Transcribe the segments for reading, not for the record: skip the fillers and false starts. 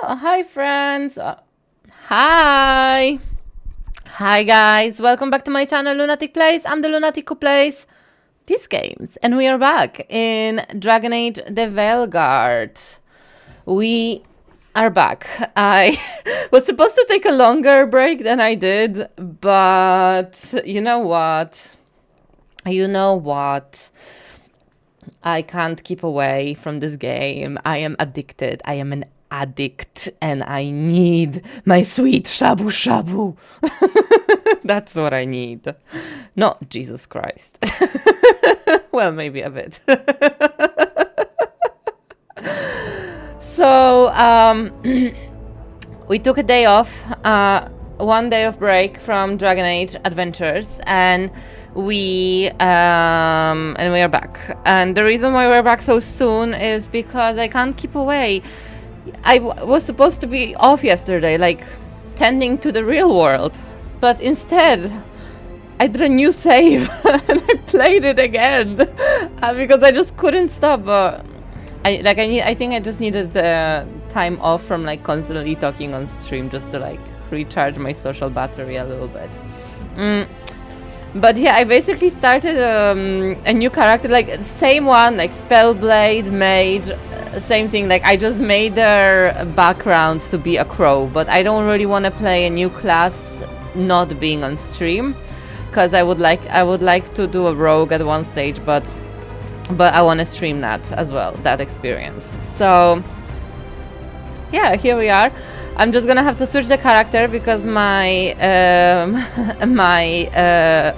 Hi friends. Hi. Hi guys. Welcome back to my channel Lunatic Plays. I'm the Lunatic who plays these games. And we are back in Dragon Age the Veilguard. We are back. I was supposed to take a longer break than I did, but you know what? I can't keep away from this game. I am addicted. I am an addict and I need my sweet shabu shabu. That's what I need. Not Jesus Christ. Well, maybe a bit. So, we took a day off, 1 day of break from Dragon Age Adventures, and we are back. And the reason why we're back so soon is because I can't keep away. I was supposed to be off yesterday, like tending to the real world, but instead I did a new save and I played it again because I just couldn't stop. I think I just needed the time off from like constantly talking on stream just to like recharge my social battery a little bit. But yeah, I basically started a new character, like same one, like Spellblade, Mage, same thing. Like I just made their background to be a crow, but I don't really want to play a new class not being on stream, because I would like to do a rogue at one stage, but I want to stream that as well, that experience. So yeah, here we are. I'm just gonna have to switch the character because my my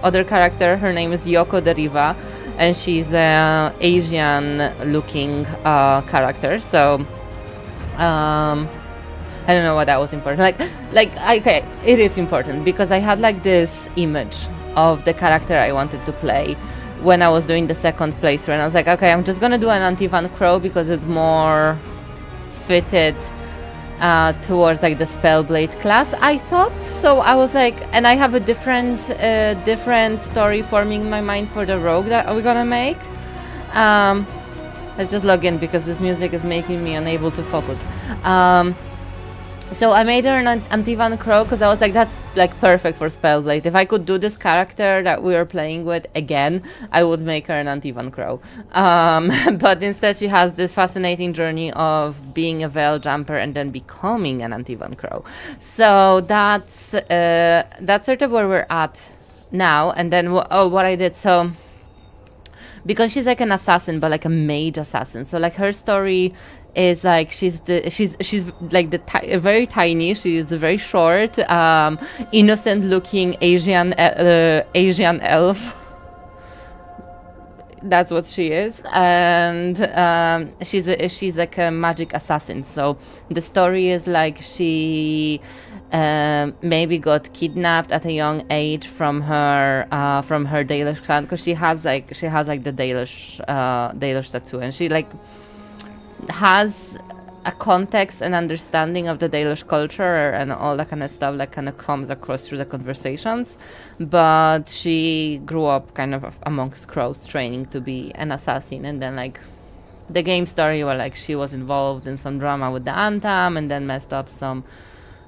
other character, her name is Yoko Deriva, and she's an Asian-looking character. So I don't know why that was important. Okay, it is important because I had like this image of the character I wanted to play when I was doing the second playthrough, and I was like, okay, I'm just gonna do an Antivan Crow because it's more fitted towards like the Spellblade class, I thought. So I was like, and I have a different story forming in my mind for the rogue that we're gonna make. Let's just log in because this music is making me unable to focus. So I made her an Antivan Crow because I was like, that's like perfect for Spellblade. If I could do this character that we were playing with again, I would make her an Antivan Crow. But instead she has this fascinating journey of being a Veil Jumper and then becoming an Antivan Crow. So that's sort of where we're at now. And then what I did, so because she's like an assassin, but like a mage assassin. So like her story is like she's like very tiny. She's very short, innocent-looking Asian elf. That's what she is, and she's like a magic assassin. So the story is like she maybe got kidnapped at a young age from her Dalish clan, because she has like the Dalish tattoo, and she like has a context and understanding of the Dalish culture and all that kind of stuff that kind of comes across through the conversations. But she grew up kind of amongst crows, training to be an assassin, and then like the game story where like she was involved in some drama with the Anthem and then messed up some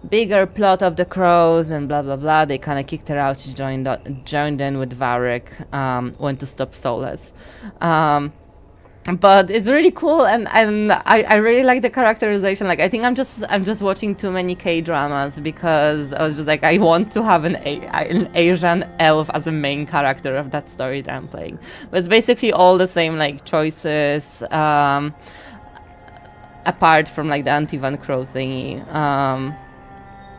bigger plot of the crows and blah blah blah. They kind of kicked her out. She joined in with Varric, went to stop Solas. But it's really cool, and I really like the characterization. Like I think I'm just watching too many K-dramas because I was just like, I want to have an Asian elf as a main character of that story that I'm playing. But it's basically all the same like choices, apart from like the Antivan Crow thingy.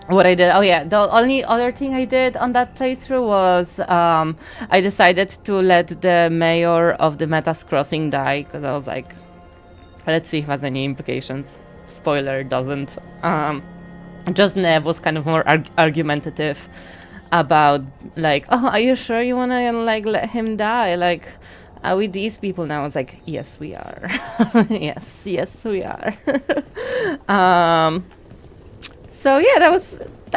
What I did, the only other thing I did on that playthrough was I decided to let the mayor of the Metas Crossing die, because I was like, let's see if it has any implications. Spoiler, doesn't. Just Nev was kind of more argumentative about like, oh, are you sure you want to like let him die? Like, are we these people now? I was like, yes, we are. yes, we are. So yeah, that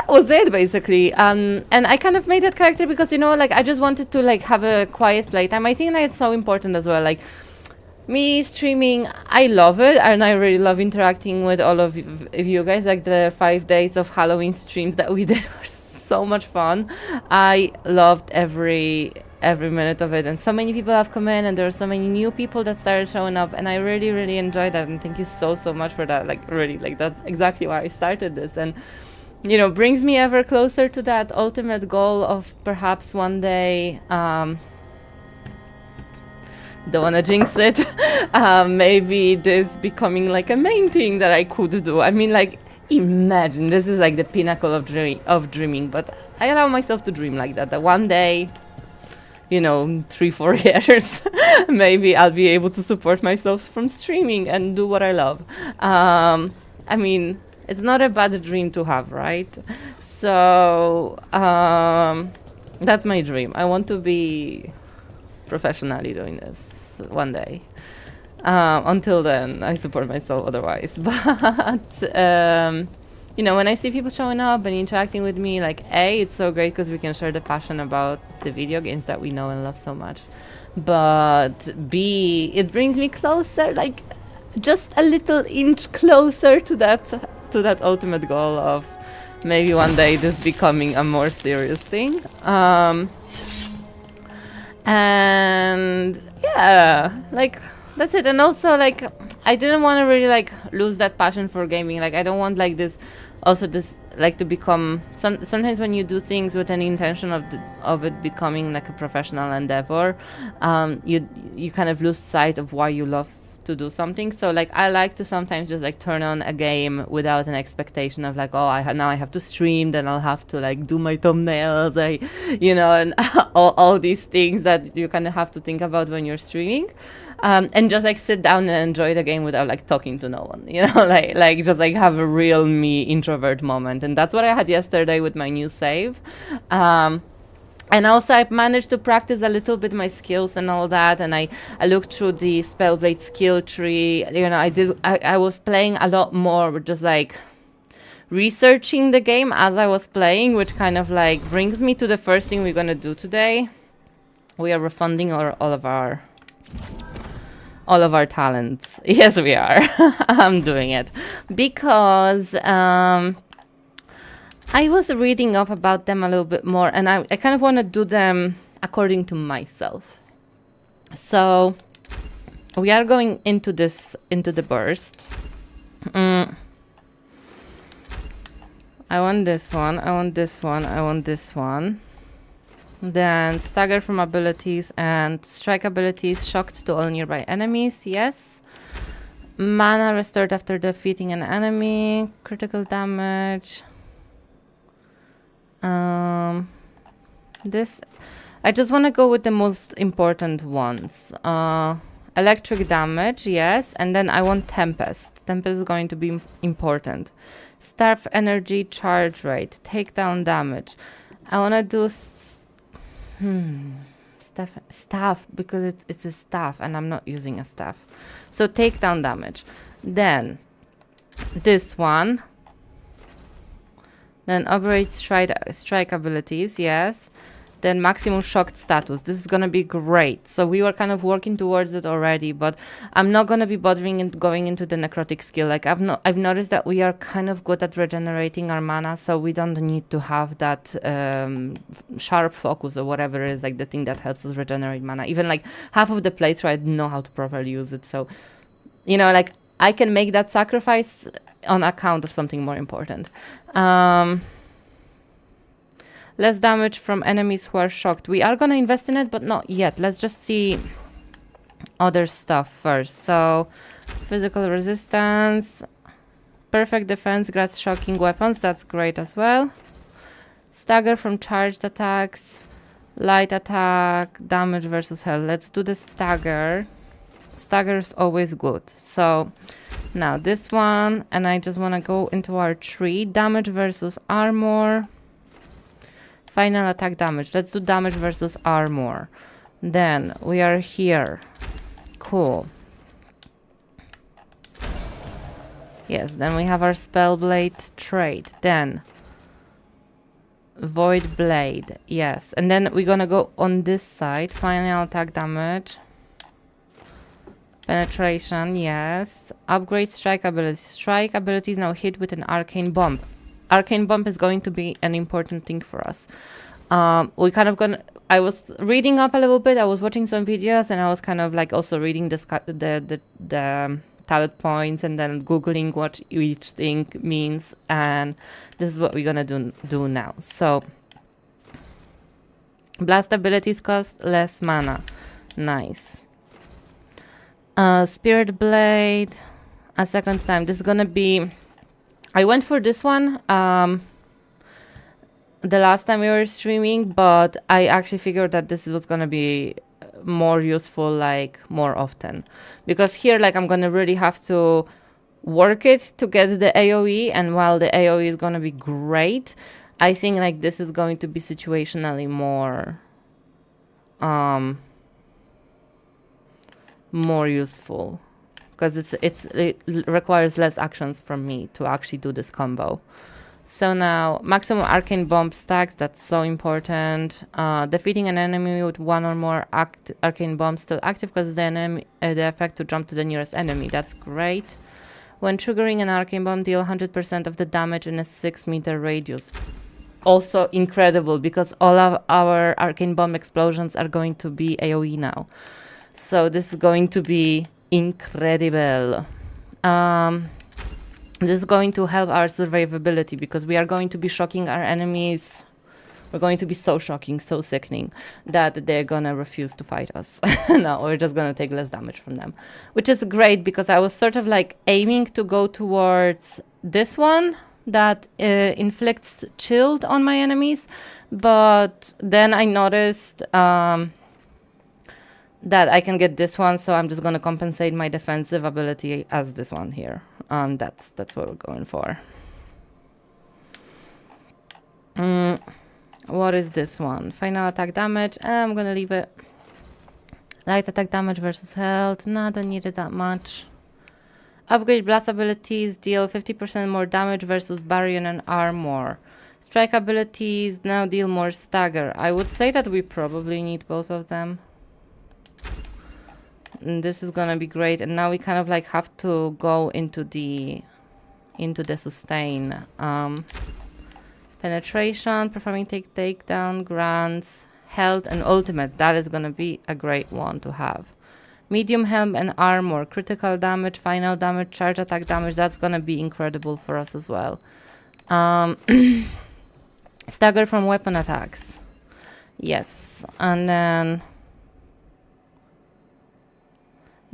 was it basically, and I kind of made that character because, you know, like I just wanted to like have a quiet playtime. I think that it's so important as well. Like me streaming, I love it, and I really love interacting with all of you guys. Like the 5 days of Halloween streams that we did were so much fun. I loved every minute of it, and so many people have come in, and there are so many new people that started showing up, and I really enjoyed that, and thank you so much for that. Like really, like that's exactly why I started this, and you know, brings me ever closer to that ultimate goal of perhaps one day, don't want to jinx it, maybe this becoming like a main thing that I could do. I mean, like, imagine, this is like the pinnacle of dreaming, but I allow myself to dream like that one day, you know, 3-4 years, maybe I'll be able to support myself from streaming and do what I love. I mean, it's not a bad dream to have, right? So that's my dream. I want to be professionally doing this one day. Until then, I support myself otherwise. But you know, when I see people showing up and interacting with me, like, A, it's so great because we can share the passion about the video games that we know and love so much. But B, it brings me closer, like, just a little inch closer to that ultimate goal of maybe one day this becoming a more serious thing. And yeah, like that's it. And also like I didn't want to really like lose that passion for gaming. Like I don't want like this also this like to become sometimes when you do things with an intention of it becoming like a professional endeavor, you kind of lose sight of why you love to do something. So like I like to sometimes just like turn on a game without an expectation of like, oh, now I have to stream, then I'll have to like do my thumbnails, and all these things that you kind of have to think about when you're streaming, and just like sit down and enjoy the game without like talking to no one, like just like have a real me introvert moment. And that's what I had yesterday with my new save. And also I managed to practice a little bit my skills and all that, and I looked through the Spellblade skill tree. I was playing a lot more, just like researching the game as I was playing, which kind of like brings me to the first thing we're gonna do today. We are refunding all of our talents. Yes, we are. I'm doing it because I was reading up about them a little bit more, and I kind of want to do them according to myself. So we are going into the burst. I want this one, I want this one, I want this one. Then stagger from abilities and strike abilities, shocked to all nearby enemies, yes. Mana restored after defeating an enemy, critical damage. This, I just want to go with the most important ones. Electric damage, yes, and then I want Tempest. Tempest is going to be important. Staff energy, charge rate, takedown damage. I want to do staff because it's a staff and I'm not using a staff. So takedown damage. Then this one. Then operate strike abilities, yes. Then maximum shocked status. This is gonna be great. So we were kind of working towards it already, but I'm not gonna be bothering and going into the necrotic skill. Like I've noticed that we are kind of good at regenerating our mana, so we don't need to have that sharp focus or whatever is like the thing that helps us regenerate mana. Even like half of the playthrough I didn't know how to properly use it. So, like I can make that sacrifice on account of something more important. Less damage from enemies who are shocked. We are gonna invest in it, but not yet. Let's just see other stuff first. So physical resistance, perfect defense, grants shocking weapons. That's great as well. Stagger from charged attacks, light attack, damage versus health. Let's do the stagger. Stagger is always good. So now this one, and I just want to go into our tree. Damage versus armor. Final attack damage. Let's do damage versus armor. Then we are here. Cool. Yes, then we have our Spellblade trait. Then Void Blade. Yes, and then we're gonna go on this side. Final attack damage. Penetration, yes. Upgrade strike ability. Strike abilities now hit with an arcane bomb. Arcane bomb is going to be an important thing for us. We kind of gonna. I was reading up a little bit. I was watching some videos, and I was kind of like also reading the talent points, and then googling what each thing means. And this is what we're gonna do now. So, blast abilities cost less mana. Nice. Spirit Blade, a second time. This is gonna be, I went for this one the last time we were streaming, but I actually figured that this was gonna be more useful like more often, because here like I'm gonna really have to work it to get the AoE, and while the AoE is gonna be great, I think like this is going to be situationally more more useful, because it requires less actions from me to actually do this combo. So now maximum arcane bomb stacks, that's so important. Defeating an enemy with one or more arcane bombs still active because the effect to jump to the nearest enemy. That's great. When triggering an arcane bomb, deal 100% of the damage in a 6-meter radius. also incredible because all of our arcane bomb explosions are going to be AoE now. So this is going to be incredible. This is going to help our survivability because we are going to be shocking our enemies. We're going to be so shocking, so sickening that they're gonna refuse to fight us. No, we're just gonna take less damage from them, which is great because I was sort of like aiming to go towards this one that inflicts chilled on my enemies, but then I noticed that I can get this one, so I'm just gonna compensate my defensive ability as this one here. That's what we're going for. What is this one? Final attack damage. I'm gonna leave it. Light attack damage versus health. No, I don't need it that much. Upgrade blast abilities. Deal 50% more damage versus barrier and armor. Strike abilities now deal more stagger. I would say that we probably need both of them. And this is gonna be great. And now we kind of like have to go into the sustain. Penetration, performing takedown, grants, health, and ultimate. That is going to be a great one to have. Medium helm and armor, critical damage, final damage, charge attack damage. That's going to be incredible for us as well. Stagger from weapon attacks. Yes. And then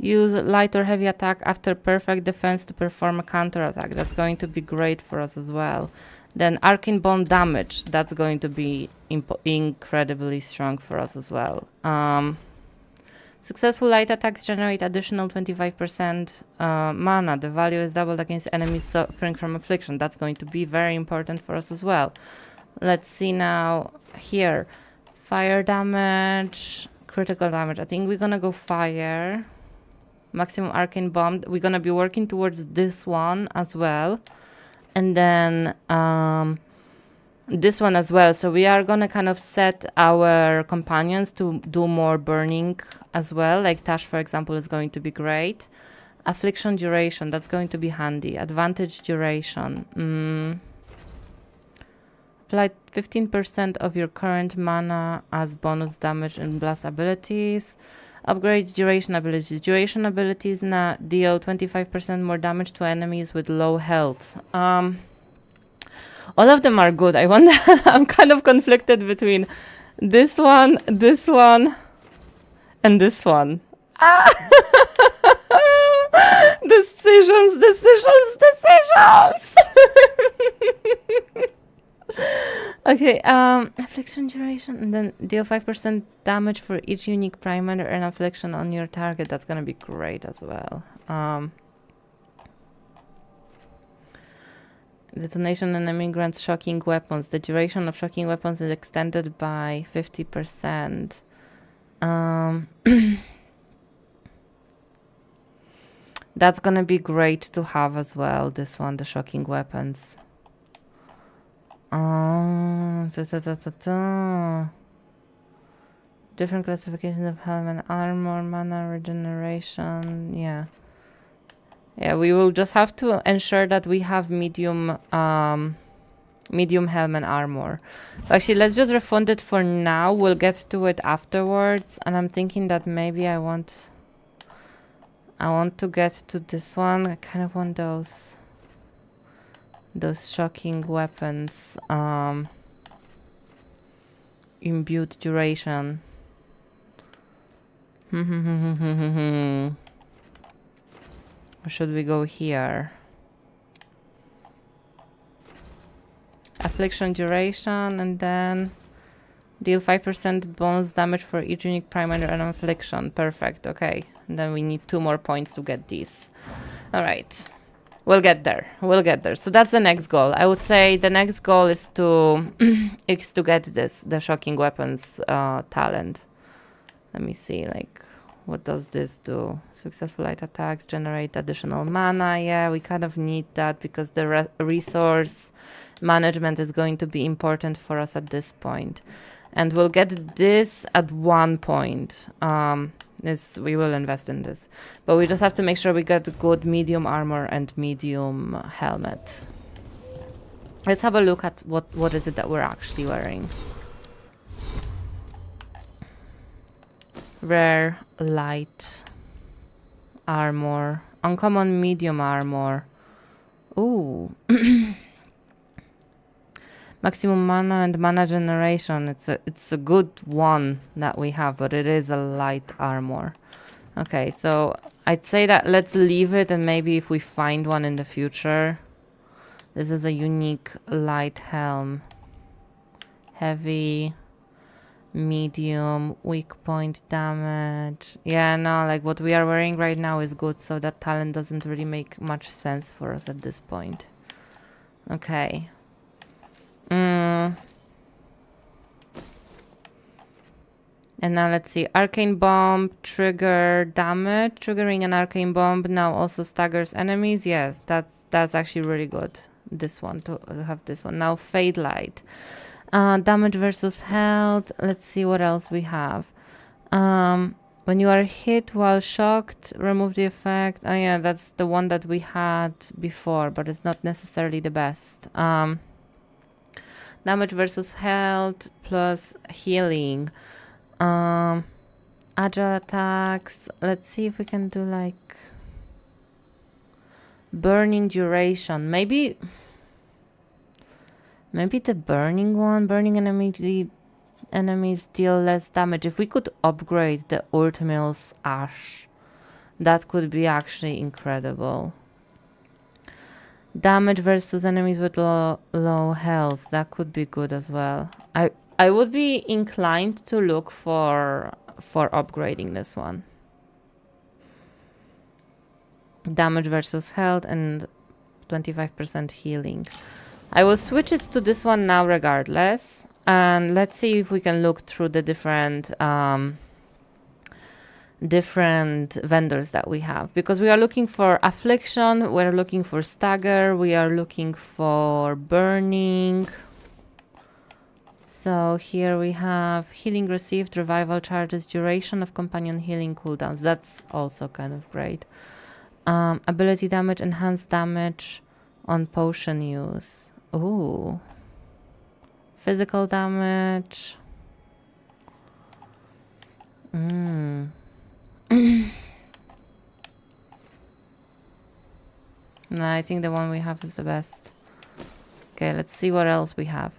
use light or heavy attack after perfect defense to perform a counter attack. That's going to be great for us as well. Then arcane bomb damage, that's going to be incredibly strong for us as well. Successful light attacks generate additional 25% mana. The value is doubled against enemies suffering from affliction. That's going to be very important for us as well. Let's see now here. Fire damage, critical damage. I think we're gonna go fire. Maximum arcane bomb. We're gonna be working towards this one as well. And then this one as well. So we are gonna kind of set our companions to do more burning as well. Like Tash, for example, is going to be great. Affliction duration, that's going to be handy. Advantage duration. Apply 15% of your current mana as bonus damage and blast abilities. Upgrades duration abilities. Duration abilities now deal 25% more damage to enemies with low health. All of them are good. I wonder, I'm kind of conflicted between this one, and this one. Decisions. Okay, affliction duration, and then deal 5% damage for each unique primer and affliction on your target. That's gonna be great as well. Detonation enemy grants shocking weapons. The duration of shocking weapons is extended by 50%. That's gonna be great to have as well, this one, the shocking weapons. Different classifications of helm and armor, mana regeneration. Yeah, we will just have to ensure that we have medium helm and armor. Actually, let's just refund it for now. We'll get to it afterwards. And I'm thinking that maybe I want to get to this one. I kind of want those shocking weapons. Imbued duration. Or should we go here? Affliction duration, and then deal 5% bonus damage for each unique primer and affliction. Perfect. Okay. And then we need 2 more points to get these. All right. We'll get there. So that's the next goal. I would say the next goal is to get the shocking weapons talent. Let me see, like, what does this do? Successful light attacks generate additional mana. Yeah, we kind of need that because the resource management is going to be important for us at this point. And we'll get this at one point. We will invest in this, but we just have to make sure we get good medium armor and medium helmet. Let's have a look at what is it that we're actually wearing. Rare light armor, uncommon medium armor. Ooh. Maximum mana and mana generation. It's a good one that we have, but it is a light armor. Okay, so I'd say that let's leave it, and maybe if we find one in the future. This is a unique light helm. Heavy, medium, weak point damage. Yeah, no, like what we are wearing right now is good, so that talent doesn't really make much sense for us at this point. Okay. And now let's see. Arcane Bomb, trigger damage. Triggering an Arcane Bomb now also staggers enemies. Yes, that's actually really good. This one, to have this one. Now Fade Light. Damage versus health. Let's see what else we have. When you are hit while shocked, remove the effect. Oh yeah, that's the one that we had before, but it's not necessarily the best. Damage versus health plus healing. Agile attacks. Let's see if we can do like burning duration. Maybe the burning one. Burning enemies deal less damage. If we could upgrade the Urtmil's Ash, that could be actually incredible. Damage versus enemies with low health. That could be good as well. I would be inclined to look for upgrading this one. Damage versus health and 25% healing. I will switch it to this one now regardless. And let's see if we can look through the different vendors that we have, because we are looking for affliction, we're looking for stagger, we are looking for burning. So here we have healing received, revival charges, duration of companion healing cooldowns. That's also kind of great. Ability damage, enhanced damage on potion use. Ooh. Physical damage. No, I think the one we have is the best. Okay, let's see what else we have.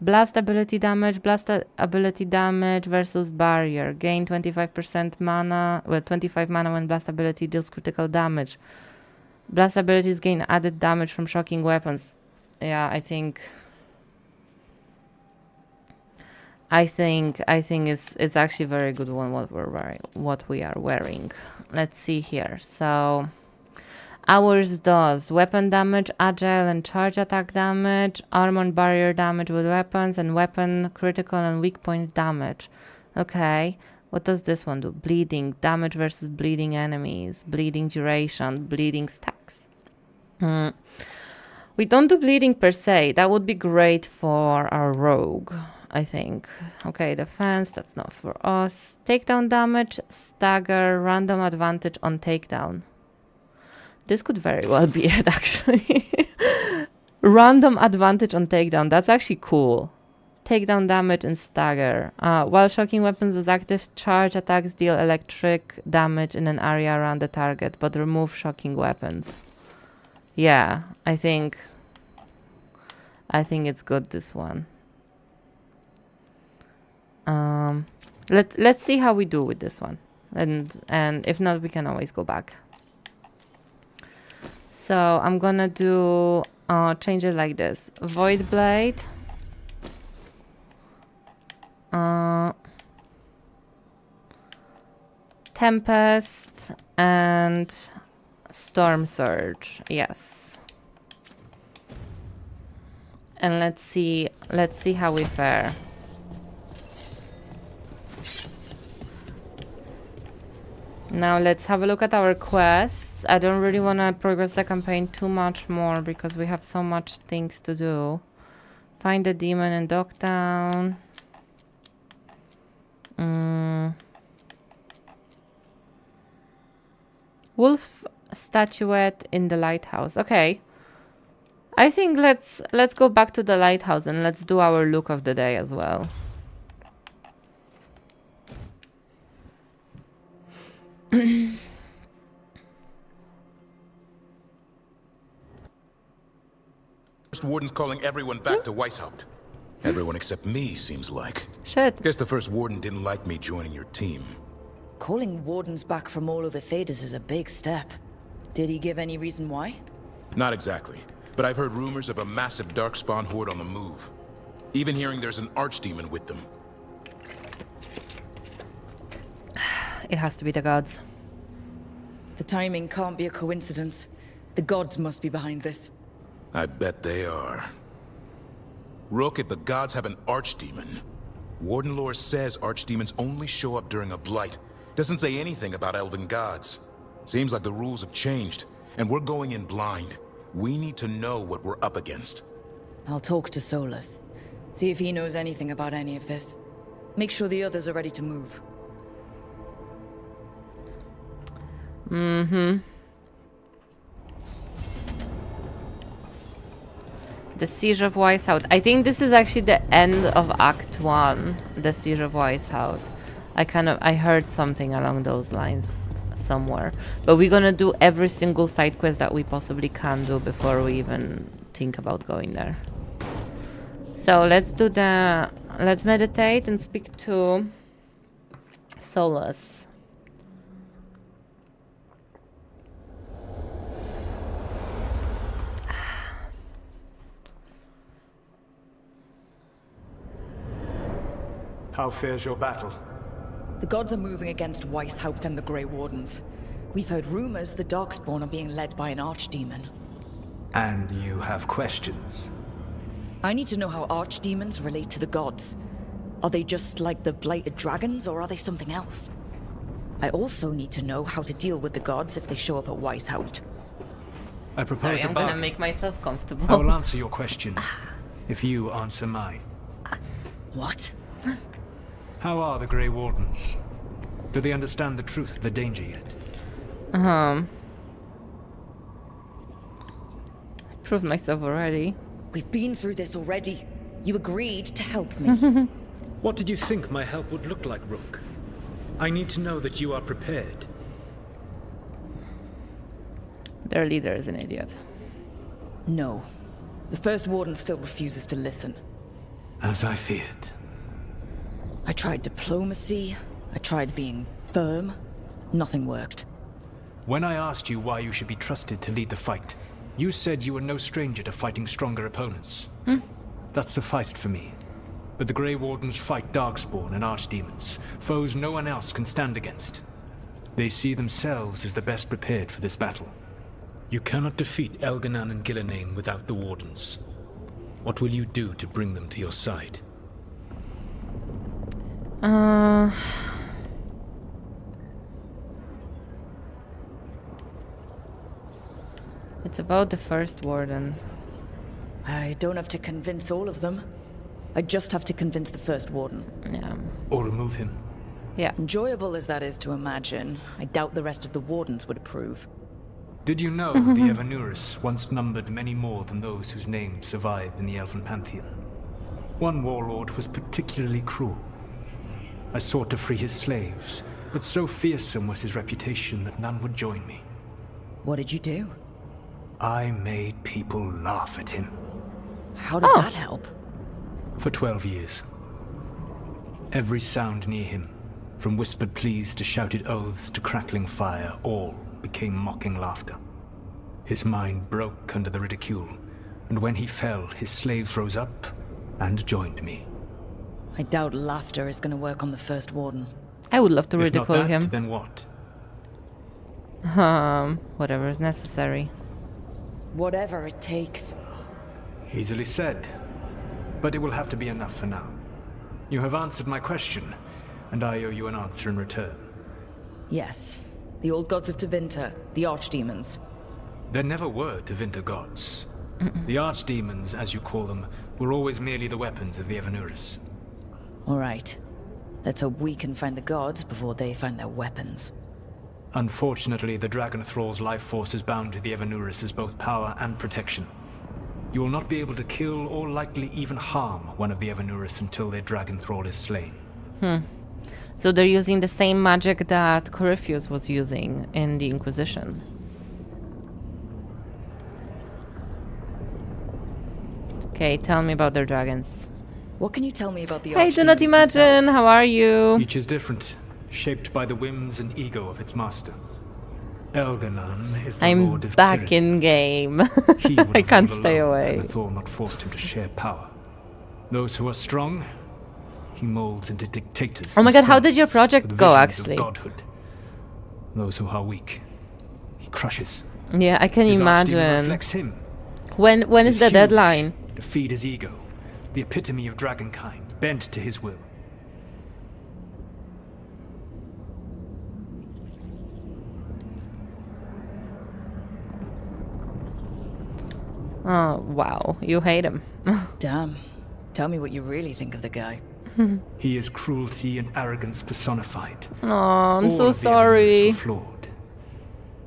Blast ability damage. Blast ability damage versus barrier. Gain 25% mana. Well, 25 mana when blast ability deals critical damage. Blast abilities gain added damage from shocking weapons. Yeah, I think it's actually a very good one what we are wearing. Let's see here. So ours does weapon damage, agile and charge attack damage, armor and barrier damage with weapons, and weapon critical and weak point damage. Okay, what does this one do? Bleeding damage versus bleeding enemies, bleeding duration, bleeding stacks. We don't do bleeding per se. That would be great for our rogue, I think. Okay, defense, that's not for us. Takedown damage, stagger, random advantage on takedown. This could very well be it, actually. Random advantage on takedown. That's actually cool. Takedown damage and stagger. While shocking weapons is active, charge attacks deal electric damage in an area around the target, but remove shocking weapons. Yeah, I think it's good, this one. Let's see how we do with this one, and if not, we can always go back. So I'm gonna do change it like this: Void Blade, Tempest, and Storm Surge. Yes. And let's see how we fare. Now let's have a look at our quests. I don't really want to progress the campaign too much more because we have so much things to do. Find the demon in Dogtown. Wolf statuette in the lighthouse. Okay. I think let's go back to the lighthouse and let's do our look of the day as well. First Warden's calling everyone back to Weishaupt. Everyone except me, seems like. Shit. Guess the First Warden didn't like me joining your team. Calling wardens back from all over Thedas is a big step. Did he give any reason why? Not exactly, but I've heard rumors of a massive Darkspawn horde on the move. Even hearing there's an archdemon with them. It has to be the gods. The timing can't be a coincidence. The gods must be behind this. I bet they are. Rook, if the gods have an archdemon, Warden lore says archdemons only show up during a blight. Doesn't say anything about elven gods. Seems like the rules have changed, and we're going in blind. We need to know what we're up against. I'll talk to Solus. See if he knows anything about any of this. Make sure the others are ready to move. The Siege of Weishaupt. I think this is actually the end of Act 1, the Siege of Weishaupt. I heard something along those lines somewhere. But we're gonna do every single side quest that we possibly can do before we even think about going there. So let's meditate and speak to Solus. How fares your battle? The gods are moving against Weishaupt and the Grey Wardens. We've heard rumors the Darkspawn are being led by an archdemon. And you have questions? I need to know how archdemons relate to the gods. Are they just like the blighted dragons, or are they something else? I also need to know how to deal with the gods if they show up at Weishaupt. I propose I'm a gonna bargain. make myself comfortable. I will answer your question if you answer mine. What? How are the Grey Wardens? Do they understand the truth of the danger yet? I proved myself already. We've been through this already. You agreed to help me. What did you think my help would look like, Rook? I need to know that you are prepared. Their leader is an idiot. No. The First Warden still refuses to listen. As I feared. I tried diplomacy. I tried being firm. Nothing worked. When I asked you why you should be trusted to lead the fight, you said you were no stranger to fighting stronger opponents. That sufficed for me. But the Grey Wardens fight Darkspawn and Archdemons, foes no one else can stand against. They see themselves as the best prepared for this battle. You cannot defeat Elganan and Gillenane without the Wardens. What will you do to bring them to your side? It's about the First Warden. I don't have to convince all of them. I just have to convince the First Warden. Yeah. Or remove him? Yeah. Enjoyable as that is to imagine, I doubt the rest of the Wardens would approve. Did you know the Evanuris once numbered many more than those whose names survive in the Elven Pantheon? One warlord was particularly cruel. I sought to free his slaves, but so fearsome was his reputation that none would join me. What did you do? I made people laugh at him. How did that help? For 12 years. Every sound near him, from whispered pleas to shouted oaths to crackling fire, all became mocking laughter. His mind broke under the ridicule, and when he fell, his slaves rose up and joined me. I doubt laughter is going to work on the First Warden. I would love to If not ridicule that, him. then what? Whatever is necessary. Whatever it takes. Easily said. But it will have to be enough for now. You have answered my question, and I owe you an answer in return. Yes. The old gods of Tevinter, the archdemons. There never were Tevinter gods. The archdemons, as you call them, were always merely the weapons of the Evanuris. All right. Let's hope we can find the gods before they find their weapons. Unfortunately, the Dragon Thrall's life force is bound to the Evanuris as both power and protection. You will not be able to kill or likely even harm one of the Evanuris until their dragon thrall is slain. So they're using the same magic that Corypheus was using in the Inquisition. Okay, tell me about their dragons. What can you tell me about the Hey, do not archdemons imagine. themselves? How are you? Each is different, shaped by the whims and ego of its master. Elganon is the I'm lord of back tyranny. in game. He would I have can't ruled stay alone away. had the Thor not forced him to share power. Those who are strong, he molds into dictators. Oh my god, how themselves did your project with go, visions of actually? godhood. Those who are weak, he crushes. Yeah, I can His archdemon imagine. reflects him. When is He's the huge, deadline? to feed his ego, the epitome of dragonkind, bent to his will. Oh, wow. You hate him. Damn. Tell me what you really think of the guy. He is cruelty and arrogance personified. Oh, I'm All so of the Evanuris sorry. were flawed,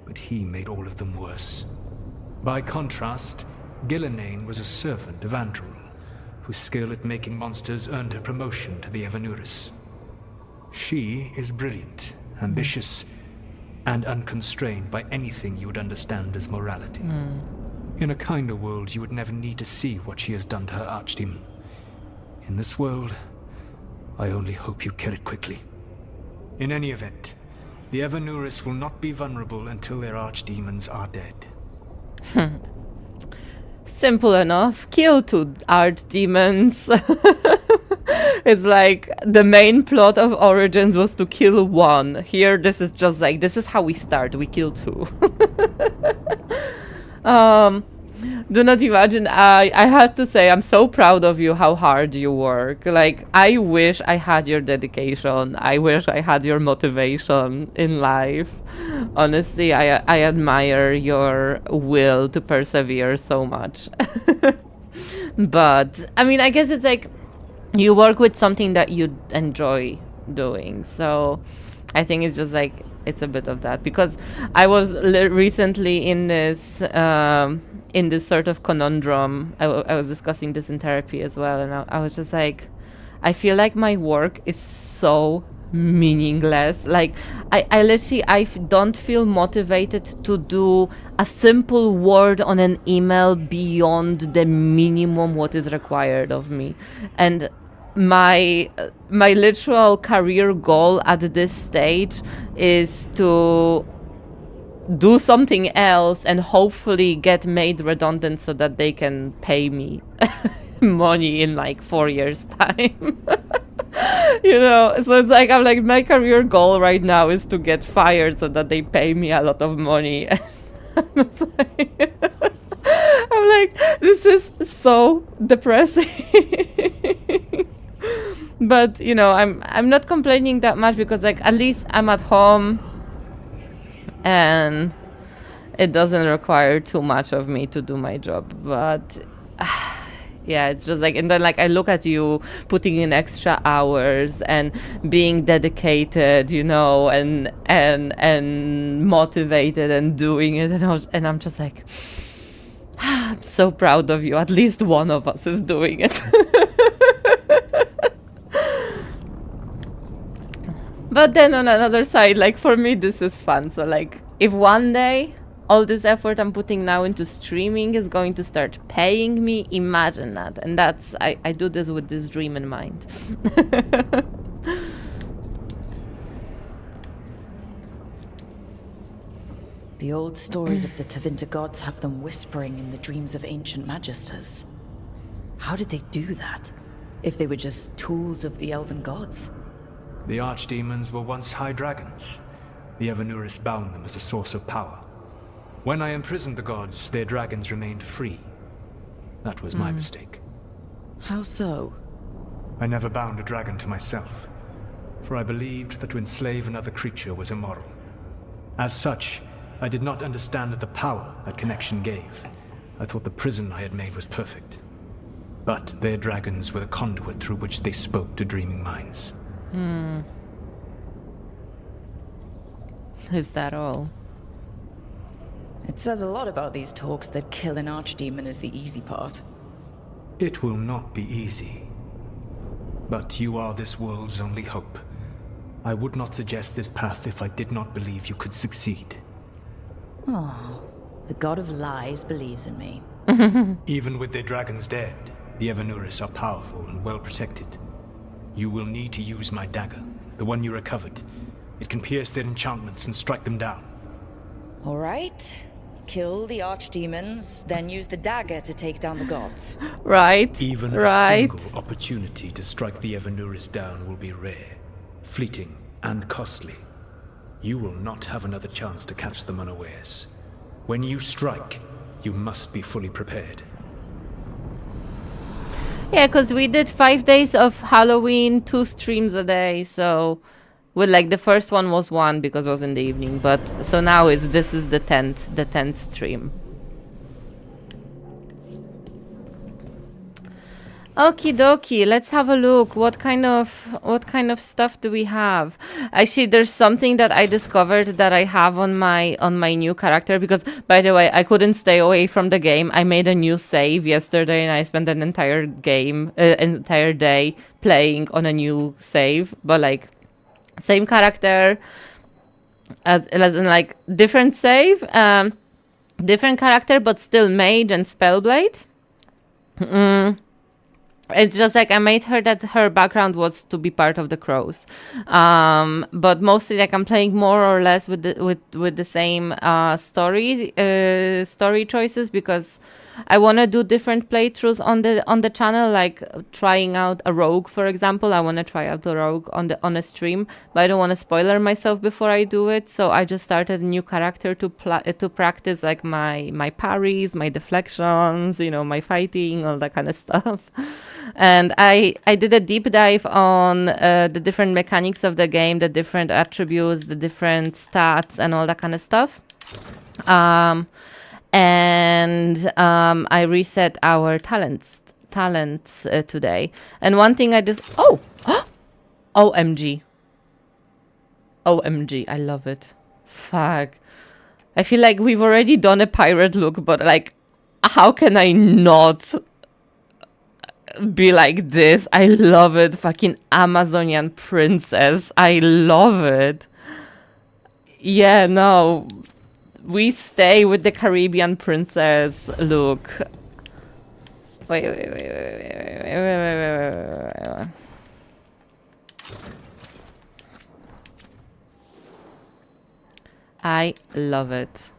but he made all of them worse. By contrast, Gillenane was a servant of Andrul, whose skill at making monsters earned her promotion to the Evanuris. She is brilliant, ambitious, and unconstrained by anything you would understand as morality. In a kinder world, you would never need to see what she has done to her archdemon. In this world, I only hope you kill it quickly. In any event, the Evanuris will not be vulnerable until their archdemons are dead. Simple enough. Kill 2 archdemons. It's like the main plot of Origins was to kill 1. Here, this is just like, this is how we start. We kill 2. Do not imagine. I have to say, I'm so proud of you how hard you work. Like, I wish I had your dedication. I wish I had your motivation in life. Honestly, I admire your will to persevere so much. But, I mean, I guess it's like you work with something that you enjoy doing. So, I think it's just like, it's a bit of that. Because I was recently in this sort of conundrum. I was discussing this in therapy as well, and I was just like, I feel like my work is so meaningless. Like, I literally, don't feel motivated to do a simple word on an email beyond the minimum what is required of me. And my literal career goal at this stage is to do something else and hopefully get made redundant so that they can pay me money in like 4 years time. You know, so it's like, I'm like, my career goal right now is to get fired so that they pay me a lot of money. I'm like, this is so depressing. But you know, I'm not complaining that much because like at least I'm at home and it doesn't require too much of me to do my job. But yeah, it's just like, and then like I look at you putting in extra hours and being dedicated, you know, and motivated and doing it, and I'm just like, I'm so proud of you. At least one of us is doing it. But then on another side, like for me, this is fun. So like, if one day all this effort I'm putting now into streaming is going to start paying me, imagine that. And that's, I do this with this dream in mind. The old stories of the Tevinter gods have them whispering in the dreams of ancient magisters. How did they do that? If they were just tools of the elven gods? The archdemons were once high dragons. The Evanuris bound them as a source of power. When I imprisoned the gods, their dragons remained free. That was my mistake. How so? I never bound a dragon to myself, for I believed that to enslave another creature was immoral. As such, I did not understand the power that connection gave. I thought the prison I had made was perfect. But their dragons were the conduit through which they spoke to dreaming minds. Is that all? It says a lot about these talks that killing Archdemon is the easy part. It will not be easy. But you are this world's only hope. I would not suggest this path if I did not believe you could succeed. Oh, the god of lies believes in me. Even with their dragons dead, the Evanuris are powerful and well protected. You will need to use my dagger, the one you recovered. It can pierce their enchantments and strike them down. All right. Kill the archdemons, then use the dagger to take down the gods. Right. Even right. a single opportunity to strike the Evanuris down will be rare, fleeting, and costly. You will not have another chance to catch them unawares. When you strike, you must be fully prepared. Yeah, because we did 5 days of Halloween, 2 streams a day, so... Well, like, the first one was 1 because it was in the evening, but... So now this is the 10th stream. Okie dokie, let's have a look. What kind of stuff do we have? Actually, there's something that I discovered that I have on my new character, because, by the way, I couldn't stay away from the game. I made a new save yesterday and I spent an entire day playing on a new save, but like same character as in like different save, different character, but still mage and spellblade. It's just like I made her that her background was to be part of the crows, but mostly like I'm playing more or less with the same story choices, because I want to do different playthroughs on the channel, like trying out a rogue, for example. I want to try out a rogue on a stream, but I don't want to spoiler myself before I do it. So I just started a new character to practice like my parries, my deflections, you know, my fighting, all that kind of stuff. And I did a deep dive on the different mechanics of the game, the different attributes, the different stats, and all that kind of stuff. I reset our talents today. And one thing I just... Oh! OMG. OMG, I love it. Fuck. I feel like we've already done a pirate look, but like, how can I not be like this? I love it. Fucking Amazonian princess. I love it. Yeah, no. We stay with the Caribbean princess look. Wait. I love it.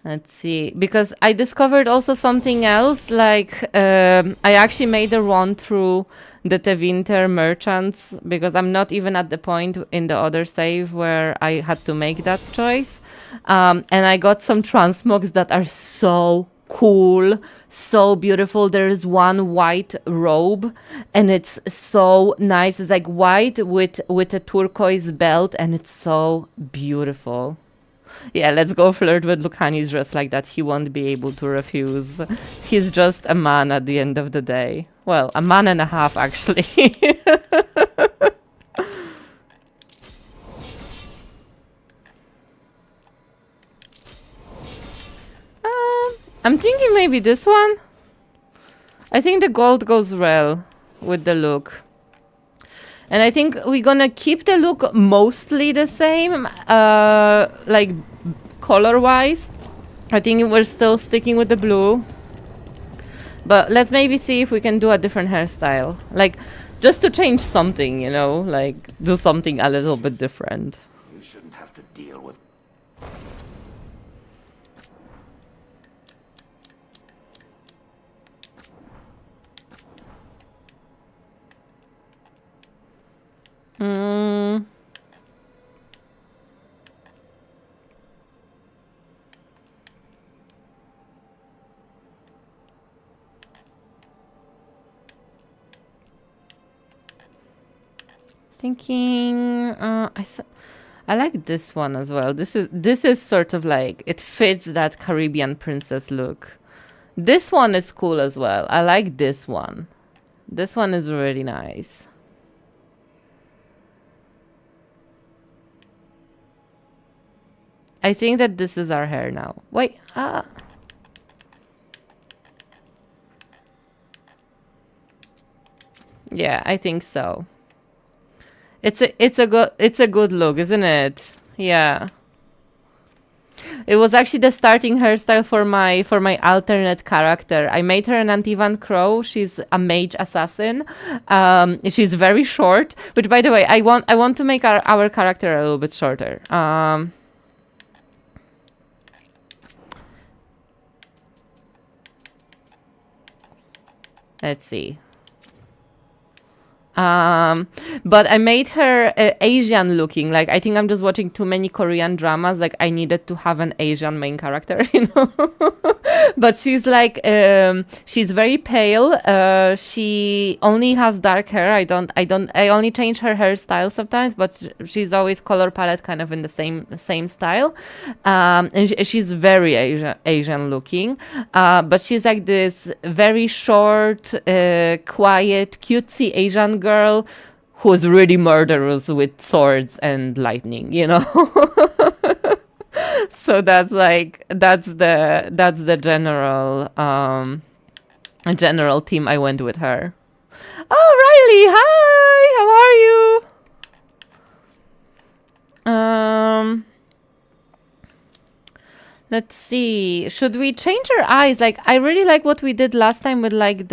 Let's see, because I discovered also something else, like I actually made a run through the Tevinter merchants, because I'm not even at the point in the other save where I had to make that choice. And I got some transmogs that are so cool, so beautiful. There is one white robe and it's so nice. It's like white with a turquoise belt and it's so beautiful. Yeah, let's go flirt with Lucan. He's dressed like that. He won't be able to refuse. He's just a man at the end of the day. Well, a man and a half, actually. I'm thinking maybe this one. I think the gold goes well with the look. And I think we're gonna keep the look mostly the same, like color-wise. I think we're still sticking with the blue. But let's maybe see if we can do a different hairstyle. Like, just to change something, you know? Like, do something a little bit different. You shouldn't have to deal with... Thinking, I like this one as well. This is sort of like, it fits that Caribbean princess look. This one is cool as well. I like this one. This one is really nice. I think that this is our hair now. Wait, yeah, I think so. It's a good look, isn't it? Yeah. It was actually the starting hairstyle for my alternate character. I made her an Antivan Crow. She's a mage assassin. She's very short, which, by the way, I want to make our character a little bit shorter. Let's see. But I made her Asian looking. Like, I think I'm just watching too many Korean dramas. Like, I needed to have an Asian main character, you know. But she's like, she's very pale. She only has dark hair. I only change her hairstyle sometimes, but she's always color palette kind of in the same style. And she's very Asian looking. But she's like this very short, quiet, cutesy Asian girl who's really murderous with swords and lightning, you know. So that's the general theme I went with her. Oh, Riley, hi, how are you? Let's see, should we change her eyes? Like, I really like what we did last time with like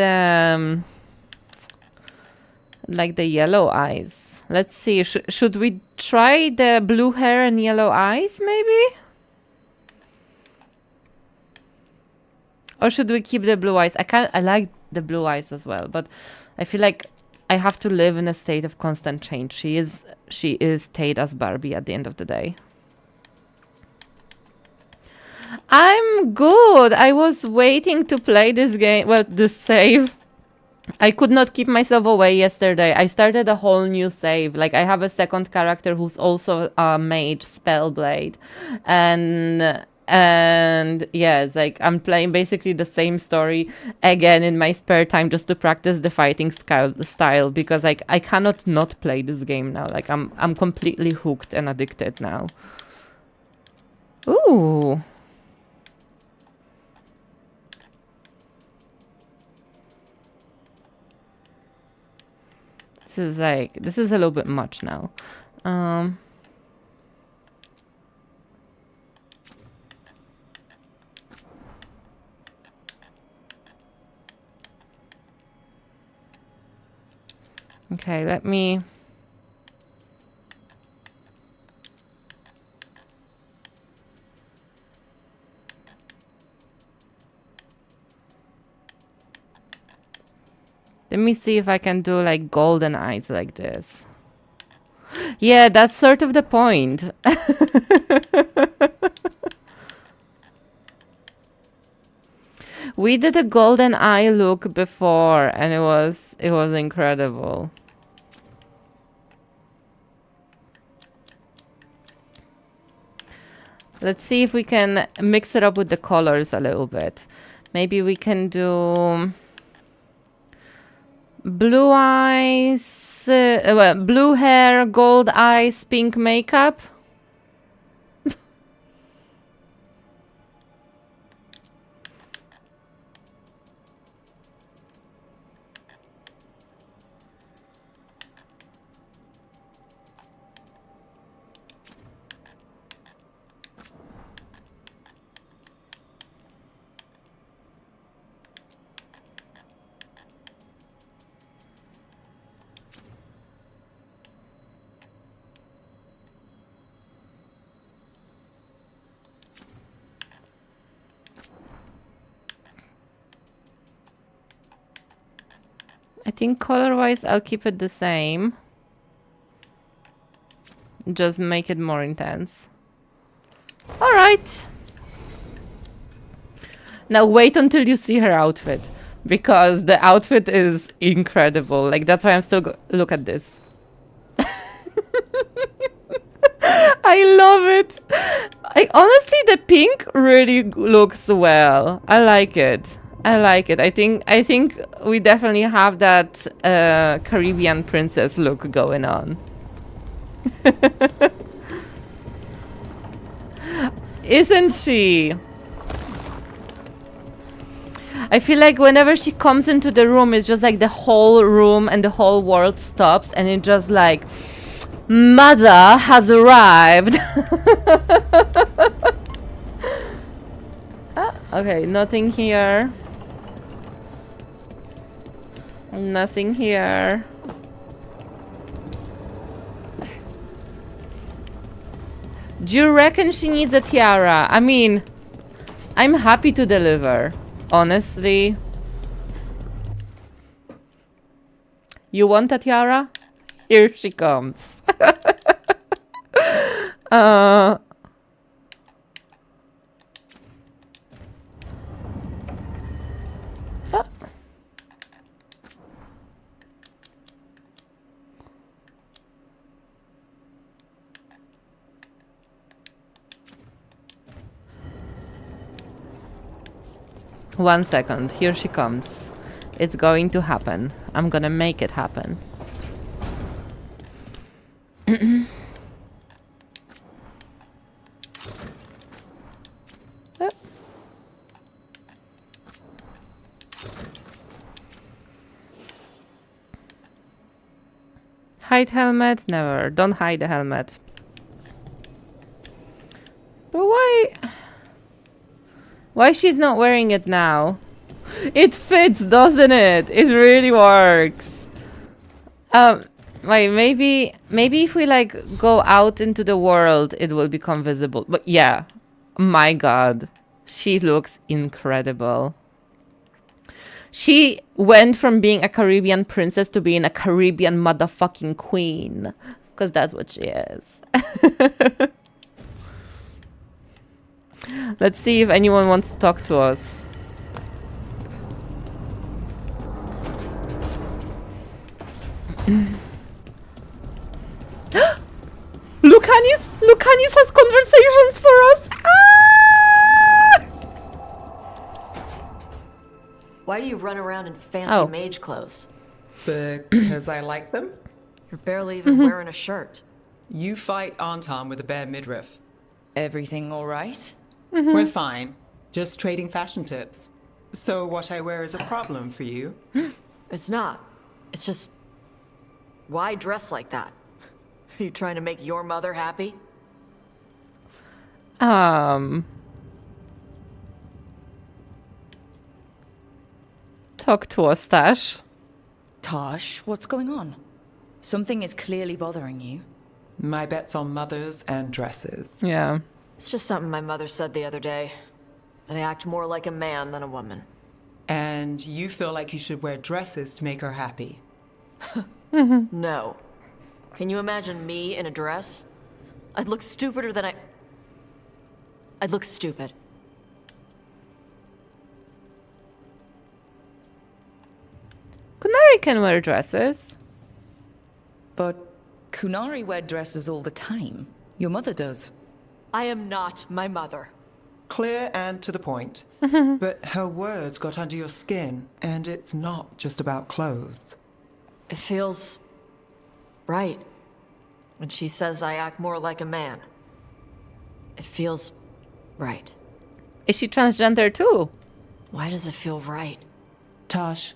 the yellow eyes. Let's see, should we try the blue hair and yellow eyes maybe? Or should we keep the blue eyes? I like the blue eyes as well, but I feel like I have to live in a state of constant change. She is Tate as Barbie at the end of the day. I'm good. I was waiting to play this game, well, this save. I could not keep myself away yesterday. I started a whole new save. Like, I have a second character who's also a mage, Spellblade. And yeah, it's like I'm playing basically the same story again in my spare time just to practice the fighting style because like I cannot not play this game now. Like I'm completely hooked and addicted now. Ooh. This is a little bit much now. Okay, let me see if I can do like golden eyes like this. Yeah, that's sort of the point. We did a golden eye look before and it was incredible. Let's see if we can mix it up with the colors a little bit. Maybe we can do blue eyes, well, blue hair, gold eyes, pink makeup. I think color-wise, I'll keep it the same. Just make it more intense. All right. Now wait until you see her outfit, because the outfit is incredible. Like, that's why I'm still look at this. I love it. Honestly, the pink really looks well. I like it. I think we definitely have that Caribbean princess look going on. Isn't she? I feel like whenever she comes into the room, it's just like the whole room and the whole world stops, and it just like, Mother has arrived. Okay, nothing here. Nothing here. Do you reckon she needs a tiara? I mean, I'm happy to deliver, honestly. You want a tiara? Here she comes. uh... 1 second. Here she comes. It's going to happen. I'm gonna make it happen. Oh. Hide helmet? Never. Don't hide the helmet. But why? Why she's not wearing it now? It fits, doesn't it? It really works. Wait, maybe if we like go out into the world, it will become visible. But yeah, my God, she looks incredible. She went from being a Caribbean princess to being a Caribbean motherfucking queen, because that's what she is. Let's see if anyone wants to talk to us. Lucanis has conversations for us. Ah! Why do you run around in fancy mage clothes? Because I like them. You're barely even wearing a shirt. You fight Anton with a bare midriff. Everything all right? We're fine. Just trading fashion tips. So what I wear is a problem for you? It's not. It's just... Why dress like that? Are you trying to make your mother happy? Talk to us, Tash. Tosh, what's going on? Something is clearly bothering you. My bet's on mothers and dresses. Yeah. It's just something my mother said the other day. That I act more like a man than a woman. And you feel like you should wear dresses to make her happy. No. Can you imagine me in a dress? I'd look stupider than I'd look stupid. Kunari can wear dresses. But Kunari wear dresses all the time. Your mother does. I am not my mother. Clear and to the point. But her words got under your skin, and it's not just about clothes. It feels... right. When she says I act more like a man. It feels... right. Is she transgender too? Why does it feel right? Tosh,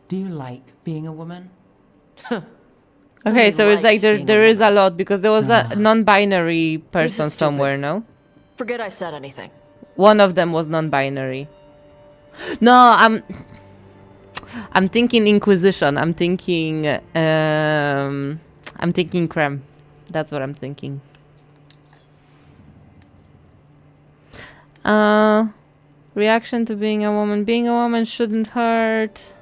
do you like being a woman? Okay, so it's like likes there being a is a lot, because there was a non-binary person stupid. somewhere, no? Forget I said anything. One of them was non-binary. No, I'm thinking Inquisition. I'm thinking Creme. That's what I'm thinking. Reaction to being a woman. Being a woman shouldn't hurt.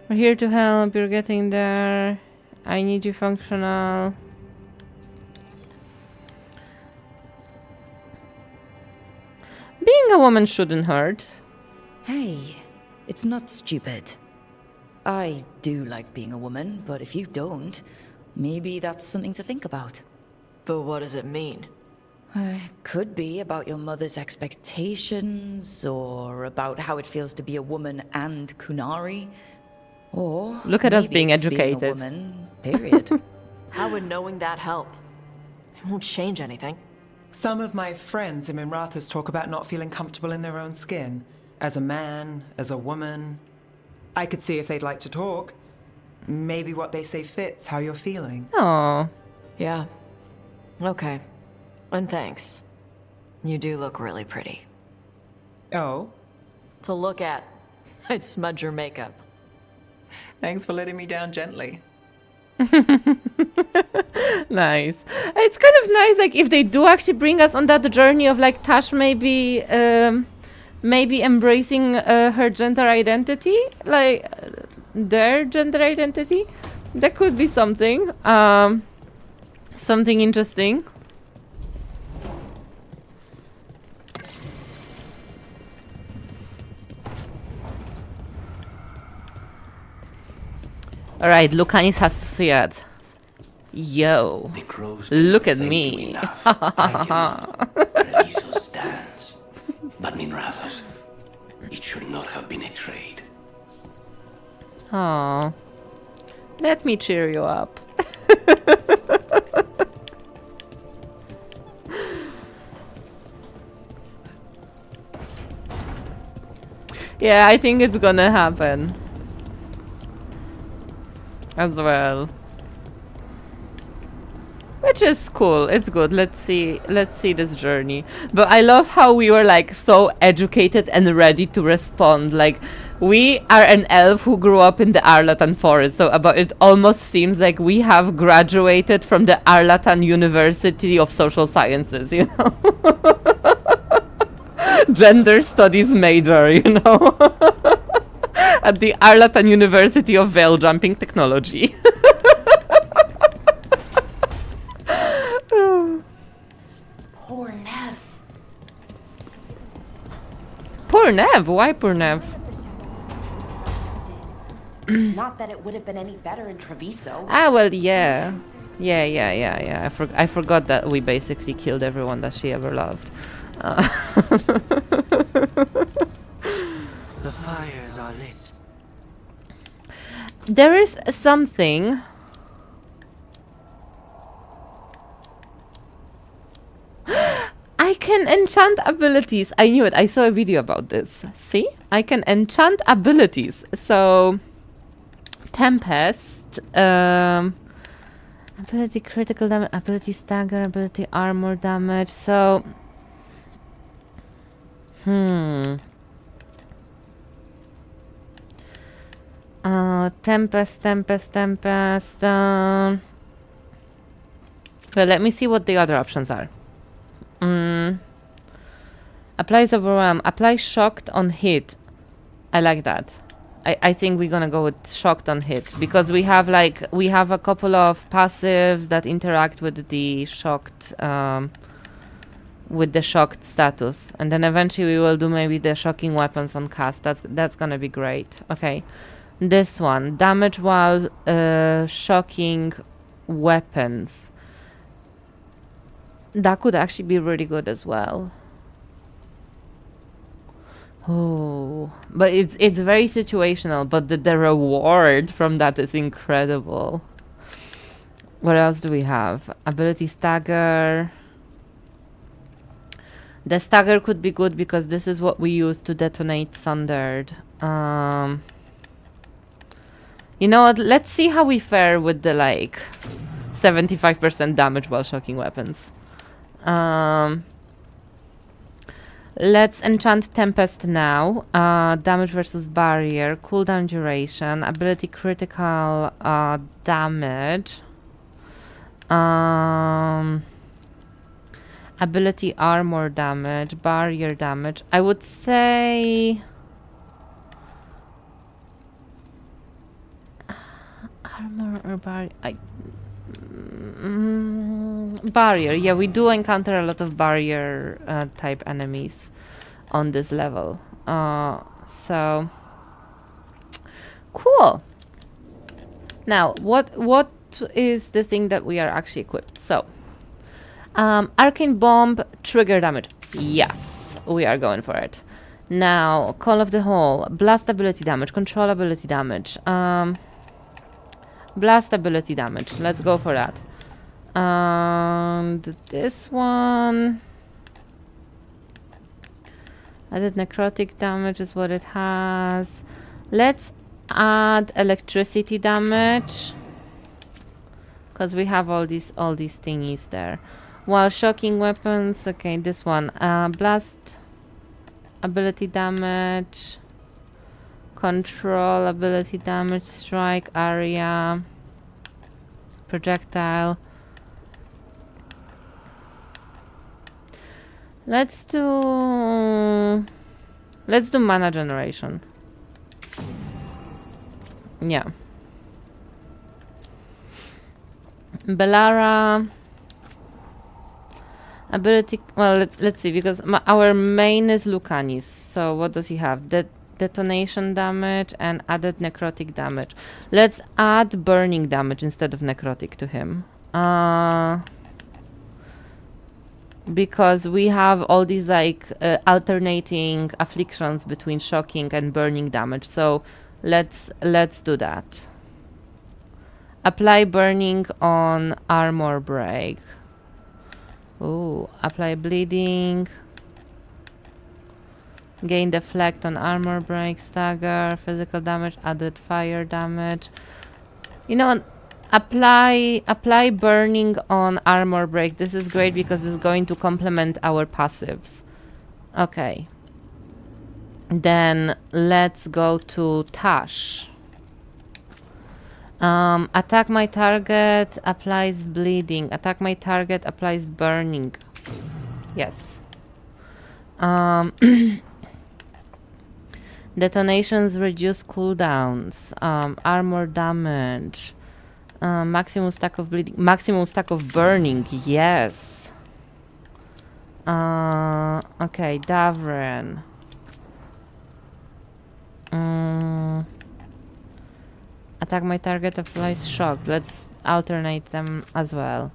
We're here to help. You're getting there. I need you functional. Being a woman shouldn't hurt. Hey, it's not stupid. I do like being a woman, but if you don't, maybe that's something to think about. But what does it mean? Could be about your mother's expectations, or about how it feels to be a woman and Kunari. Or look at us maybe being it's educated. Being a woman, period. How would knowing that help? It won't change anything. Some of my friends in Minrathous talk about not feeling comfortable in their own skin. As a man, as a woman. I could see if they'd like to talk. Maybe what they say fits how you're feeling. Oh. Yeah. Okay. And thanks. You do look really pretty. Oh, To look at, I'd smudge your makeup. thanks for letting me down gently. Nice. It's kind of nice, like, if they do actually bring us on that journey of, like, Tash maybe embracing her gender identity, like, their gender identity. That could be something. Something interesting. Alright, Lucanis has to see it. Yo, The crows look at thank me. you enough. Paradiso stands. But Minrathous, it should not have been a trade. Oh, let me cheer you up. Yeah, I think it's gonna happen as well, which is cool. It's good. Let's see this journey. But I love how we were like so educated and ready to respond. Like, we are an elf who grew up in the Arlatan forest, so it almost seems like we have graduated from the Arlatan University of Social Sciences, you know. Gender studies major, you know. At the Arlatan University of Veil Jumping Technology. Poor Nev. Poor Nev? Why poor Nev? Not that it would have been any better in Treviso. Ah, well, yeah. Yeah. I forgot that we basically killed everyone that she ever loved. The fires are lit. There is something. I can enchant abilities. I knew it. I saw a video about this. See? I can enchant abilities. So, Tempest, ability critical damage, ability stagger, ability armor damage. So, Tempest. Well, let me see what the other options are. Applies overwhelm. Apply shocked on hit. I like that. I think we're gonna go with shocked on hit because we have a couple of passives that interact with the shocked status, and then eventually we will do maybe the shocking weapons on cast. That's gonna be great. Okay, this one, damage while shocking weapons. That could actually be really good as well. Oh, but it's very situational, but the reward from that is incredible. What else do we have? Ability stagger. The stagger could be good because this is what we use to detonate Sundered. You know what? Let's see how we fare with the 75% damage while shocking weapons. Let's enchant Tempest now. Damage versus barrier, cooldown duration, ability critical damage, ability armor damage, barrier damage. I would say armor or barrier. Barrier. Yeah, we do encounter a lot of barrier type enemies on this level. So cool. Now, what is the thing that we are actually equipped? So, arcane bomb, trigger damage. Yes, we are going for it. Now, call of the hole, blast ability damage, control ability damage. Blast ability damage. Let's go for that. And this one. Added necrotic damage is what it has. Let's add electricity damage. Because we have all these thingies there. While shocking weapons, okay, this one. Blast ability damage. Control ability damage, strike area. Projectile. Let's do mana generation. Yeah. Bellara ability. Well, let's see, because our main is Lucanis. So what does he have? Detonation damage and added necrotic damage. Let's add burning damage instead of necrotic to him. Because we have all these like alternating afflictions between shocking and burning damage. So let's do that. Apply burning on armor break. Oh, apply bleeding. Gain deflect on armor break, stagger, physical damage, added fire damage. You know, apply burning on armor break. This is great because it's going to complement our passives. Okay. Then let's go to Tash. Attack my target, applies bleeding. Attack my target, applies burning. Yes. Detonations reduce cooldowns. Armor damage. Maximum stack of bleeding. Maximum stack of burning. Yes. Okay, Davren. Attack my target, applies shock. Let's alternate them as well.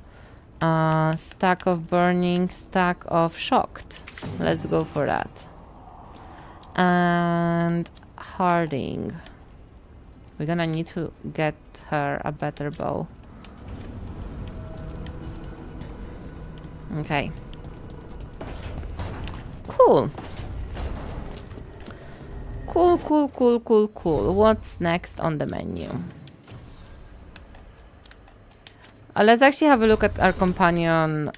Stack of burning, stack of shocked. Let's go for that. And Harding. We're gonna need to get her a better bow. Okay. Cool. Cool. What's next on the menu? Let's actually have a look at our companion.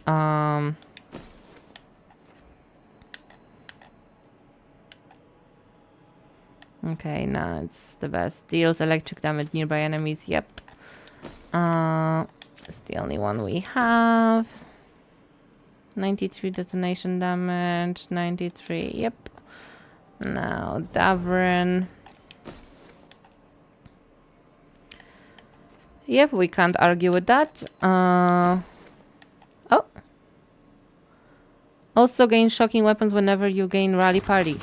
Okay, no, it's the best. Deals electric damage nearby enemies. Yep. It's the only one we have. 93 detonation damage. 93. Yep. Now, Davren. Yep, we can't argue with that. Oh. Also gain shocking weapons whenever you gain rally party.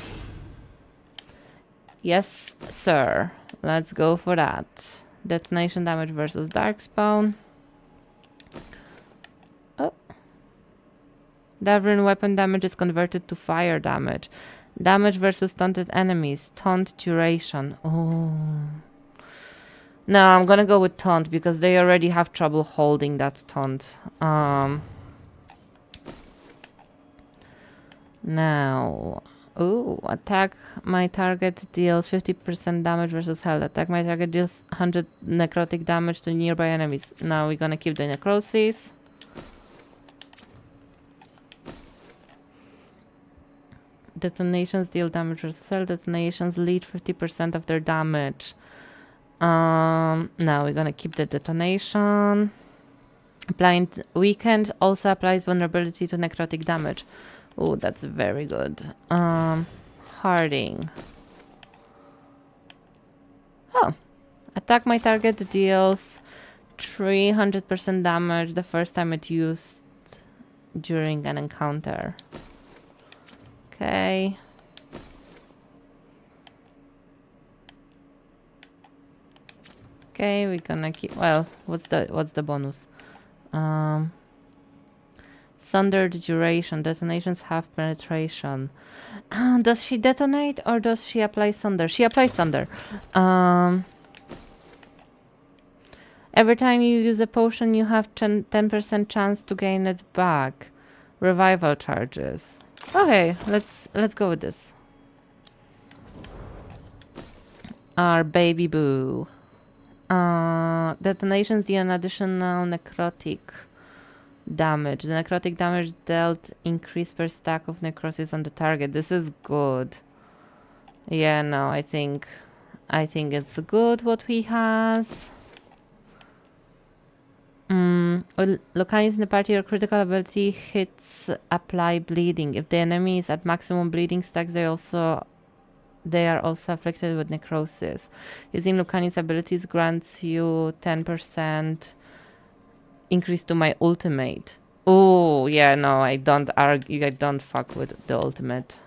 Yes, sir. Let's go for that. Detonation damage versus Darkspawn. Oh. Davren weapon damage is converted to fire damage. Damage versus taunted enemies. Taunt duration. Oh. No, I'm gonna go with taunt because they already have trouble holding that taunt. Now. Ooh, attack my target deals 50% damage versus health. Attack my target deals 100 necrotic damage to nearby enemies. Now we're gonna keep the necrosis. Detonations deal damage versus health. Detonations lead 50% of their damage. Now we're gonna keep the detonation. Applying weakened also applies vulnerability to necrotic damage. Oh, that's very good. Harding. Oh. Attack my target deals 300% damage the first time it used during an encounter. Okay. Okay, we're gonna keep, well, what's the bonus? Sundered duration. Detonations have penetration. Does she detonate or does she apply sunder? She applies sunder. Yeah, Every time you use a potion, you have 10% chance to gain it back. Revival charges. Okay, let's go with this. Our baby boo. Detonations deal an additional necrotic damage. The necrotic damage dealt increase per stack of necrosis on the target. This is good. Yeah, no, I think it's good what he has. Localis in the party or critical ability hits apply bleeding. If the enemy is at maximum bleeding stacks, they are also afflicted with necrosis. Using Lucanis abilities grants you 10% increase to my ultimate. Oh, yeah, no, I don't argue. I don't fuck with the ultimate.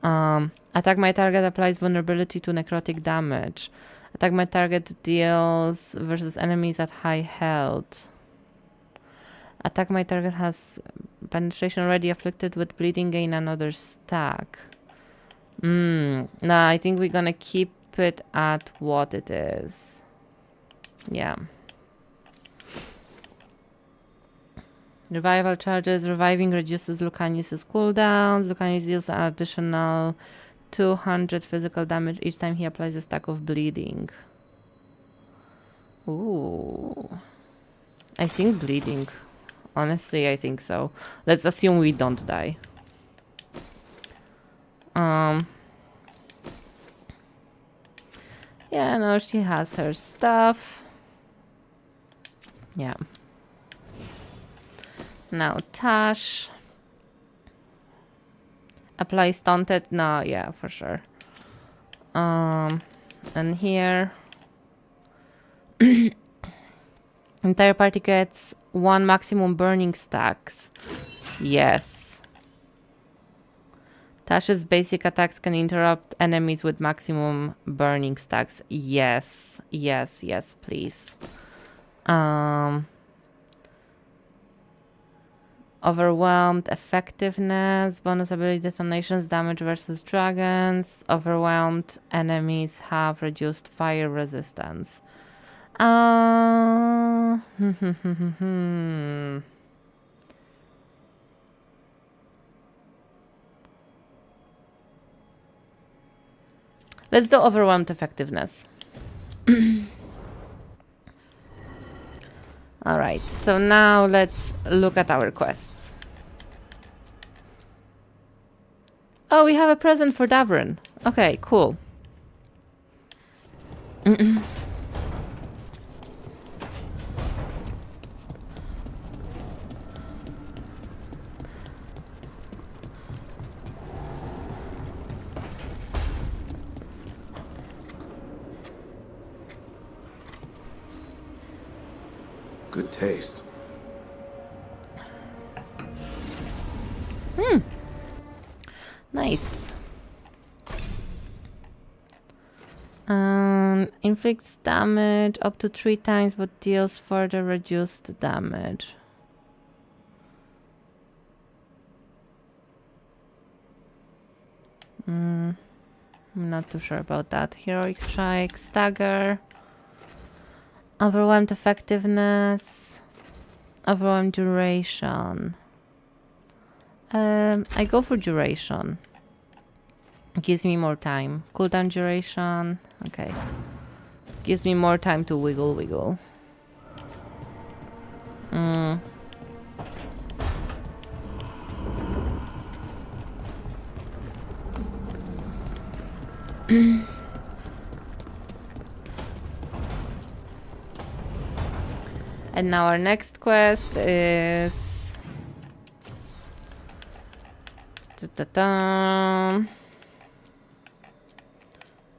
Attack my target applies vulnerability to necrotic damage. Attack my target deals versus enemies at high health. Attack my target has penetration already afflicted with bleeding, gain another stack. Nah, I think we're gonna keep it at what it is. Yeah. Revival charges. Reviving reduces Lucanis' cooldowns. Lucanis deals an additional 200 physical damage each time he applies a stack of bleeding. Ooh. I think bleeding. Honestly, I think so. Let's assume we don't die. Yeah, no, she has her stuff. Yeah. Now Tash. Apply stunted. No, yeah, for sure. And here entire party gets 1 maximum burning stacks. Yes. Tash's basic attacks can interrupt enemies with maximum burning stacks. Yes. Yes, yes, please. Overwhelmed effectiveness, bonus ability detonations, damage versus dragons. Overwhelmed enemies have reduced fire resistance. Let's do overwhelmed effectiveness. Alright, so now let's look at our quests. Oh, we have a present for Davrin. Okay, cool. Good taste. Nice. Inflicts damage up to 3 times, but deals further reduced damage. I'm not too sure about that. Heroic strike, stagger. Overwhelmed effectiveness. Overwhelmed duration. I go for duration. Gives me more time. Cooldown duration. Okay. Gives me more time to wiggle. And now our next quest is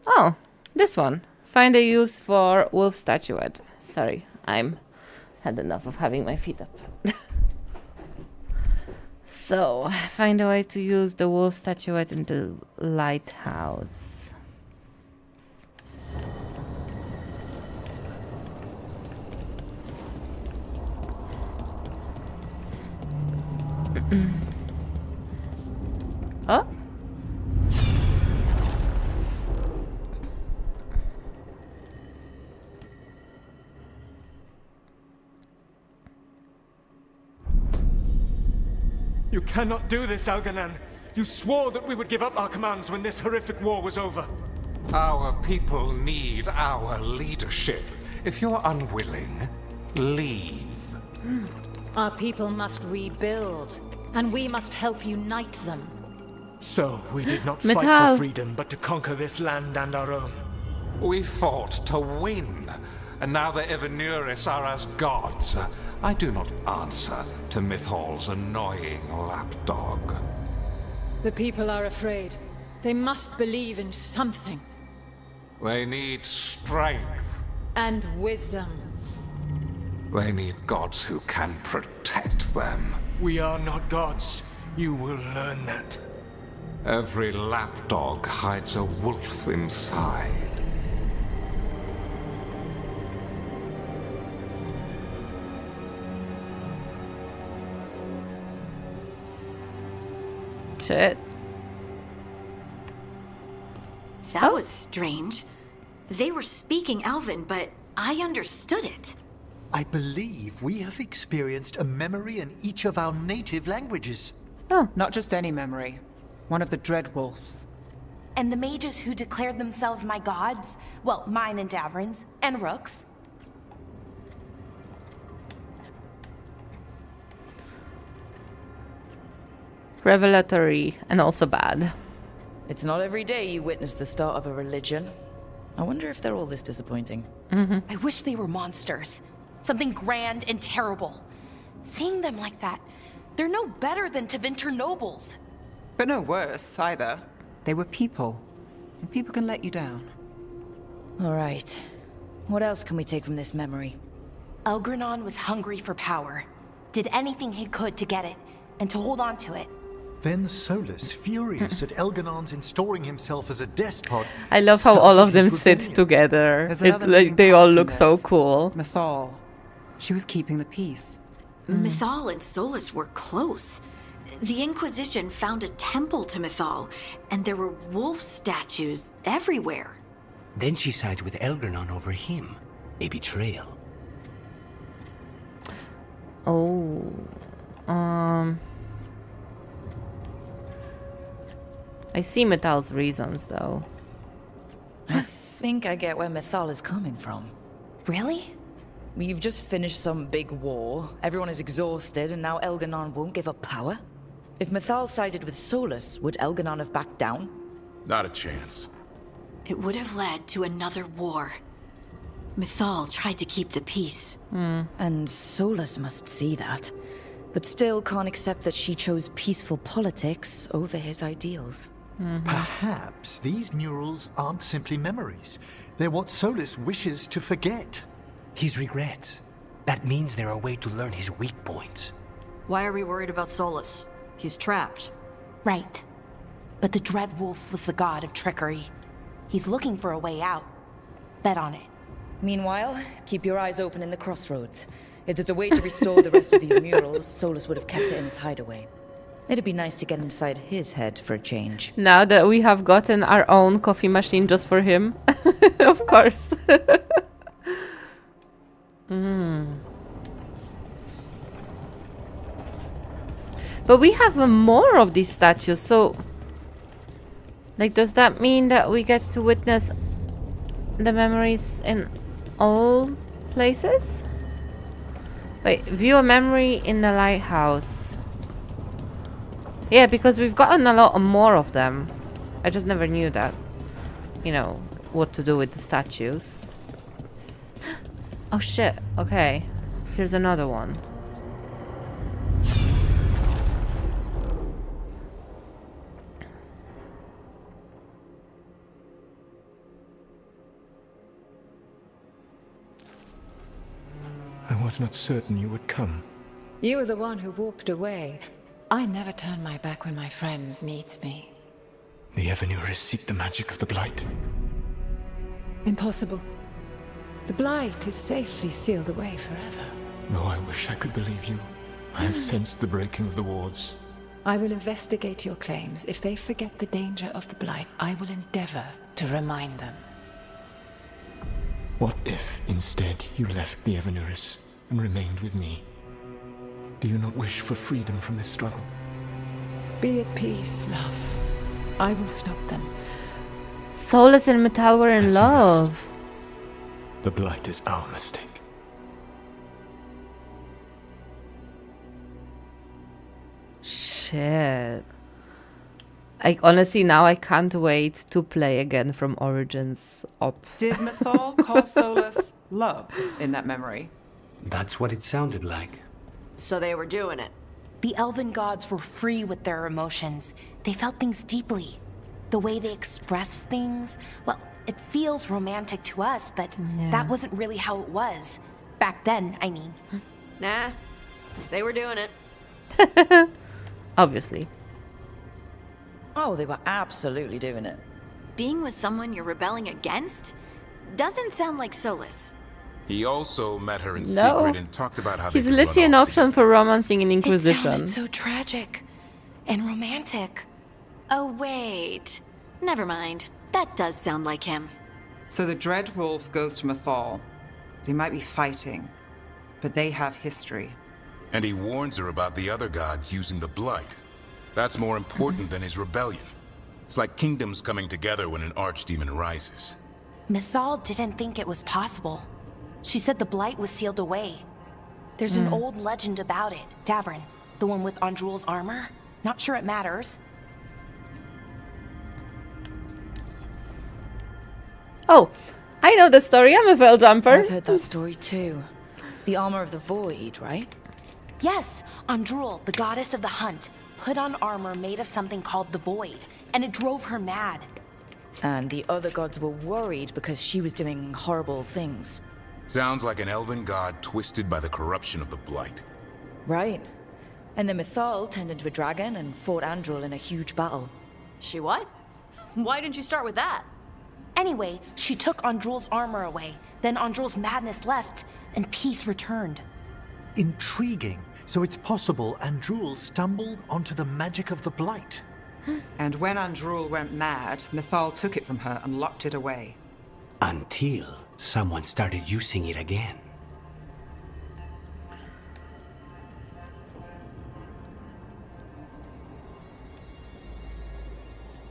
oh, this one. Find a use for wolf statuette. Sorry, I'm had enough of having my feet up. So, find a way to use the wolf statuette in the lighthouse. Oh. You cannot do this, Algernon. You swore that we would give up our commands when this horrific war was over. Our people need our leadership. If you're unwilling, leave. Our people must rebuild, and we must help unite them. So, we did not fight Metal. for freedom, but to conquer this land and our own. We fought to win, and now the Evanuris are as gods. I do not answer to Mythal's annoying lapdog. The people are afraid. They must believe in something. They need strength. And wisdom. They need gods who can protect them. We are not gods. You will learn that. Every lapdog hides a wolf inside. Shit. That was strange. They were speaking Elven, but I understood it. I believe we have experienced a memory in each of our native languages. Oh, Not just any memory. One of the Dreadwolves. And the mages who declared themselves my gods? Well, mine and Davrin's, and Rook's. revelatory and also bad. It's not every day you witness the start of a religion. I wonder if they're all this disappointing. I wish they were monsters. Something grand and terrible. Seeing them like that, they're no better than Tevinter nobles. But no worse, either. They were people. And people can let you down. All right. What else can we take from this memory? Elgranon was hungry for power. Did anything he could to get it, and to hold on to it. Then Solus, furious at Elganon's installing himself as a despot, I love how all of started them his sit rebellion. together. There's It, another like, moving they all part in look so this. cool. Mythal. She was keeping the peace. Mythal and Solus were close. The Inquisition found a temple to Mythal, and there were wolf statues everywhere. Then she sides with Elgranon over him. A betrayal. Oh. I see Metal's reasons, though. I think I get where Mythal is coming from. Really? You've just finished some big war, everyone is exhausted, and now Elganon won't give up power? If Mythal sided with Solus, would Elganon have backed down? Not a chance. It would have led to another war. Mythal tried to keep the peace. And Solus must see that, but still can't accept that she chose peaceful politics over his ideals. Perhaps these murals aren't simply memories. They're what Solus wishes to forget. His regrets. That means they're a way to learn his weak points. Why are we worried about Solus? He's trapped. Right. But the Dreadwolf was the god of trickery. He's looking for a way out. Bet on it. Meanwhile, keep your eyes open in the crossroads. If there's a way to restore the rest of these murals, Solus would have kept it in his hideaway. It'd be nice to get inside his head for a change. Now that we have gotten our own coffee machine just for him. Of course. But we have more of these statues, so... Like, does that mean that we get to witness the memories in all places? Wait, view a memory in the lighthouse. Yeah, because we've gotten a lot more of them. I just never knew that. You know, what to do with the statues. Oh shit, okay. Here's another one. I was not certain you would come. You were the one who walked away. I never turn my back when my friend needs me. The Evanuris seek the magic of the Blight. Impossible. The Blight is safely sealed away forever. Though I wish I could believe you. I have sensed the breaking of the wards. I will investigate your claims. If they forget the danger of the Blight, I will endeavor to remind them. What if, instead, you left the Evanuris and remained with me? Do you not wish for freedom from this struggle? Be at peace, love. I will stop them. Solus and Mythal were in As you love. rest. The Blight is our mistake. Shit. I honestly now I can't wait to play again from Origins up. Did Mythal call Solus love in that memory? That's what it sounded like. So they were doing it. The elven gods were free with their emotions. They felt things deeply. The way they express things, well, it feels romantic to us, but that wasn't really how it was. Back then, I mean. Nah, they were doing it. Obviously. Oh, they were absolutely doing it. Being with someone you're rebelling against? Doesn't sound like Solus. He also met her in No. secret and talked about how they He's could literally run an off option for romancing in It Inquisition. sounded so tragic and romantic. Oh, wait. Never mind. That does sound like him. So the Dread Wolf goes to Mythal. They might be fighting, but they have history. And he warns her about the other god using the Blight. That's more important than his rebellion. It's like kingdoms coming together when an archdemon rises. Mythal didn't think it was possible. She said the Blight was sealed away. There's an old legend about it. Davrin, the one with Andrul's armor. Not sure it matters. Oh, I know the story. I'm a veil jumper. I've heard that story too. The armor of the void, right? Yes, Andrul, the goddess of the hunt, put on armor made of something called the Void, and it drove her mad. And the other gods were worried because she was doing horrible things. Sounds like an elven god twisted by the corruption of the Blight. Right. And then Mythal turned into a dragon and fought Andrul in a huge battle. She what? Why didn't you start with that? Anyway, she took Andrul's armor away, then Andrul's madness left, and peace returned. Intriguing. So it's possible Andrul stumbled onto the magic of the Blight. And when Andrul went mad, Mythal took it from her and locked it away. Until someone started using it again.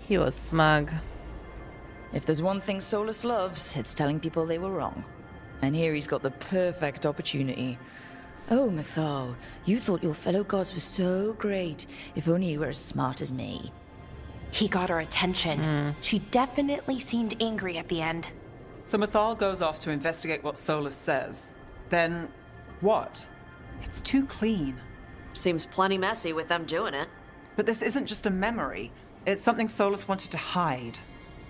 He was smug. If there's one thing Solus loves, it's telling people they were wrong. And here he's got the perfect opportunity. Oh, Mythal, you thought your fellow gods were so great. If only you were as smart as me. He got her attention. She definitely seemed angry at the end. So Mythal goes off to investigate what Solus says. Then, what? It's too clean. Seems plenty messy with them doing it. But this isn't just a memory. It's something Solus wanted to hide.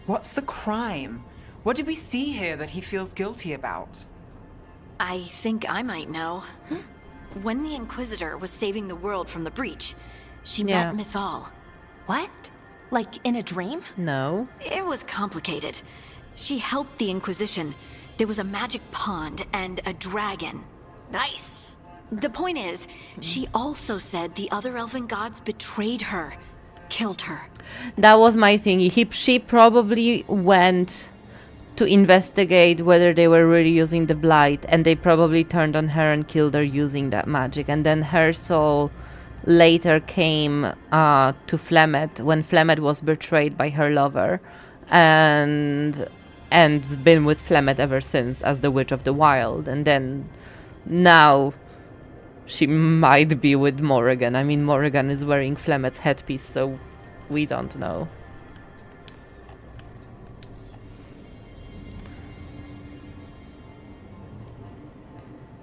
What's the crime? What did we see here that he feels guilty about? I think I might know. When the Inquisitor was saving the world from the breach, she met Mythal. What? Like in a dream? No. It was complicated. She helped the Inquisition. There was a magic pond and a dragon. Nice. The point is, she also said the other elven gods betrayed her, killed her. That was my thing. She probably went to investigate whether they were really using the Blight, and they probably turned on her and killed her using that magic. And then her soul later came to Flemeth when Flemeth was betrayed by her lover, and been with Flemeth ever since as the Witch of the Wild. And then now she might be with Morrigan. I mean, Morrigan is wearing Flemeth's headpiece, so we don't know.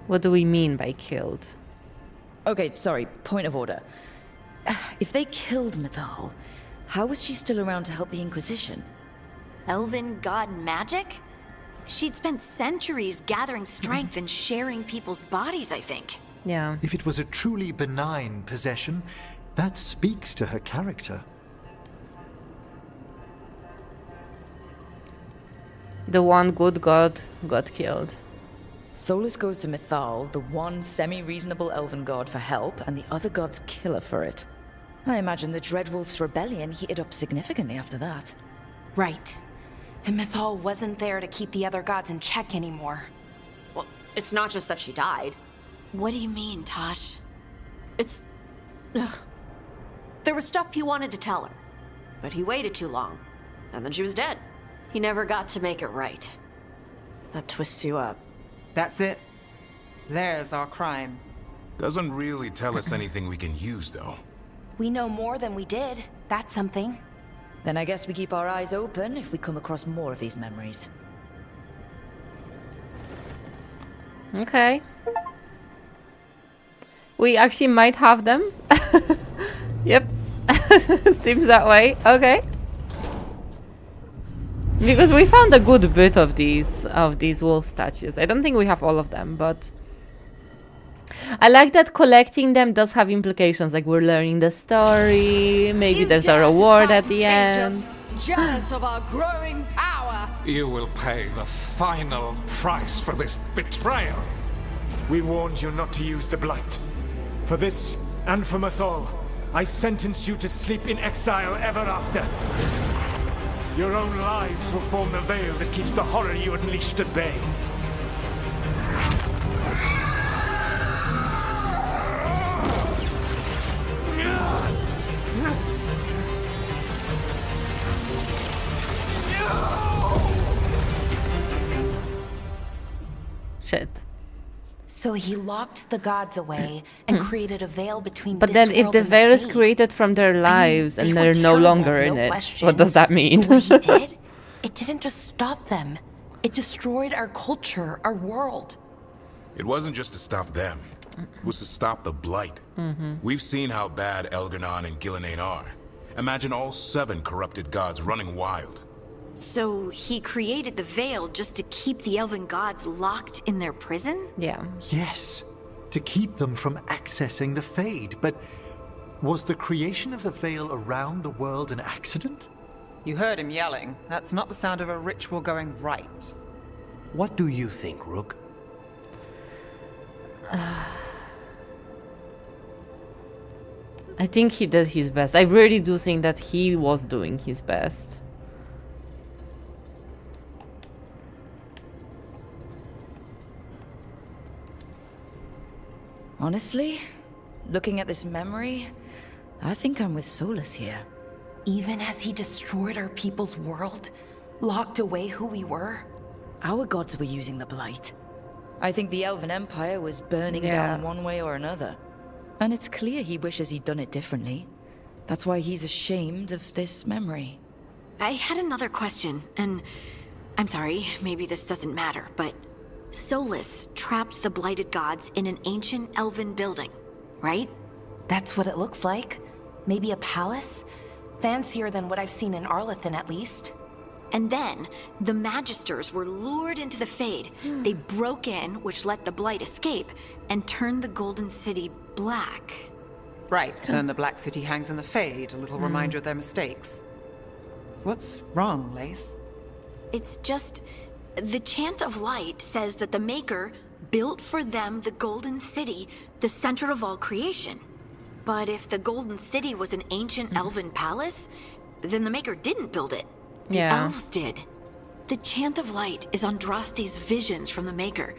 What do we mean by killed? Okay, sorry, point of order. If they killed Mythal, how was she still around to help the Inquisition? Elven god magic? She'd spent centuries gathering strength and sharing people's bodies, I think. Yeah. If it was a truly benign possession, that speaks to her character. The one good god got killed. Solus goes to Mythal, the one semi-reasonable elven god, for help, and the other gods kill her for it. I imagine the Dreadwolf's rebellion heated up significantly after that. Right. And Mythal wasn't there to keep the other gods in check anymore. Well, it's not just that she died. What do you mean, Tosh? It's... Ugh. There was stuff he wanted to tell her, but he waited too long, and then she was dead. He never got to make it right. That twists you up. That's it. There's our crime. Doesn't really tell us anything we can use, though. We know more than we did. That's something. Then I guess we keep our eyes open if we come across more of these memories. Okay. We actually might have them. Yep. Seems that way. Okay. Because we found a good bit of these wolf statues. I don't think we have all of them, but I like that collecting them does have implications. Like, we're learning the story. Maybe there's a reward at the end. Jealous of our growing power. You will pay the final price for this betrayal. We warned you not to use the Blight. For this, and for Mythal, I sentence you to sleep in exile ever after. Your own lives will form the veil that keeps the horror you unleashed at bay. Shit. So he locked the gods away and created a veil between But this then if world the and veil is fate. created from their lives They and were they're no terrible, longer in no it, question. what does that mean? But what he did, it didn't just stop them. It destroyed our culture, our world. It wasn't just to stop them. It was to stop the Blight. We've seen how bad Elgar'nan and Gillenane are. Imagine all 7 corrupted gods running wild. So he created the veil just to keep the elven gods locked in their prison? Yeah. Yes, to keep them from accessing the Fade. But was the creation of the veil around the world an accident? You heard him yelling. That's not the sound of a ritual going right. What do you think, Rook? I think he did his best. I really do think that he was doing his best. Honestly, looking at this memory, I think I'm with Solus here. Even as he destroyed our people's world, locked away who we were. Our gods were using the Blight. I think the Elven Empire was burning down one way or another. And it's clear he wishes he'd done it differently. That's why he's ashamed of this memory. I had another question, and I'm sorry, maybe this doesn't matter, but Solus trapped the blighted gods in an ancient elven building, right? That's what it looks like. Maybe a palace? Fancier than what I've seen in Arlethan, at least. And then, the Magisters were lured into the Fade. They broke in, which let the Blight escape, and turned the Golden City black. Right, and the Black City hangs in the Fade, a little reminder of their mistakes. What's wrong, Lace? It's just... the Chant of Light says that the Maker built for them the Golden City, the center of all creation. But if the Golden City was an ancient elven palace, then the Maker didn't build it. The elves did. The Chant of Light is Andraste's visions from the Maker,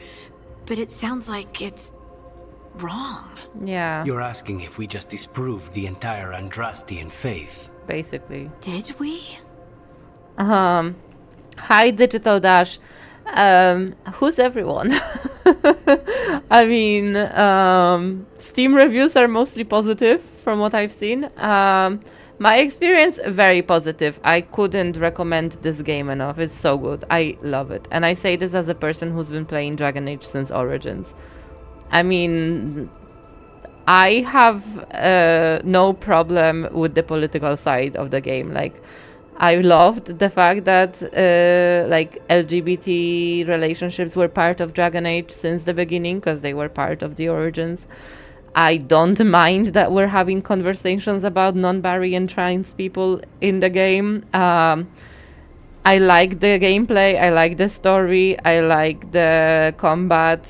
but it sounds like it's wrong. Yeah. You're asking if we just disproved the entire Andrastian faith. Basically. Did we? Hi, Digital Dash. Who's everyone? I mean, Steam reviews are mostly positive from what I've seen. My experience, very positive. I couldn't recommend this game enough. It's so good. I love it. And I say this as a person who's been playing Dragon Age since Origins. I mean, I have no problem with the political side of the game. Like, I loved the fact that like LGBT relationships were part of Dragon Age since the beginning, because they were part of the Origins. I don't mind that we're having conversations about non-binary and trans people in the game. I like the gameplay, I like the story, I like the combat.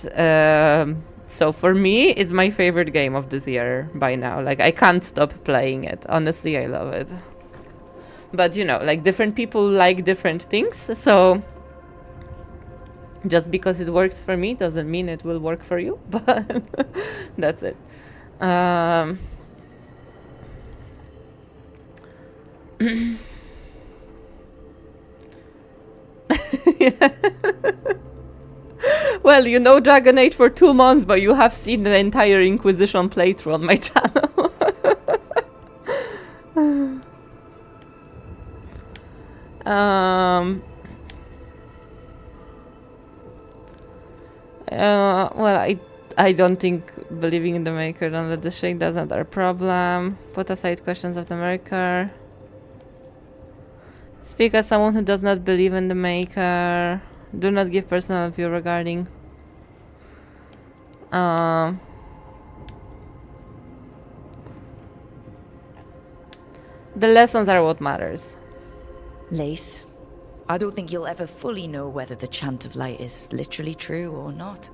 So for me, it's my favorite game of this year by now. Like, I can't stop playing it. Honestly, I love it. But, you know, like, different people like different things. So just because it works for me doesn't mean it will work for you. But that's it. Well, you know Dragon Age for 2 months, but you have seen the entire Inquisition playthrough on my channel. Well, I don't think believing in the Maker, don't let the shake, that's not our problem. Put aside questions of the Maker. Speak as someone who does not believe in the Maker. Do not give personal view regarding. The lessons are what matters. Lace, I don't think you'll ever fully know whether the chant of light is literally true or not.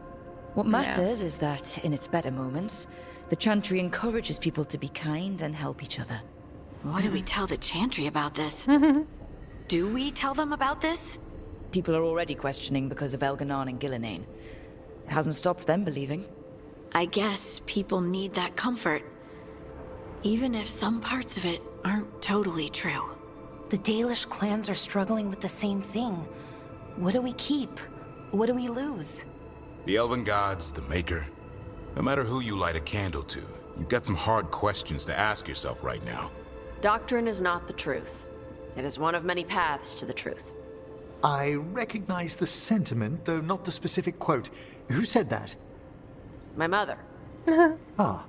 What matters is that, in its better moments, the chantry encourages people to be kind and help each other. What do we tell the chantry about this? Do we tell them about this? People are already questioning because of Elganon and Gillenane. It hasn't stopped them believing. I guess people need that comfort. Even if some parts of it aren't totally true. The Dalish clans are struggling with the same thing. What do we keep? What do we lose? The Elven Gods, the Maker. No matter who you light a candle to, you've got some hard questions to ask yourself right now. Doctrine is not the truth. It is one of many paths to the truth. I recognize the sentiment, though not the specific quote. Who said that? My mother. Ah.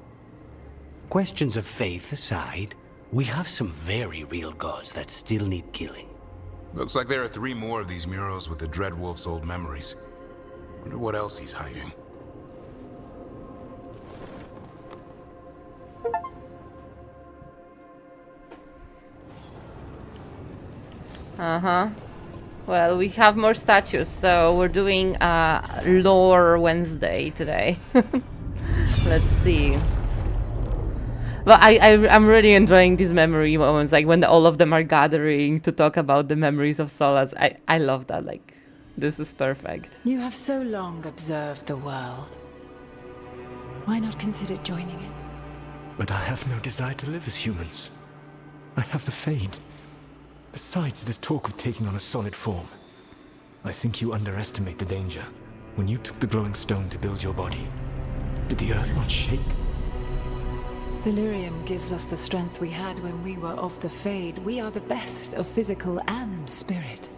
Questions of faith aside, we have some very real gods that still need killing. Looks like there are 3 more of these murals with the Dreadwolf's old memories. Wonder what else he's hiding. Well, we have more statues, so we're doing Lore Wednesday today. Let's see. But I'm really enjoying these memory moments, like when all of them are gathering to talk about the memories of Solas. I love that, like, this is perfect. You have so long observed the world. Why not consider joining it? But I have no desire to live as humans. I have the Fade. Besides, this talk of taking on a solid form. I think you underestimate the danger. When you took the glowing stone to build your body, did the earth not shake? Delirium gives us the strength we had when we were of the Fade. We are the best of physical and spirit.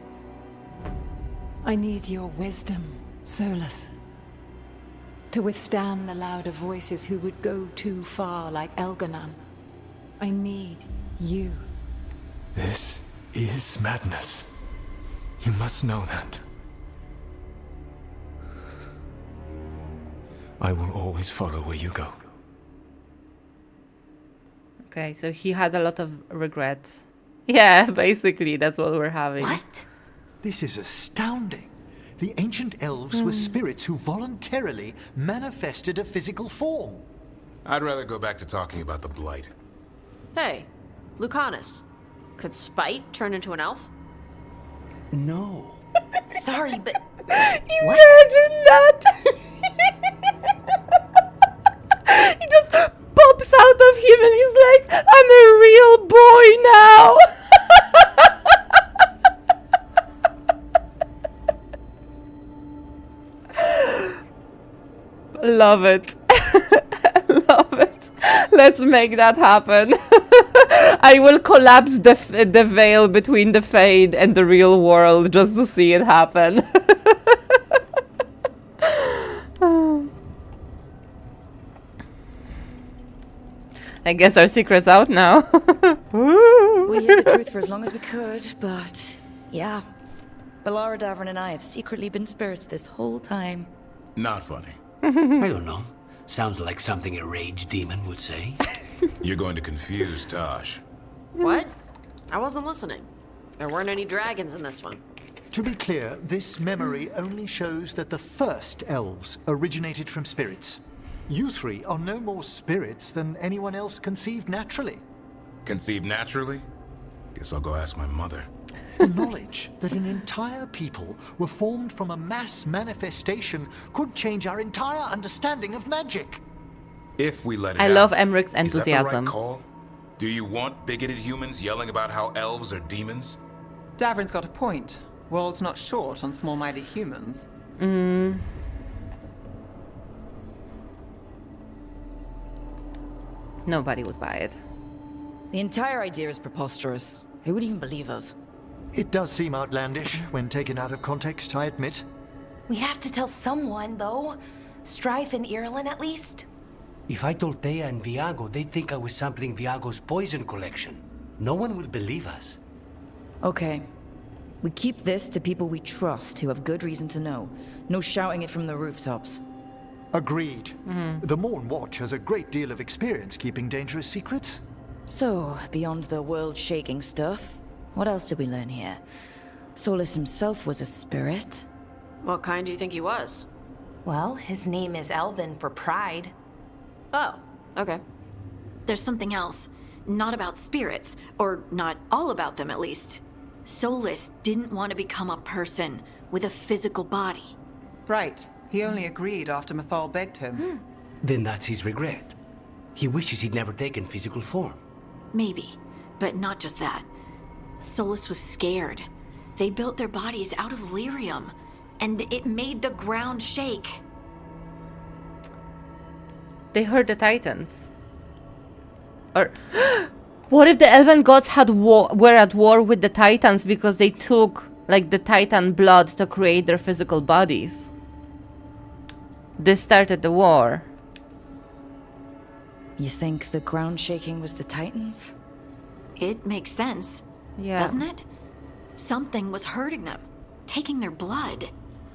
I need your wisdom, Solus. To withstand the louder voices who would go too far like Elganon. I need you. This is madness. You must know that. I will always follow where you go. Okay, so he had a lot of regret. Yeah, basically, that's what we're having. What? This is astounding. The ancient elves were spirits who voluntarily manifested a physical form. I'd rather go back to talking about the Blight. Hey, Lucanus. Could Spite turn into an elf? No. Sorry, but Imagine that! He just pops out of him and he's like, I'm a real boy now! Love it. Love it. Let's make that happen. I will collapse the veil between the Fade and the real world just to see it happen. I guess our secret's out now. We hid the truth for as long as we could, but yeah. Balara Davrin and I have secretly been spirits this whole time. Not funny. I don't know. Sounds like something a rage demon would say. You're going to confuse Tosh. What? I wasn't listening. There weren't any dragons in this one. To be clear, this memory only shows that the first elves originated from spirits. You 3 are no more spirits than anyone else conceived naturally. Conceived naturally? Guess I'll go ask my mother. The knowledge that an entire people were formed from a mass manifestation could change our entire understanding of magic. If we let it I out, love Emmeric's is that the right enthusiasm. call? Do you want bigoted humans yelling about how elves are demons? Davrin's got a point. World's not short on small-minded humans. Nobody would buy it. The entire idea is preposterous. Who would even believe us? It does seem outlandish when taken out of context, I admit. We have to tell someone, though. Strife and Ireland, at least. If I told Thea and Viago, they'd think I was sampling Viago's poison collection. No one will believe us. Okay. We keep this to people we trust who have good reason to know. No shouting it from the rooftops. Agreed. The Morn Watch has a great deal of experience keeping dangerous secrets. So, beyond the world-shaking stuff, what else did we learn here? Solus himself was a spirit. What kind do you think he was? Well, his name is Elvin for pride. Oh, okay. There's something else. Not about spirits, or not all about them at least. Solus didn't want to become a person with a physical body. Right. He only agreed after Mythal begged him. Then that's his regret. He wishes he'd never taken physical form. Maybe, but not just that. Solus was scared. They built their bodies out of lyrium, and it made the ground shake. They heard the Titans. Or what if the elven gods were at war with the Titans because they took like the Titan blood to create their physical bodies? This started the war. You think the ground shaking was the Titans? It makes sense, doesn't it? Something was hurting them, taking their blood.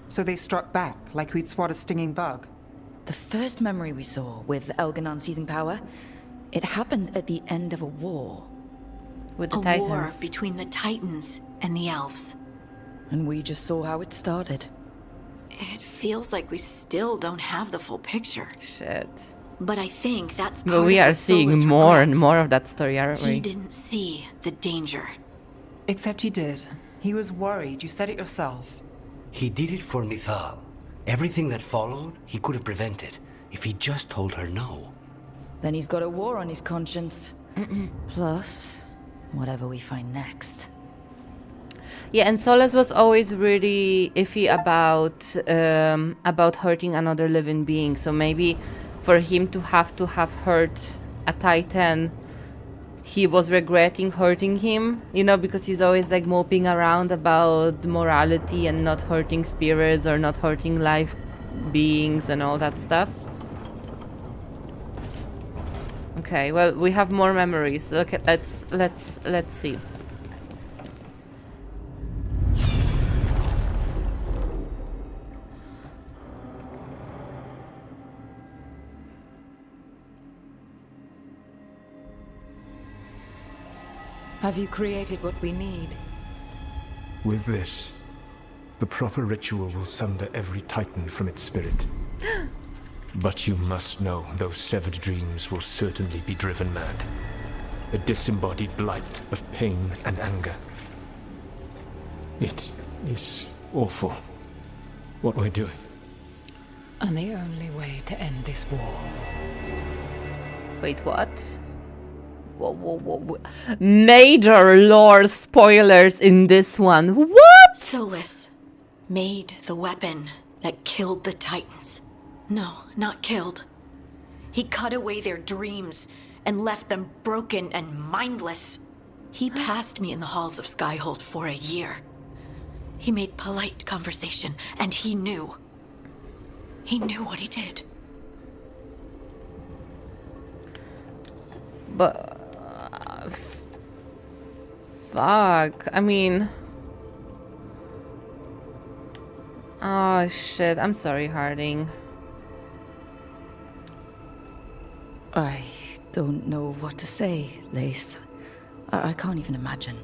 So they struck back, like we'd swat a stinging bug. The first memory we saw with Elganon seizing power, it happened at the end of a war. With the A Titans. war between the Titans and the elves. And we just saw how it started. It feels like we still don't have the full picture. Shit. But I think that's part But we of are what seeing Solus more and regrets. more of that story, aren't He we? didn't see the danger. Except he did. He was worried. You said it yourself. He did it for Mythal. Everything that followed, he could have prevented if he just told her no. Then he's got a war on his conscience. Plus, whatever we find next. Yeah, and Solus was always really iffy about hurting another living being. So maybe for him to have hurt a Titan, he was regretting hurting him, you know, because he's always like moping around about morality and not hurting spirits or not hurting life beings and all that stuff. Okay, well, we have more memories. Look at let's see. Have you created what we need? With this, the proper ritual will sunder every Titan from its spirit. But you must know those severed dreams will certainly be driven mad. A disembodied blight of pain and anger. It is awful what we're doing. And the only way to end this war. Wait, what? Whoa. Major lore spoilers in this one. What? Solus made the weapon that killed the Titans. No, not killed. He cut away their dreams and left them broken and mindless. He passed me in the halls of Skyhold for a year. He made polite conversation, and he knew. He knew what he did. But fuck. I mean, oh shit. I'm sorry, Harding. I don't know what to say, Lace. I can't even imagine.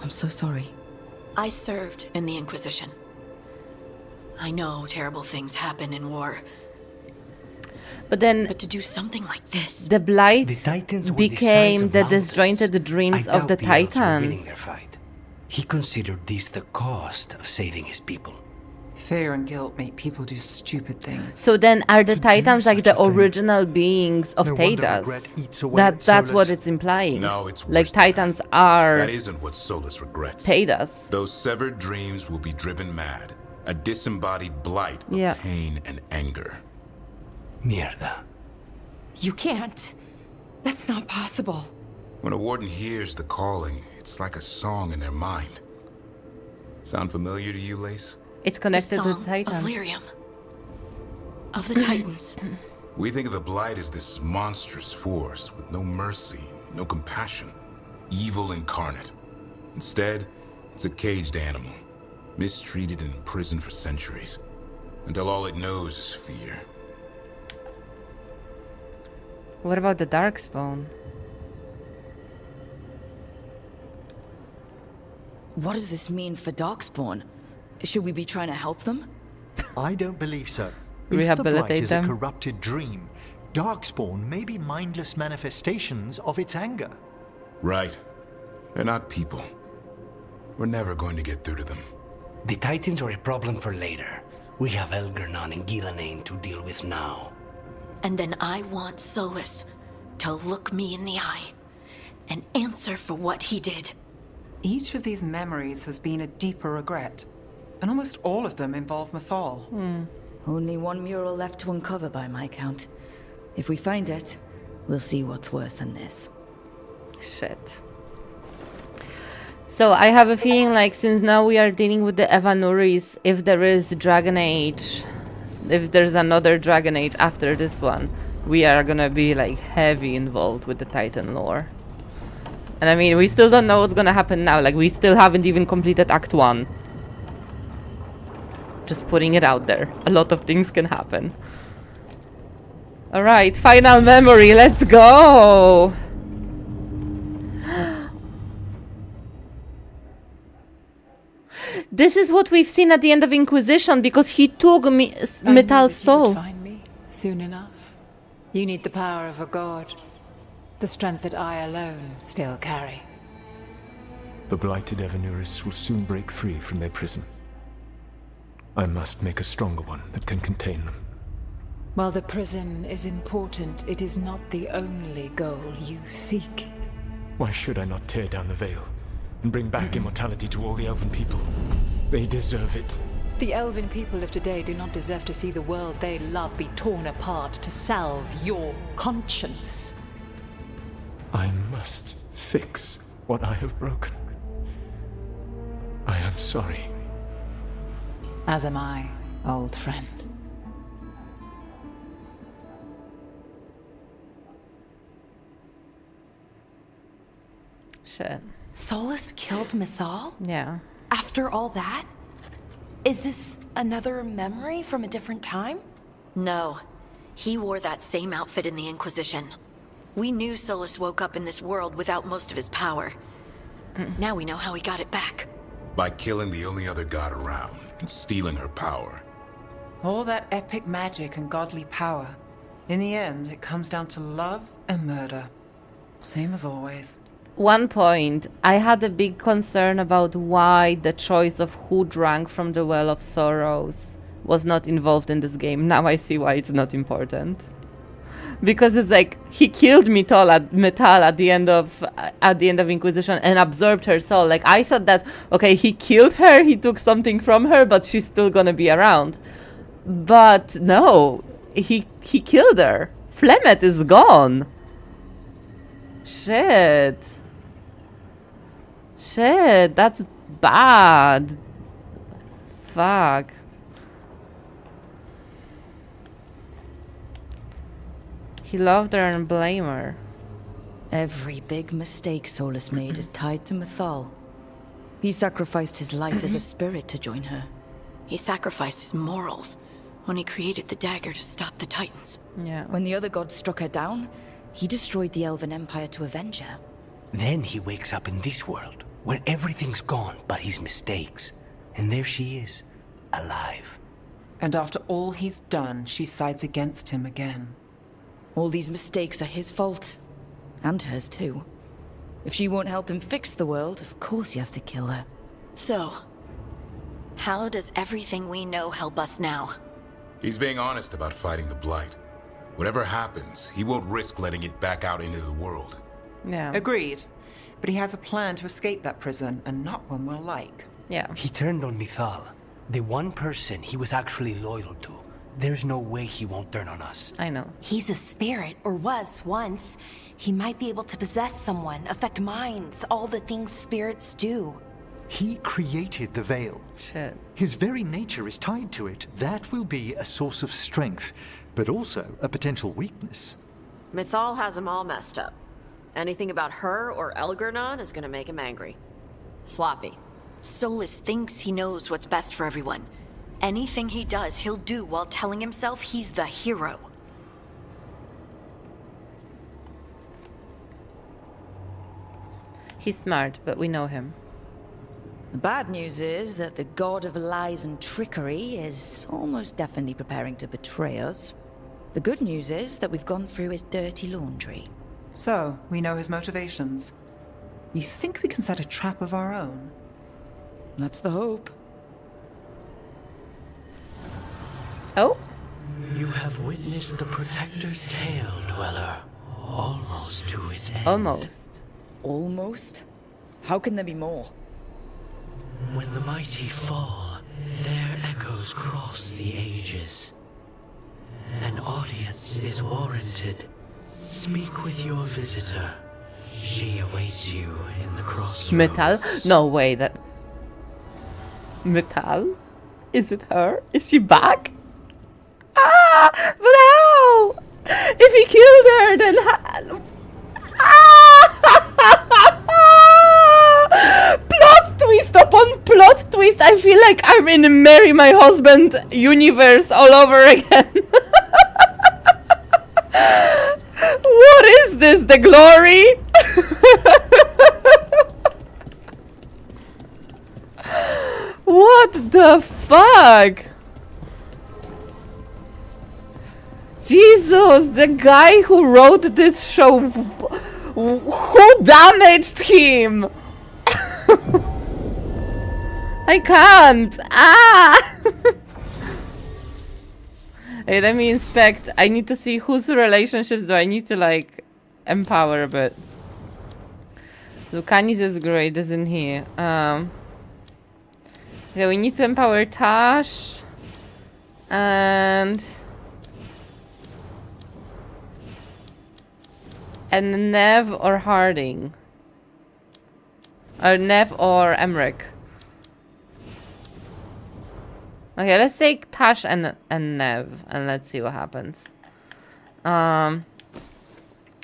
I'm so sorry. I served in the Inquisition. I know terrible things happen in war. But then But to do something like this... the Blight The Titans were the size became of the mountains. disjointed dreams I of the doubt elves were winning Titans. their fight. He considered this the cost of saving his people. Fear and guilt make people do stupid things. So then are the To do Titans like such the a thing. original beings of No wonder Tadas? regret eats away at That's what Solus. it's implying. No, it's like worse than Titans that. are That isn't what Solus regrets. Tadas. Those severed dreams will be driven mad. A disembodied blight of Yeah. pain and anger. Mierda. You can't. That's not possible. When a warden hears the calling, it's like a song in their mind. Sound familiar to you, Lace? It's The connected to song the of Titans. Lyrium. Of the Titans. We think of the Blight as this monstrous force with no mercy, no compassion, evil incarnate. Instead, it's a caged animal, mistreated and imprisoned for centuries, until all it knows is fear. What about the Darkspawn? What does this mean for Darkspawn? Should we be trying to help them? I don't believe so. If the Rehabilitate blight is them. a corrupted dream, Darkspawn may be mindless manifestations of its anger. Right. They're not people. We're never going to get through to them. The Titans are a problem for later. We have Elgernon and Gillanane to deal with now. And then I want Solus to look me in the eye and answer for what he did. Each of these memories has been a deeper regret, and almost all of them involve Mythal. Only one mural left to uncover by my count. If we find it, we'll see what's worse than this. Shit. So I have a feeling like since now we are dealing with the Evanuris, if there is Dragon Age, if there's another Dragon Age after this one, we are gonna be like heavy involved with the Titan lore. And I mean, we still don't know what's gonna happen now. Like, we still haven't even completed Act 1. Just putting it out there. A lot of things can happen. Alright, final memory, let's go! This is what we've seen at the end of Inquisition, because he took I knew Metal's that you would soul. find me soon enough. You need the power of a god. The strength that I alone still carry. The blighted Evanuris will soon break free from their prison. I must make a stronger one that can contain them. While the prison is important, it is not the only goal you seek. Why should I not tear down the veil and bring back immortality to all the elven people? They deserve it. The elven people of today do not deserve to see the world they love be torn apart to salve your conscience. I must fix what I have broken. I am sorry. As am I, old friend. Shit. Solus killed Mythal? Yeah. After all that? Is this another memory from a different time? No. He wore that same outfit in the Inquisition. We knew Solus woke up in this world without most of his power. Now we know how he got it back. By killing the only other god around and stealing her power. All that epic magic and godly power. In the end, it comes down to love and murder. Same as always. One point, I had a big concern about why the choice of who drank from the Well of Sorrows was not involved in this game. Now I see why it's not important. Because it's like he killed Metal at the end of Inquisition and absorbed her soul. Like, I thought that okay, he killed her, he took something from her, but she's still gonna be around. But no, he killed her. Flemeth is gone. Shit, that's bad. Fuck. He loved her and blamed her. Every big mistake Solus made is tied to Mythal. He sacrificed his life as a spirit to join her. He sacrificed his morals when he created the dagger to stop the Titans. Yeah. When the other gods struck her down, he destroyed the Elven Empire to avenge her. Then he wakes up in this world, where everything's gone but his mistakes. And there she is, alive. And after all he's done, she sides against him again. All these mistakes are his fault. And hers too. If she won't help him fix the world, of course he has to kill her. So, How does everything we know help us now? He's being honest about fighting the Blight. Whatever happens, he won't risk letting it back out into the world. Yeah. Agreed. But he has a plan to escape that prison, and not one we'll like. Yeah. He turned on Mithal, the one person he was actually loyal to. There's no way he won't turn on us. I know. He's a spirit, or was once. He might be able to possess someone, affect minds, all the things spirits do. He created the Veil. Shit. His very nature is tied to it. That will be a source of strength, but also a potential weakness. Mithal has him all messed up. Anything about her or Elgernon is gonna make him angry. Sloppy. Solus thinks he knows what's best for everyone. Anything he does, he'll do while telling himself he's the hero. He's smart, but we know him. The bad news is that the god of lies and trickery is almost definitely preparing to betray us. The good news is that we've gone through his dirty laundry. So, we know his motivations. You think we can set a trap of our own? That's the hope. Oh? You have witnessed the Protector's tale, Dweller. Almost to its end. Almost. Almost? How can there be more? When the mighty fall, their echoes cross the ages. An audience is warranted. Speak with your visitor. She awaits you in the crossroads. Metal? No way, that... Metal? Is it her? Is she back? Ah! But how? If he killed her, then how? Plot twist upon plot twist. I feel like I'm in Marry My Husband universe all over again. What is this? The glory? What the fuck? Jesus, the guy who wrote this show, who damaged him? I can't. Ah! Hey, let me inspect. I need to see whose relationships do I need to like empower a bit. Lucanis is great, isn't he? Okay, we need to empower Tash and Nev or Harding. Or Nev or Emmerich. Okay, let's take Tash and Nev and let's see what happens.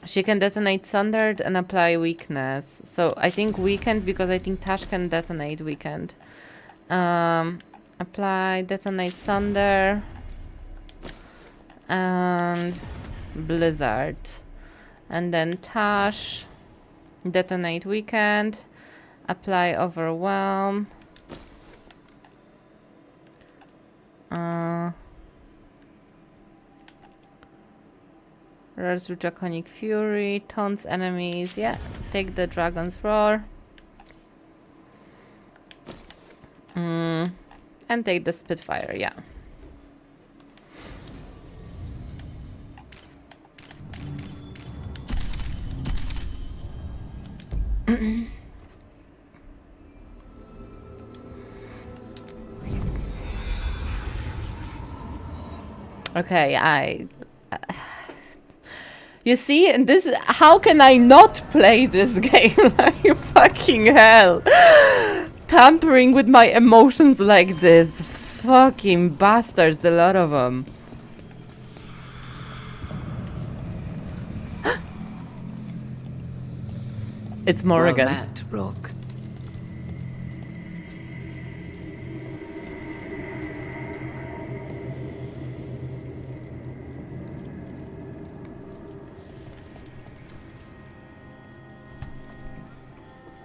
She can detonate Sundered and apply weakness. So I think weakened because I think Tash can detonate weakened. Apply, detonate Sunder and Blizzard. And then Tash, detonate weakened, apply overwhelm. Roars with Draconic Fury, taunts enemies. Yeah, take the Dragon's Roar. And take the Spitfire, yeah. Okay, you see, this, how can I not play this game? Like, fucking hell. Tampering with my emotions like this. Fucking bastards, a lot of them. It's Morrigan. Well met, Rook.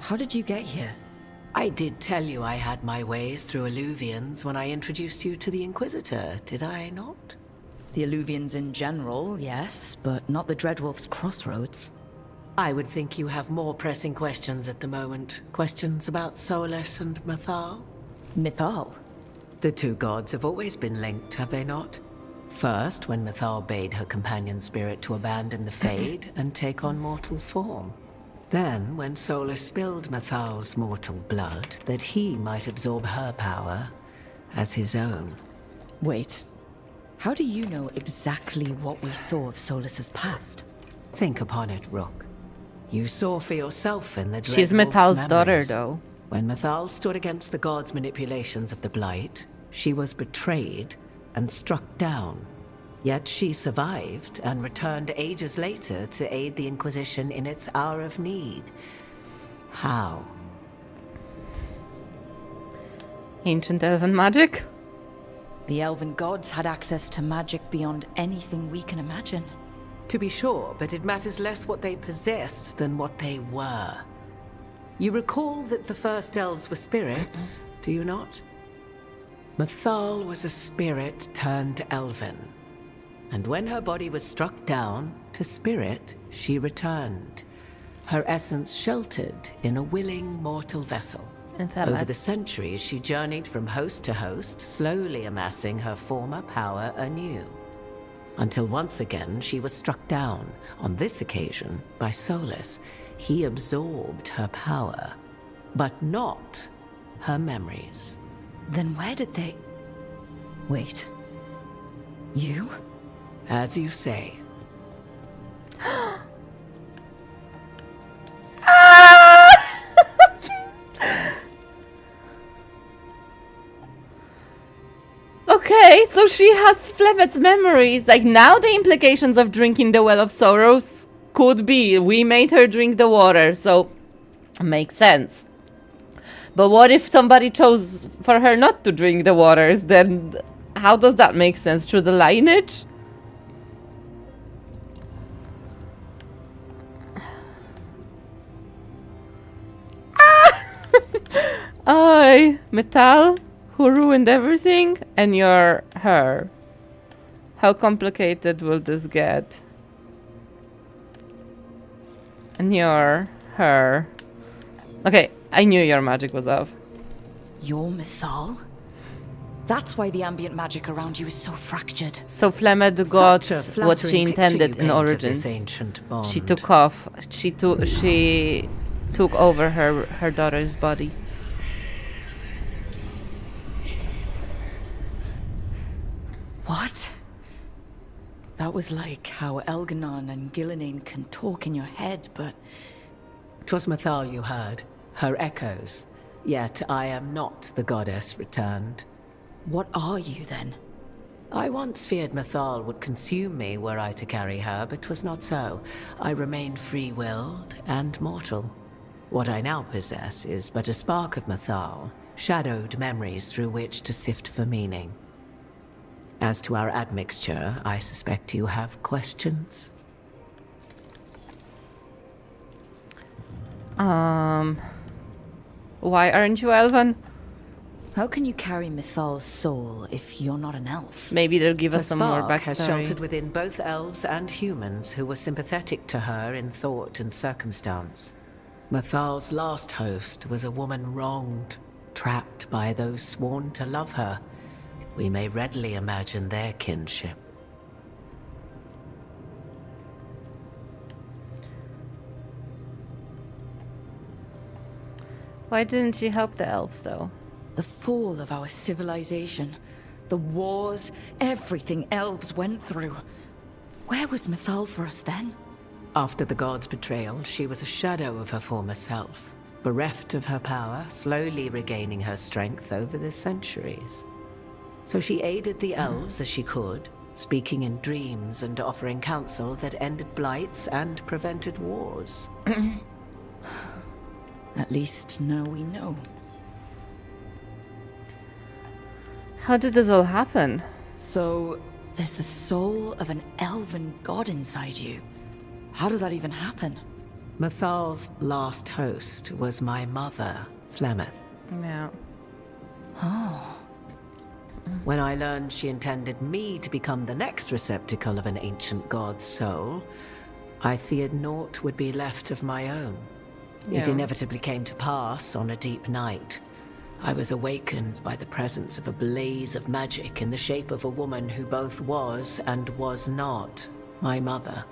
How did you get here? I did tell you I had my ways through Illuvians when I introduced you to the Inquisitor, did I not? The Illuvians in general, yes, but not the Dreadwolf's crossroads. I would think you have more pressing questions at the moment. Questions about Solus and Mithal? Mithal? The two gods have always been linked, have they not? First, when Mythal bade her companion spirit to abandon the Fade and take on mortal form. Then, when Solus spilled Mythal's mortal blood, that he might absorb her power as his own. Wait. How do you know exactly what we saw of Solus's past? Think upon it, Rook. You saw for yourself in the Dread She's Wolf's Mythal's daughter, memories. though. When Mythal stood against the gods' manipulations of the Blight, she was betrayed and struck down. Yet she survived and returned ages later to aid the Inquisition in its hour of need. How? Ancient elven magic? The elven gods had access to magic beyond anything we can imagine. To be sure, but it matters less what they possessed than what they were. You recall that the first elves were spirits, do you not? Mythal was a spirit turned elven. And when her body was struck down, to spirit she returned. Her essence sheltered in a willing mortal vessel. Over the centuries, she journeyed from host to host, slowly amassing her former power anew. Until once again she was struck down, on this occasion by Solus. He absorbed her power, but not her memories. Then where did they... Wait. You? As you say. Okay, so she has Flemet's memories. Like, now the implications of drinking the Well of Sorrows could be we made her drink the water, so makes sense. But what if somebody chose for her not to drink the waters? Then how does that make sense? Through the lineage? Metal, who ruined everything, and you're her. How complicated will this get? And you're her. Okay, I knew your magic was off. You're Mythal? That's why the ambient magic around you is so fractured. So Flemet got Such a what she flattering intended picture you in paint of Origins. this ancient bond. She took off. She took over her daughter's body. What? That was like how Elganon and Gillenane can talk in your head, but... 'Twas Mythal you heard, her echoes. Yet I am not the goddess returned. What are you, then? I once feared Mythal would consume me were I to carry her, but 'twas not so. I remain free-willed and mortal. What I now possess is but a spark of Mythal, shadowed memories through which to sift for meaning. As to our admixture, I suspect you have questions. Why aren't you elven? How can you carry Mythal's soul if you're not an elf? Maybe they'll give Her us some more spark has backstory. sheltered within both elves and humans who were sympathetic to her in thought and circumstance. Mythal's last host was a woman wronged, trapped by those sworn to love her. We may readily imagine their kinship. Why didn't she help the elves, though? The fall of our civilization, the wars, everything elves went through. Where was Mythal for us then? After the god's betrayal, she was a shadow of her former self, bereft of her power, slowly regaining her strength over the centuries. So she aided the elves as she could, speaking in dreams and offering counsel that ended blights and prevented wars. At least now we know. How did this all happen? So, there's the soul of an elven god inside you. How does that even happen? Mythal's last host was my mother, Flemeth. Yeah. Oh. When I learned she intended me to become the next receptacle of an ancient god's soul, I feared naught would be left of my own. It Yeah. inevitably came to pass on a deep night. I was awakened by the presence of a blaze of magic in the shape of a woman who both was and was not my mother.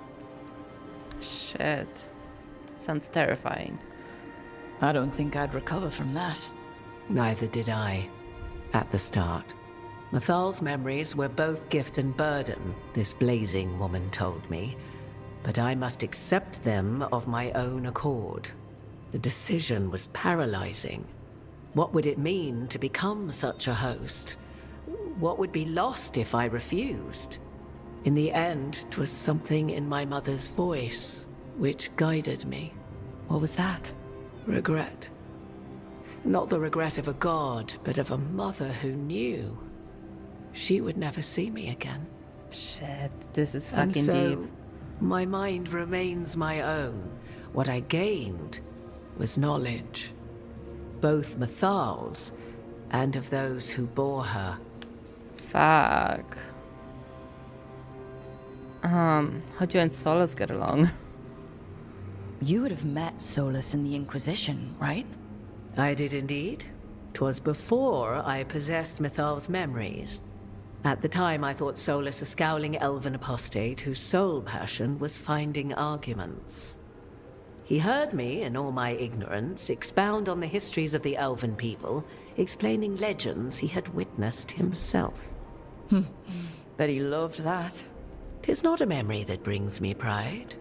Shit. Sounds terrifying. I don't think I'd recover from that. Neither did I, at the start. Mathal's memories were both gift and burden, this blazing woman told me, but I must accept them of my own accord. The decision was paralyzing. What would it mean to become such a host? What would be lost if I refused? In the end, 'twas something in my mother's voice which guided me. What was that? Regret. Not the regret of a god, but of a mother who knew she would never see me again. Shit, this is And fucking so, deep. my mind remains my own. What I gained was knowledge, both Mathal's and of those who bore her. Fuck. How'd you and Solus get along? You would have met Solus in the Inquisition, right? I did indeed. 'Twas before I possessed Mathal's memories. At the time, I thought Solus a scowling elven apostate whose sole passion was finding arguments. He heard me, in all my ignorance, expound on the histories of the elven people, explaining legends he had witnessed himself. Bet he loved that. 'Tis not a memory that brings me pride.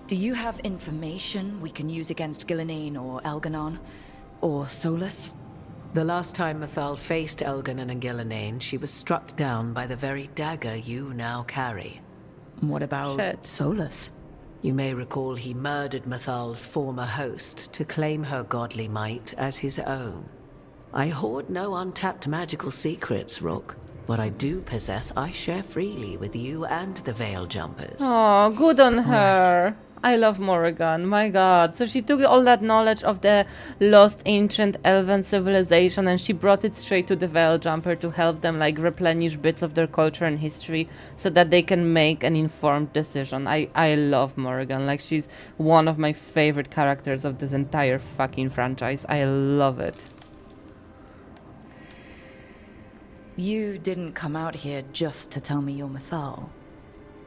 Do you have information we can use against Gillenane or Elganon? Or Solus? The last time Mathal faced Elganon and Gillenane, she was struck down by the very dagger you now carry. What about Shit. Solus? You may recall he murdered Mathal's former host to claim her godly might as his own. I hoard no untapped magical secrets, Rook. What I do possess, I share freely with you and the Veil Jumpers. Oh, good on her. I love Morrigan, my god. So she took all that knowledge of the lost ancient elven civilization and she brought it straight to the Veil Jumper to help them like replenish bits of their culture and history so that they can make an informed decision. I love Morrigan. Like, she's one of my favorite characters of this entire fucking franchise. I love it. You didn't come out here just to tell me you're Mathal.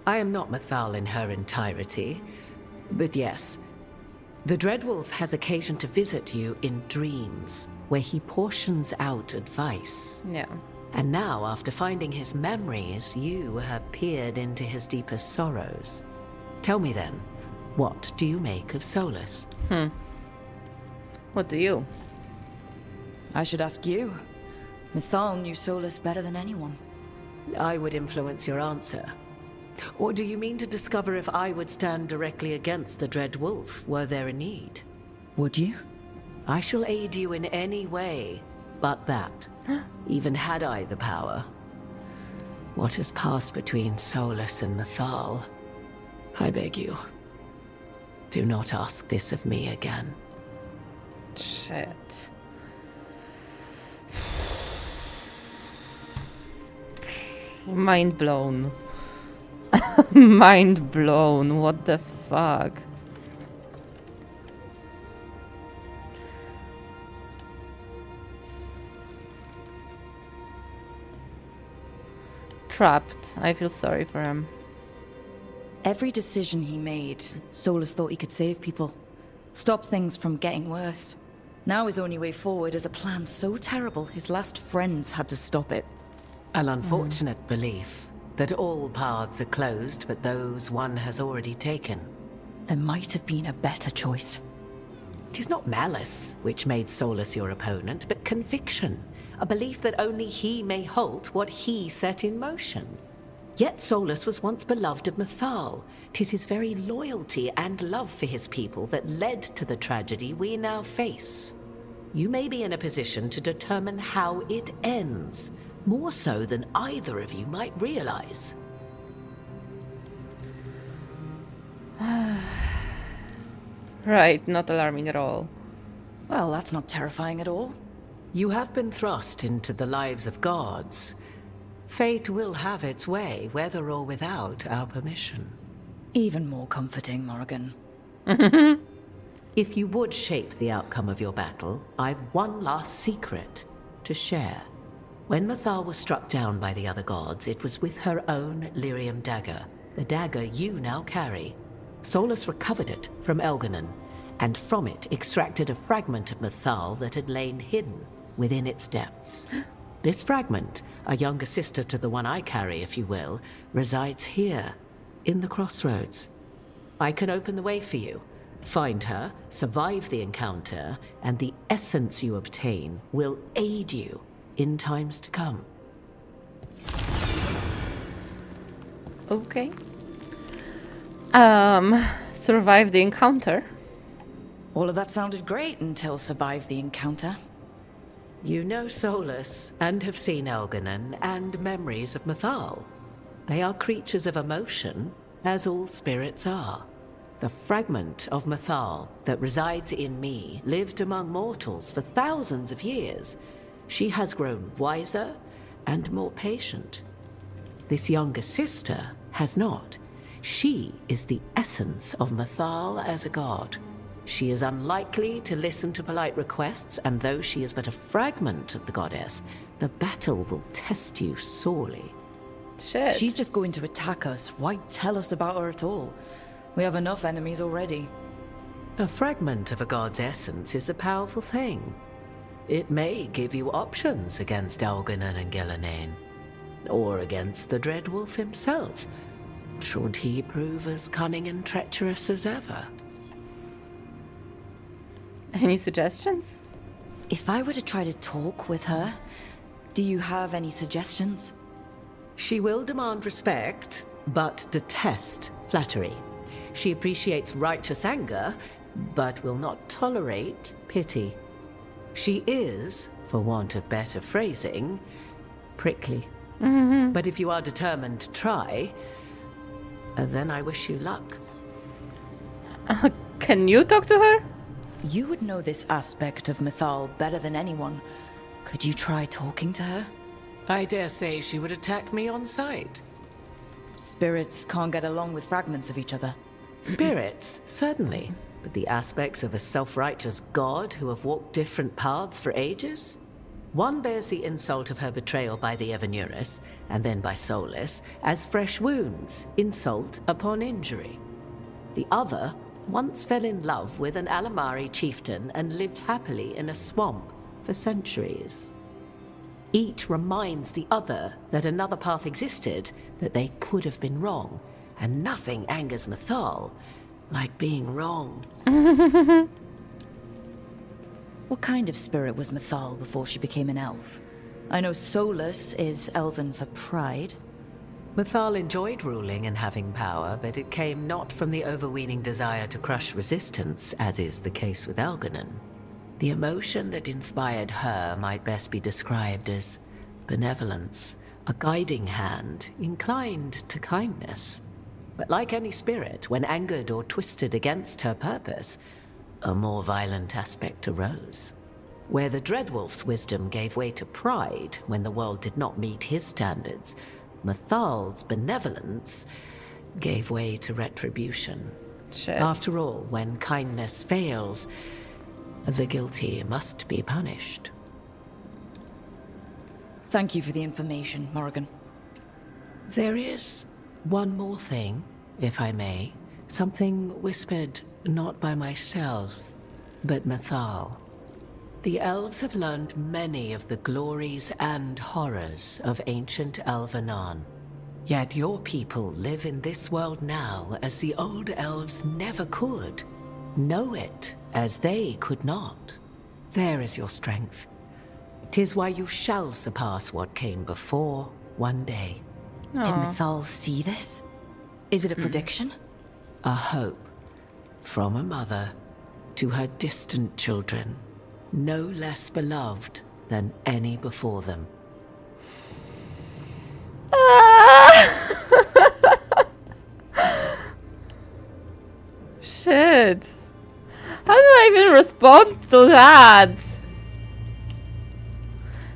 I am not Mathal in her entirety. But yes, the Dreadwolf has occasion to visit you in dreams, where he portions out advice. Yeah. And now, after finding his memories, you have peered into his deepest sorrows. Tell me then, what do you make of Solus? What do you? I should ask you. Mathal knew Solus better than anyone. I would influence your answer. Or do you mean to discover if I would stand directly against the Dread Wolf, were there a need? Would you? I shall aid you in any way, but that, even had I the power. What has passed between Solus and Mathal, I beg you, do not ask this of me again. Shit. Mind blown. Mind blown. What the fuck? Trapped. I feel sorry for him. Every decision he made, Solus thought he could save people. Stop things from getting worse. Now his only way forward is a plan so terrible his last friends had to stop it. An unfortunate belief that all paths are closed but those one has already taken. There might have been a better choice. 'Tis not malice which made Solus your opponent, but conviction, a belief that only he may halt what he set in motion. Yet Solus was once beloved of Mathal. 'Tis his very loyalty and love for his people that led to the tragedy we now face. You may be in a position to determine how it ends, more so than either of you might realize. Right, not alarming at all. Well, that's not terrifying at all. You have been thrust into the lives of gods. Fate will have its way, whether or without our permission. Even more comforting, Morrigan. If you would shape the outcome of your battle, I've one last secret to share. When Mathal was struck down by the other gods, it was with her own lyrium dagger, the dagger you now carry. Solus recovered it from Elganon, and from it extracted a fragment of Mathal that had lain hidden within its depths. This fragment, a younger sister to the one I carry, if you will, resides here, in the crossroads. I can open the way for you. Find her, survive the encounter, and the essence you obtain will aid you in times to come. Okay. Survive the encounter. All of that sounded great until survive the encounter. You know Solus, and have seen Elganon, and memories of Mathal. They are creatures of emotion, as all spirits are. The fragment of Mathal that resides in me lived among mortals for thousands of years. She has grown wiser and more patient. This younger sister has not. She is the essence of Mathal as a god. She is unlikely to listen to polite requests, and though she is but a fragment of the goddess, the battle will test you sorely. Shit. She's just going to attack us. Why tell us about her at all? We have enough enemies already. A fragment of a god's essence is a powerful thing. It may give you options against Elganon and Gillenane, or against the Dreadwolf himself, should he prove as cunning and treacherous as ever. Any suggestions? If I were to try to talk with her, do you have any suggestions? She will demand respect, but detest flattery. She appreciates righteous anger, but will not tolerate pity. She is, for want of better phrasing, prickly. But if you are determined to try, then I wish you luck. Can you talk to her? You would know this aspect of Mathal better than anyone. Could you try talking to her? I dare say she would attack me on sight. Spirits can't get along with fragments of each other. Spirits, certainly. But the aspects of a self-righteous god who have walked different paths for ages? One bears the insult of her betrayal by the Evanuris, and then by Solus, as fresh wounds, insult upon injury. The other once fell in love with an Alamari chieftain and lived happily in a swamp for centuries. Each reminds the other that another path existed, that they could have been wrong, and nothing angers Mathal like being wrong. What kind of spirit was Mathal before she became an elf? I know Solus is elven for pride. Mathal enjoyed ruling and having power, but it came not from the overweening desire to crush resistance, as is the case with Elganon. The emotion that inspired her might best be described as benevolence, a guiding hand, inclined to kindness. But like any spirit, when angered or twisted against her purpose, a more violent aspect arose. Where the Dreadwolf's wisdom gave way to pride when the world did not meet his standards, Mathal's benevolence gave way to retribution. Shit. After all, when kindness fails, the guilty must be punished. Thank you for the information, Morrigan. There is one more thing, if I may. Something whispered not by myself, but Mathal. The elves have learned many of the glories and horrors of ancient Elvenon. Yet your people live in this world now as the old elves never could. Know it as they could not. There is your strength. 'Tis why you shall surpass what came before one day. Did Mathal see this? Is it a prediction? A hope from a mother to her distant children, no less beloved than any before them. Shit. How do I even respond to that?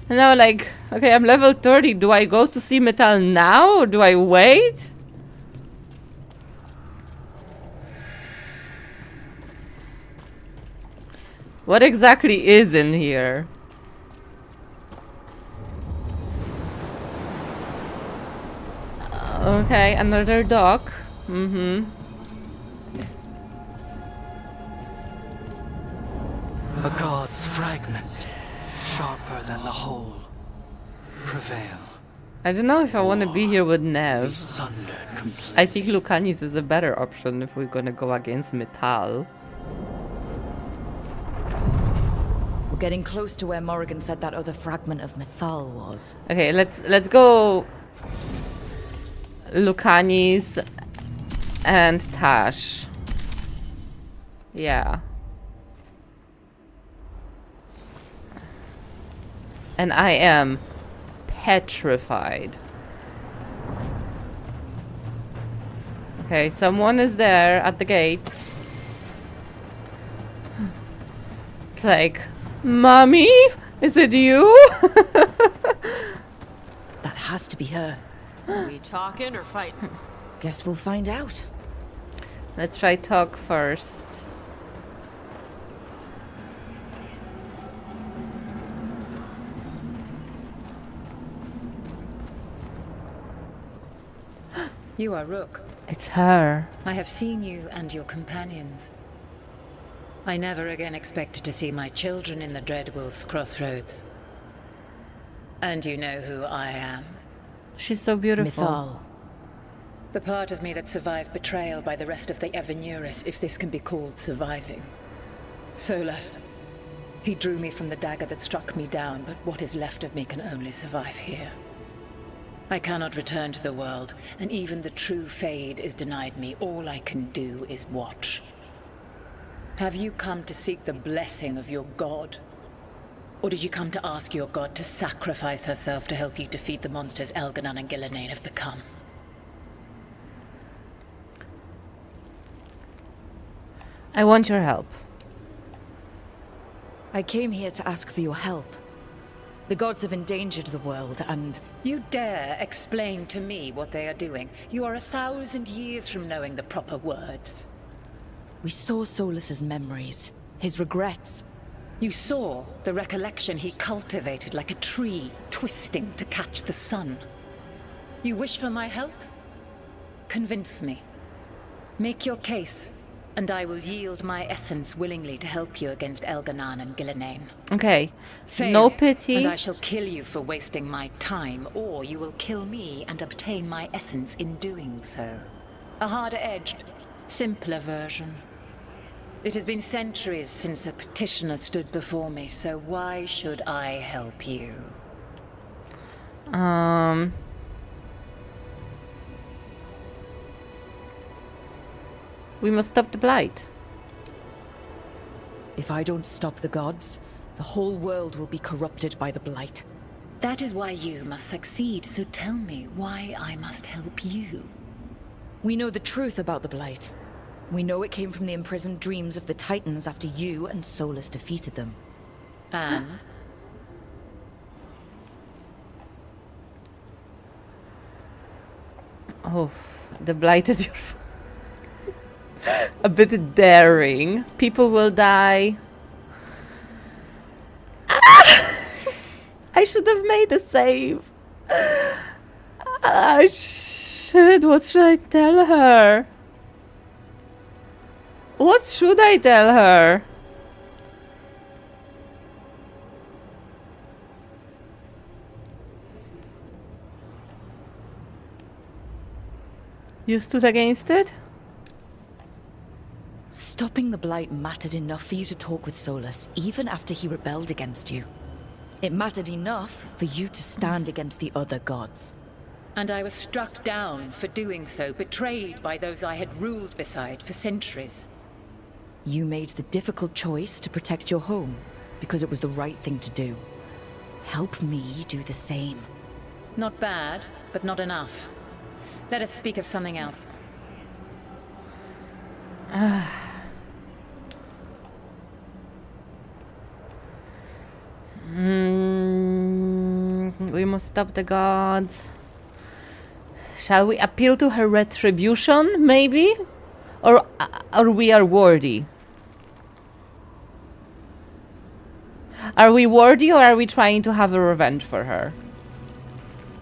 And now, like, okay, I'm level 30. Do I go to see Metal now, or do I wait? What exactly is in here? Okay, another dock. Mm-hmm. A god's fragment, sharper than the whole, prevail. I don't know if I want to be here with Nev. Sundered completely. I think Lucanis is a better option if we're gonna go against Metal. We're getting close to where Morrigan said that other fragment of Mythal was. Okay, let's go Lucanis and Tash. Yeah. And I am petrified. Okay, someone is there at the gates. It's like, Mommy? Is it you? That has to be her. Are we talking or fighting? Guess we'll find out. Let's try talk first. You are Rook. It's her. I have seen you and your companions. I never again expected to see my children in the Dreadwolf's crossroads. And you know who I am. She's so beautiful. Mythal. The part of me that survived betrayal by the rest of the Evanuris, if this can be called surviving. Solas. He drew me from the dagger that struck me down, but what is left of me can only survive here. I cannot return to the world, and even the true Fade is denied me. All I can do is watch. Have you come to seek the blessing of your god? Or did you come to ask your god to sacrifice herself to help you defeat the monsters Elganon and Gillenane have become? I want your help. I came here to ask for your help. The gods have endangered the world, and... You dare explain to me what they are doing? You are 1,000 years from knowing the proper words. We saw Solas's memories, his regrets. You saw the recollection he cultivated like a tree, twisting to catch the sun. You wish for my help? Convince me. Make your case, and I will yield my essence willingly to help you against Elganon and Gillenane. Okay. Fail, No pity. and I shall kill you for wasting my time, or you will kill me and obtain my essence in doing so. A harder-edged, simpler version. It has been centuries since a petitioner stood before me, so why should I help you? We must stop the blight. If I don't stop the gods, the whole world will be corrupted by the blight. That is why you must succeed, so tell me why I must help you. We know the truth about the blight. We know it came from the imprisoned dreams of the Titans after you and Solas defeated them. And? Oh, the blight is your... a bit daring. People will die. I should have made a save. Shit, what should I tell her? What should I tell her? You stood against it? Stopping the blight mattered enough for you to talk with Solas, even after he rebelled against you. It mattered enough for you to stand against the other gods. And I was struck down for doing so, betrayed by those I had ruled beside for centuries. You made the difficult choice to protect your home, because it was the right thing to do. Help me do the same. Not bad, but not enough. Let us speak of something else. We must stop the gods. Shall we appeal to her retribution, maybe? Or we are worthy? Are we worthy, or are we trying to have a revenge for her?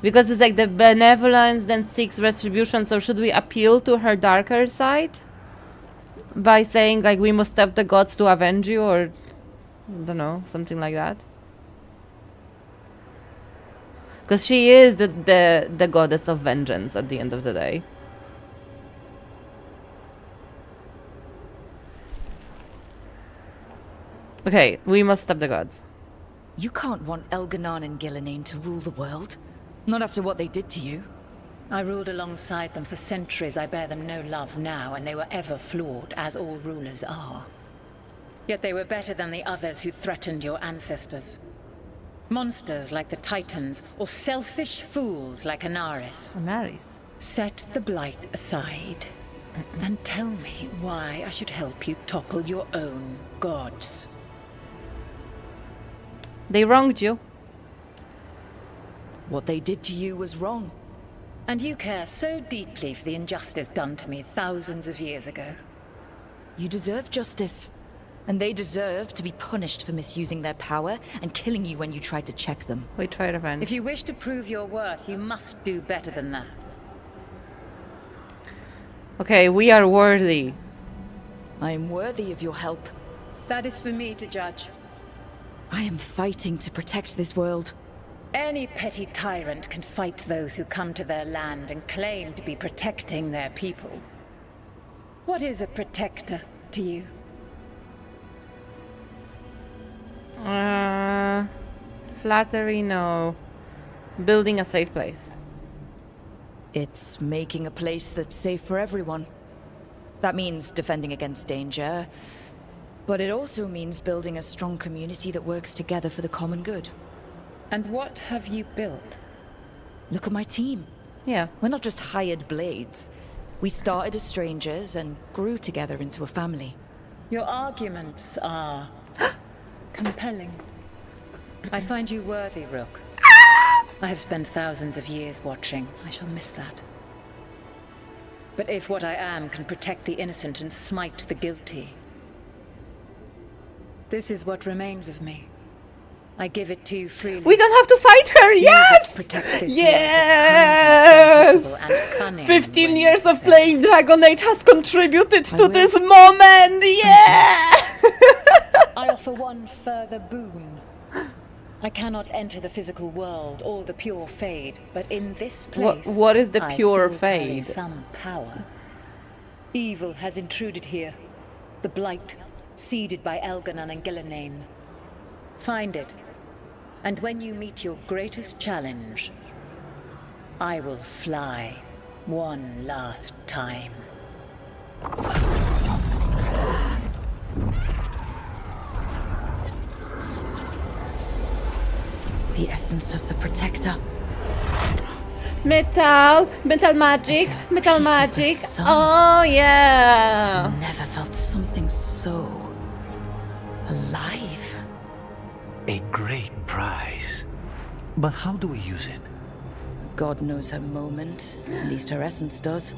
Because it's like the benevolence then seeks retribution, so should we appeal to her darker side? By saying, like, we must step the gods to avenge you, or... I don't know, something like that. Because she is the goddess of vengeance at the end of the day. Okay, we must stop the gods. You can't want Elganon and Gillenane to rule the world. Not after what they did to you. I ruled alongside them for centuries. I bear them no love now, and they were ever flawed, as all rulers are. Yet they were better than the others who threatened your ancestors. Monsters like the Titans, or selfish fools like Anaris. Anaris. Set the blight aside, and tell me why I should help you topple your own gods. They wronged you. What they did to you was wrong. And you care so deeply for the injustice done to me thousands of years ago. You deserve justice. And they deserve to be punished for misusing their power and killing you when you tried to check them. We try revenge. If you wish to prove your worth, you must do better than that. Okay, we are worthy. I am worthy of your help. That is for me to judge. I am fighting to protect this world. Any petty tyrant can fight those who come to their land and claim to be protecting their people. What is a protector to you? Flattery, no. Building a safe place. It's making a place that's safe for everyone. That means defending against danger, but it also means building a strong community that works together for the common good. And what have you built? Look at my team. Yeah. We're not just hired blades. We started as strangers and grew together into a family. Your arguments are compelling. I find you worthy, Rook. I have spent thousands of years watching. I shall miss that. But if what I am can protect the innocent and smite the guilty, this is what remains of me. I give it to you freely. We don't have to fight her. Yes. Yes. 15 years of playing Dragon Age has contributed to this moment. Yeah. I offer one further boon. I cannot enter the physical world or the pure fade, but in this place, what is the pure I still carry fade? some power. Evil has intruded here. The blight, seeded by Elganon and Gillenane. Find it, and when you meet your greatest challenge, I will fly one last time. The essence of the Protector. Metal magic, metal magic. Oh yeah. Never felt something so alive. A great prize. But how do we use it? God knows her moment. At least her essence does.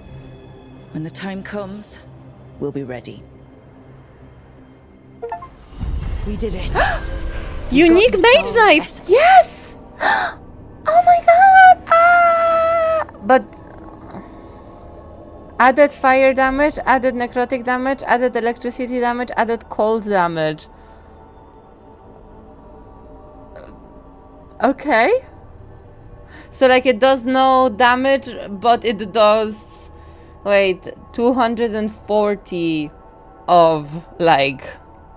When the time comes, we'll be ready. We did it. Unique mage knife. Yes. Oh my god. But added fire damage, added necrotic damage, added electricity damage, added cold damage. Okay. So like it does no damage, but it does, wait, 240 of like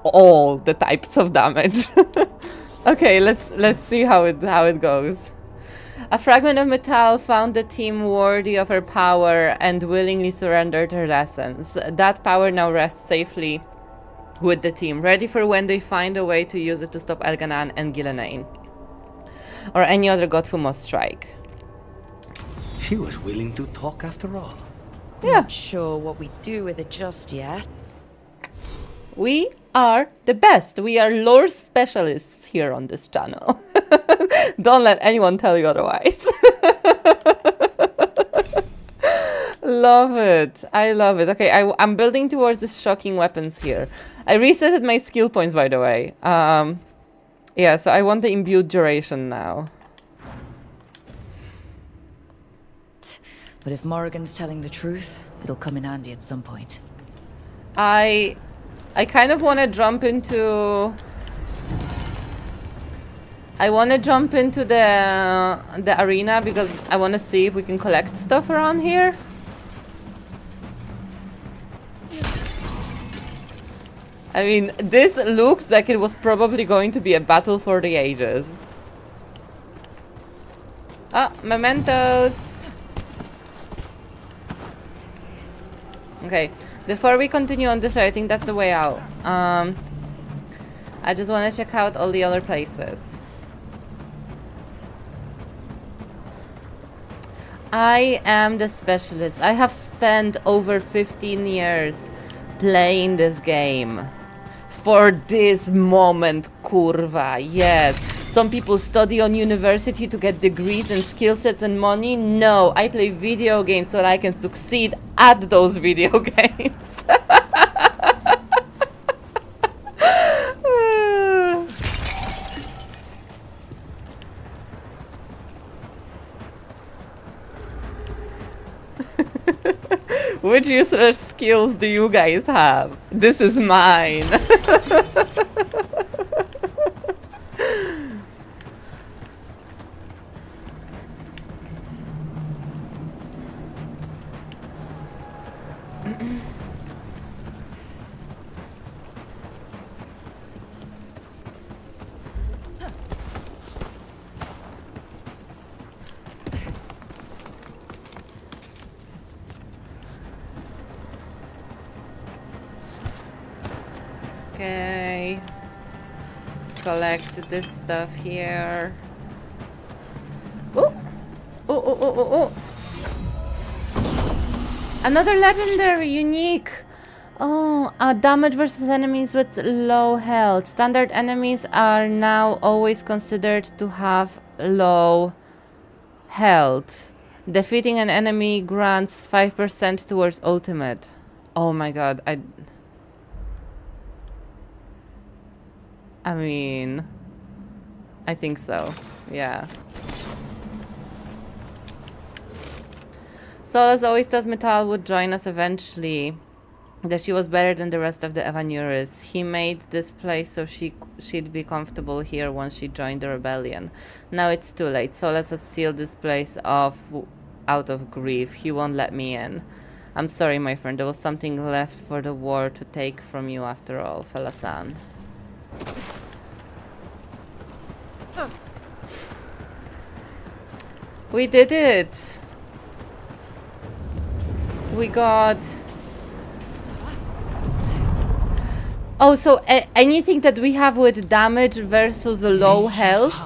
all the types of damage. Okay, let's see how it goes. A fragment of metal found the team worthy of her power and willingly surrendered her essence. That power now rests safely with the team, ready for when they find a way to use it to stop Elganon and Gillenane. Or any other god who must strike. She was willing to talk after all. Yeah. Not sure what we do with it just yet. We are the best. We are lore specialists here on this channel. Don't let anyone tell you otherwise. Love it. I love it. Okay, I'm building towards the shocking weapons here. I resetted my skill points, by the way. Yeah, so I want the imbued duration now. But if Morrigan's telling the truth, it'll come in handy at some point. I kind of want to jump into... I want to jump into the arena because I want to see if we can collect stuff around here. I mean, this looks like it was probably going to be a battle for the ages. Oh, mementos! Okay, before we continue on this way, I think that's the way out. I just want to check out all the other places. I am the specialist. I have spent over 15 years playing this game. For this moment, kurwa, yes. Some people study on university to get degrees and skill sets and money. No, I play video games so that I can succeed at those video games. Which useless skills do you guys have? This is mine. Okay, let's collect this stuff here. Oh, oh! Another legendary, unique. Oh, damage versus enemies with low health. Standard enemies are now always considered to have low health. Defeating an enemy grants 5% towards ultimate. Oh my god, I mean, I think so, yeah. So as always does, Metal would join us eventually. That she was better than the rest of the Evanuris. He made this place so she'd be comfortable here once she joined the rebellion. Now it's too late, so let's just seal this place off out of grief. He won't let me in. I'm sorry, my friend. There was something left for the war to take from you after all, Felasan. We did it! We got... Oh, so anything that we have with damage versus low health,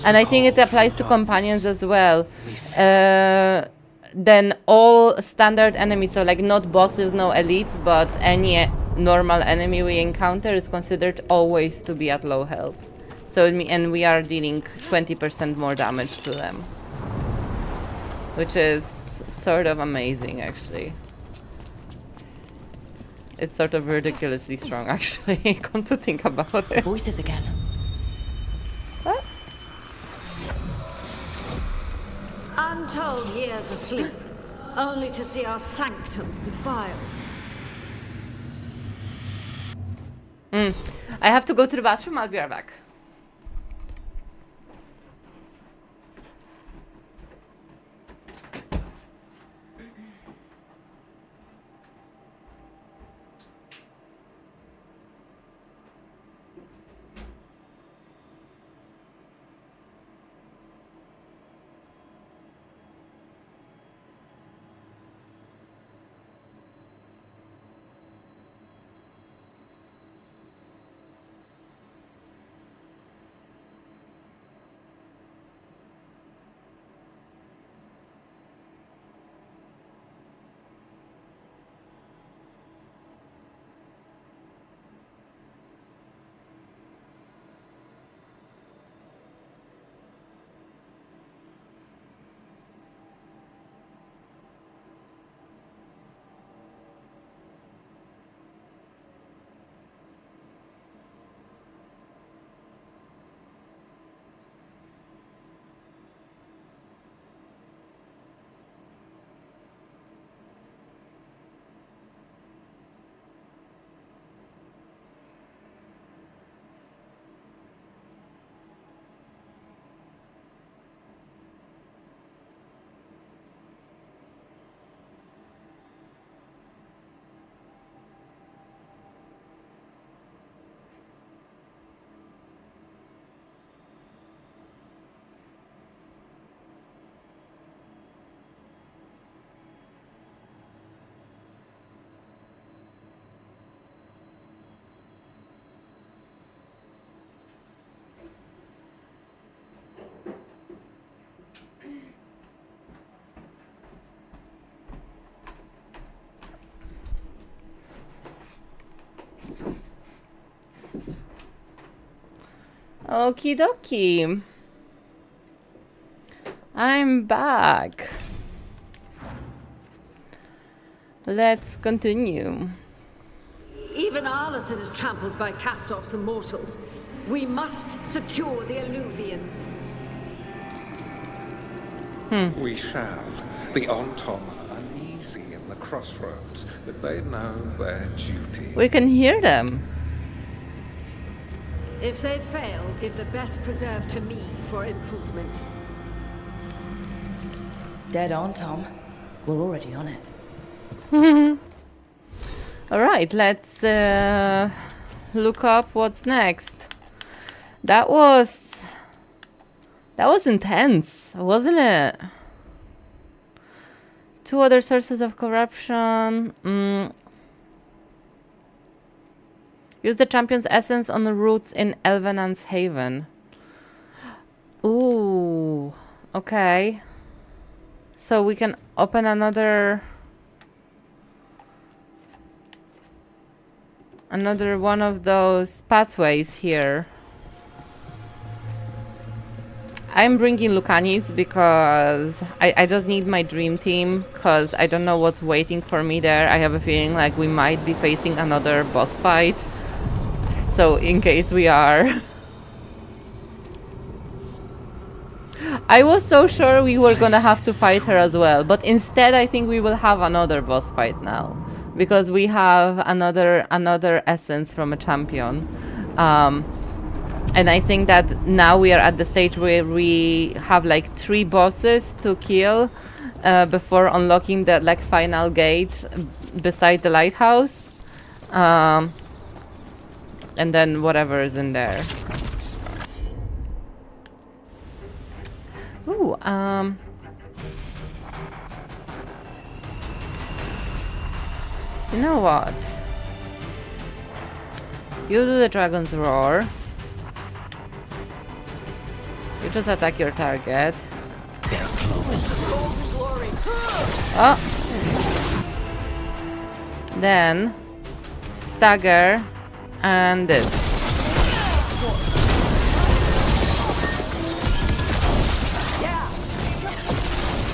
and I think it applies to companions as well, then all standard enemies, so like not bosses, no elites, but any normal enemy we encounter is considered always to be at low health. So and we are dealing 20% more damage to them, which is sort of amazing, actually. It's sort of ridiculously strong, actually. Come to think about it. Voices again. What? Untold years asleep, only to see our sanctums defiled. I have to go to the bathroom. I'll be right back. Okie dokie. I'm back. Let's continue. Even Arlathan is trampled by cast-offs and mortals. We must secure the Alluvians. We shall. The Ontom are uneasy in the crossroads, but they know their duty. We can hear them. If they fail, give the best preserve to me for improvement. Dead on, Tom. We're already on it. All right, let's look up what's next. That was intense, wasn't it? 2 other sources of corruption. Use the champion's essence on the roots in Elvenan's Haven. Ooh, okay. So we can open another one of those pathways here. I'm bringing Lucanis because I just need my dream team, because I don't know what's waiting for me there. I have a feeling like we might be facing another boss fight. So in case we are... I was so sure we were gonna have to fight her as well, but instead I think we will have another boss fight now, because we have another essence from a champion. And I think that now we are at the stage where we have like 3 bosses to kill before unlocking that like final gate beside the lighthouse. And then whatever is in there. Ooh, you know what? You do the dragon's roar. You just attack your target. Oh. Then stagger and this.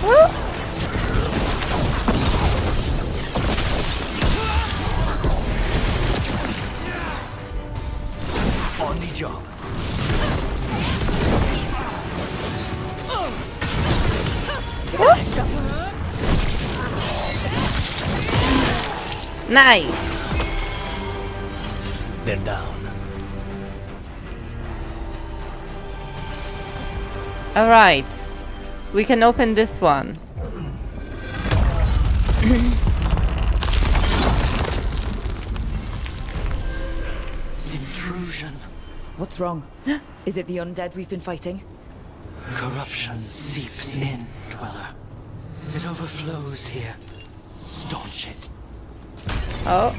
Woo. On the job. Nice. They're down. All right, we can open this one. Intrusion. What's wrong? Is it the undead we've been fighting? Corruption seeps in, Dweller. It overflows here. Staunch it. Oh.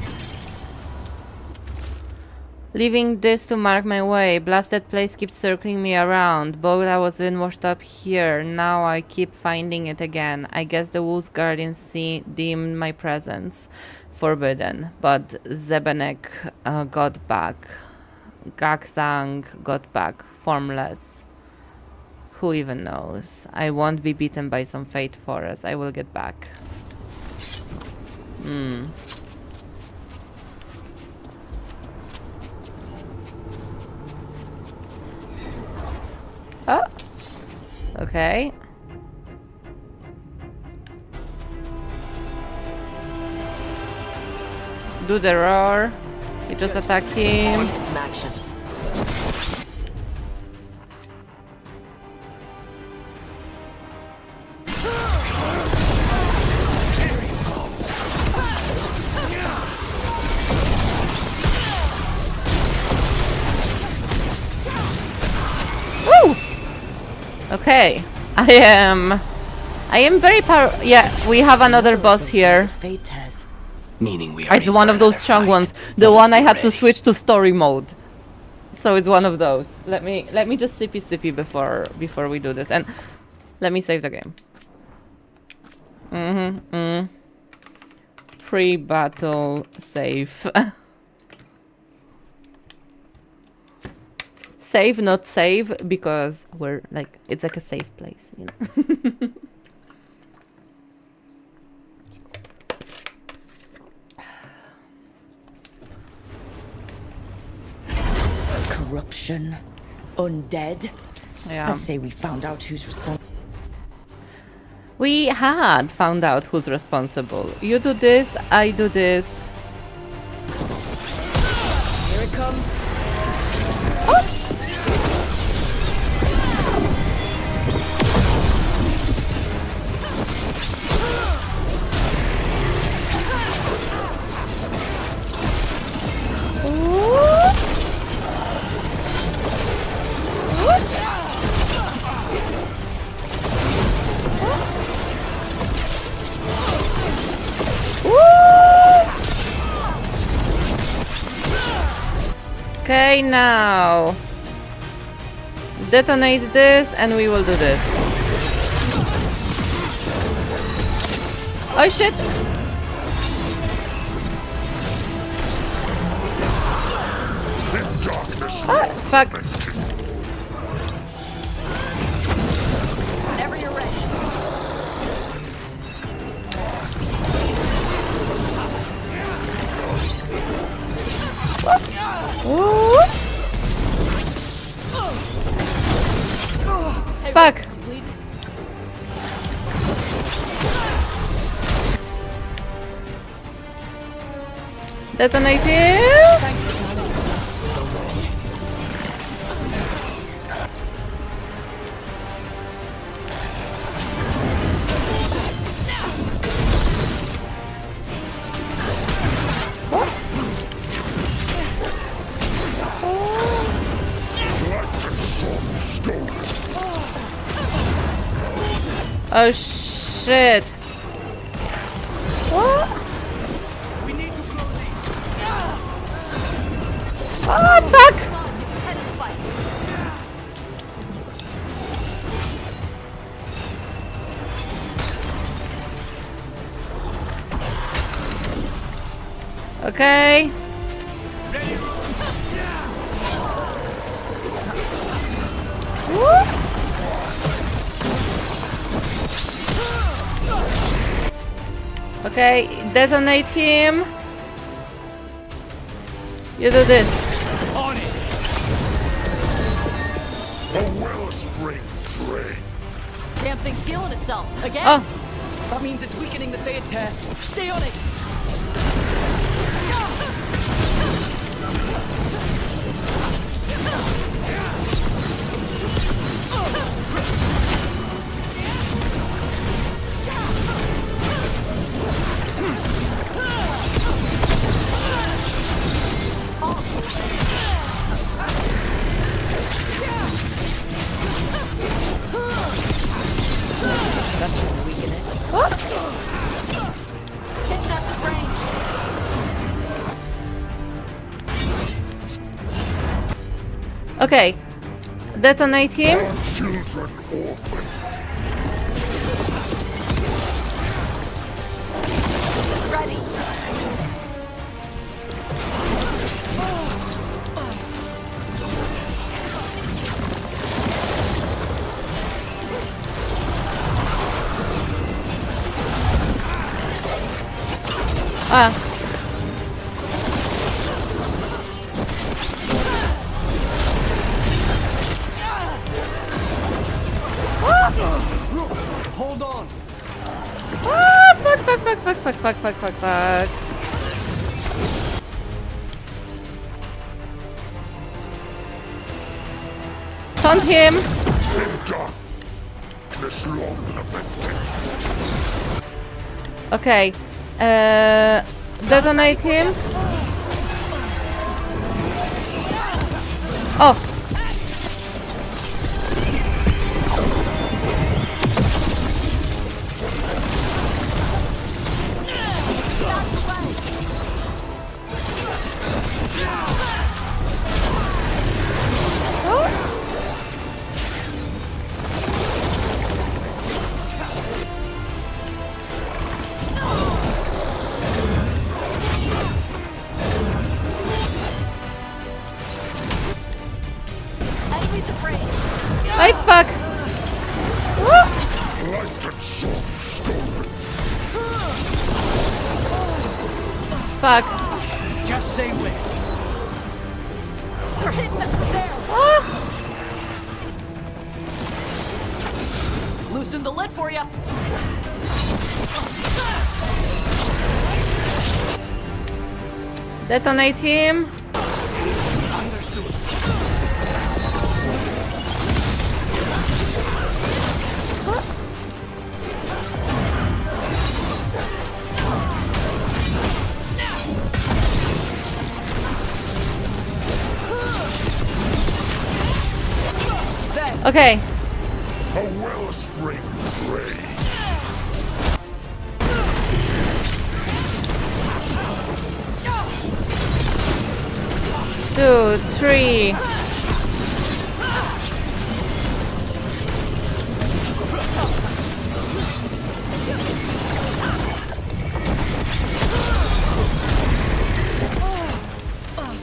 Leaving this to mark my way. Blasted place keeps circling me around. Both I was in washed up here. Now I keep finding it again. I guess the Wolves Guardians deemed my presence forbidden. But Zebenek got back. Gaxang got back. Formless. Who even knows? I won't be beaten by some fate forest. I will get back. Oh! Okay. Do the roar. You just attack him. Get some action. Okay, I am very yeah, we have another boss here. Fate has. Meaning we are. It's one of those chunk ones. The one I had to switch to story mode. So it's one of those. Let me just sippy before we do this, and let me save the game. Pre-battle save. Save, not save, because we're like, it's like a safe place, you know. Corruption. Undead. Yeah. I'd say we found out who's responsible. We had found out who's responsible. You do this, I do this. Here it comes. Okay, now detonate this and we will do this. Oh shit! Ah, fuck. Whenever you're ready. Ooh. Fuck. Detonate him. Oh shit. What? Oh fuck. Okay. Woo. Okay, detonate him. You do this. On it. A wellspring drain. Damn thing's healing itself. Again? Oh. That means it's weakening the Fade tear. Stay on it! Okay, detonate him. Children orphan. Ready. Ah. Hold on. Ah, fuck. Taunt him. Darkness long lamented. Okay. Detonate him. Oh. fuck. Just say when. They're hitting us from there. Loosen the lid for you. Detonate him. Understood. Okay. A wellspring rage. 2, 3.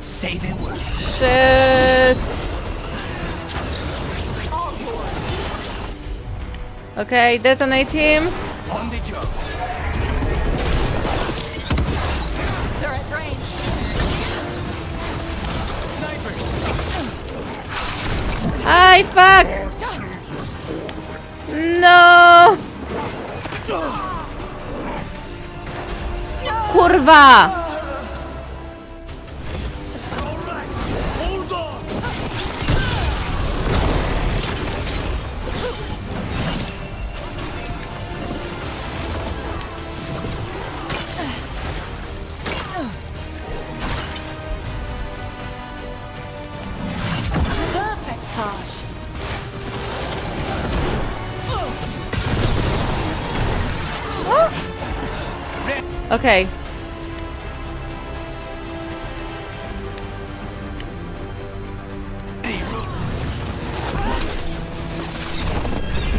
Say the word. Shit. Okay, detonate him. On the job. They're at range. Snipers. Ay, fuck! No! Kurwa! Hold on. Perfect, Tosh. Okay.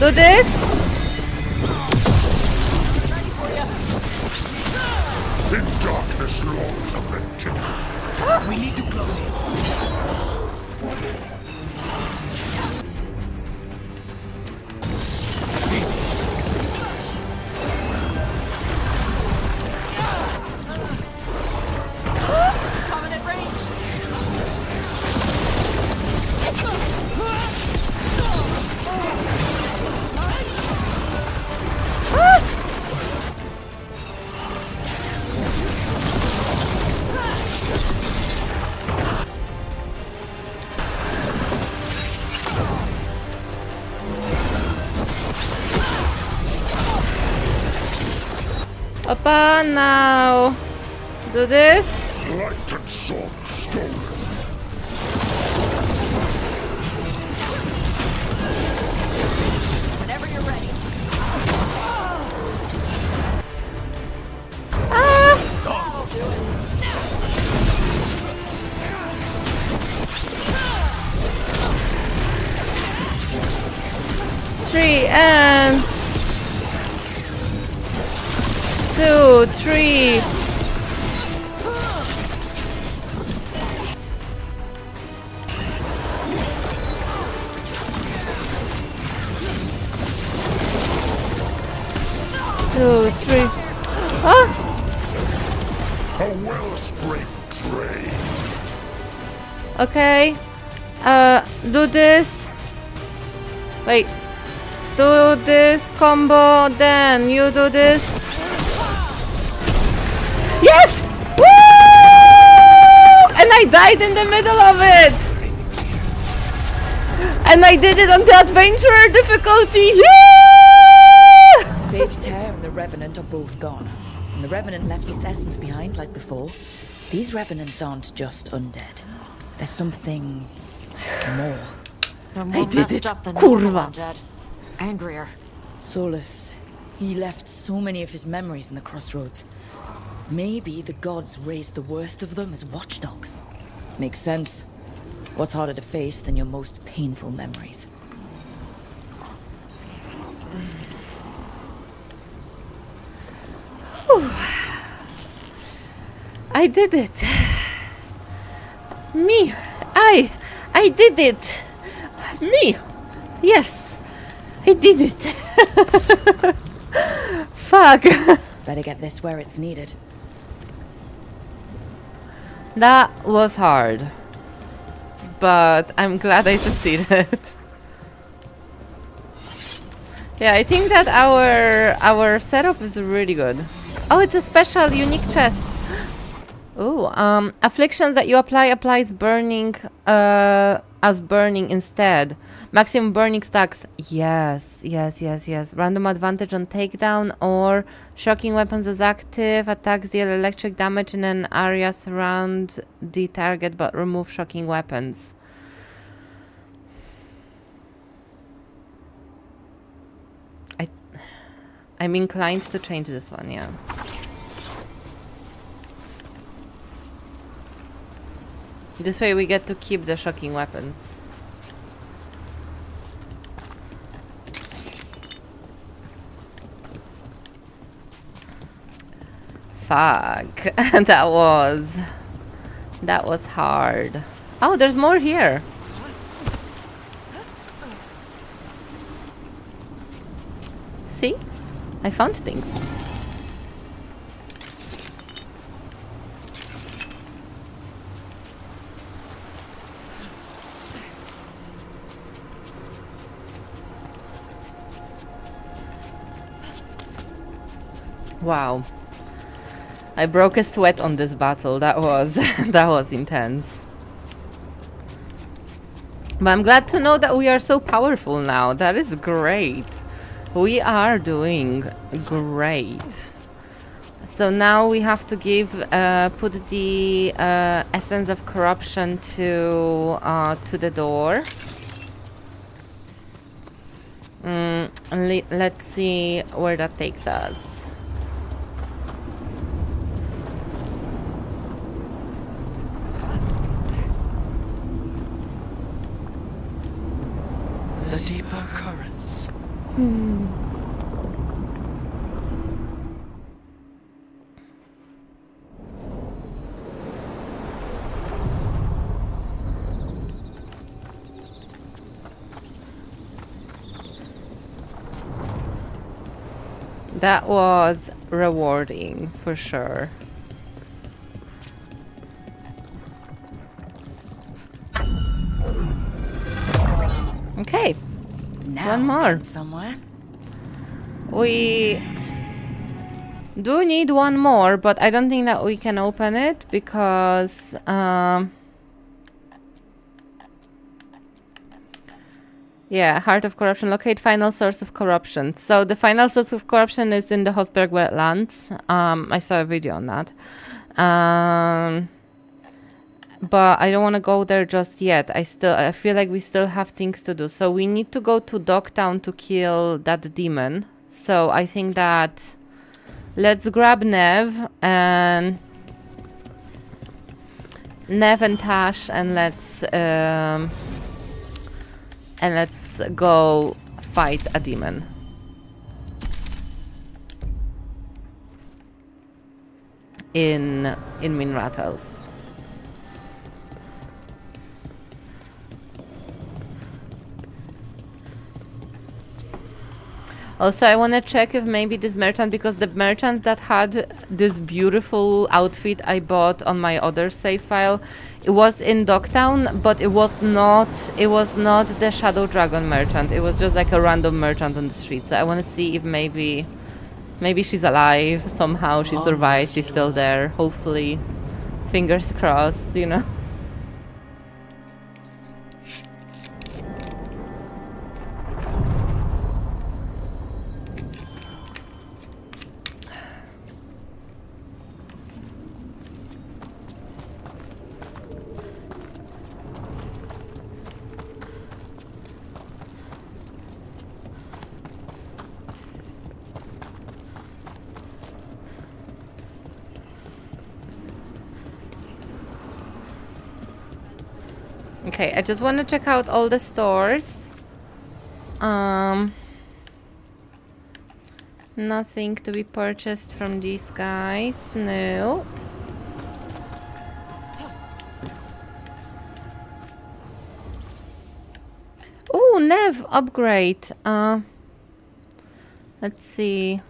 Do this? In darkness long lamented. We need to close it. Coming at range. Opa, now. Do this? Light and sword stolen. Whenever you're ready. That'll do it. 3 and 2, 3. Two, three. Ah! A wellspring drain. Okay. Do this. Wait. Do this combo, then you do this. Yes! Woo! And I died in the middle of it! And I did it on the adventurer difficulty! Yeah! Phage Tear and the Revenant are both gone. And the Revenant left its essence behind like before. These Revenants aren't just undead. There's something more. They're more did messed it. up than Kurwa. normal undead. Angrier. Solus, he left so many of his memories in the crossroads. Maybe the gods raised the worst of them as watchdogs. Makes sense. What's harder to face than your most painful memories? I did it. Me. I did it. Me. Yes. I did it. Fuck. Better get this where it's needed. That was hard. But I'm glad I succeeded. Yeah, I think that our setup is really good. Oh, it's a special unique chest. Oh, afflictions that you apply applies burning as burning instead. Maximum burning stacks. Yes, yes, yes, yes. Random advantage on takedown or shocking weapons as active. Attacks deal electric damage in an area surround the target but remove shocking weapons. I'm inclined to change this one, yeah. This way we get to keep the shocking weapons. Fuck. That was hard. Oh, there's more here. See? I found things. Wow. I broke a sweat on this battle. That was that was intense. But I'm glad to know that we are so powerful now. That is great. We are doing great. So now we have to give put the essence of corruption to the door. Let's see where that takes us. The deeper currents. That was rewarding for sure. Okay. Now one more. Somewhere. We do need one more, but I don't think that we can open it because yeah, Heart of Corruption. Locate final source of corruption. So the final source of corruption is in the Hosberg wetlands. I saw a video on that. But I don't want to go there just yet. I feel like we still have things to do. So we need to go to Dogtown to kill that demon. So I think that let's grab Nev and Tash and let's go fight a demon. In Minratos. Also, I want to check if maybe this merchant, because the merchant that had this beautiful outfit I bought on my other save file, it was in Dogtown, but it was not the Shadow Dragon merchant. It was just like a random merchant on the street. So I want to see if maybe she's alive somehow. She survived. She's still there. Hopefully, fingers crossed. You know. Okay, I just want to check out all the stores. Nothing to be purchased from these guys. No. Oh, Nev upgrade. Let's see.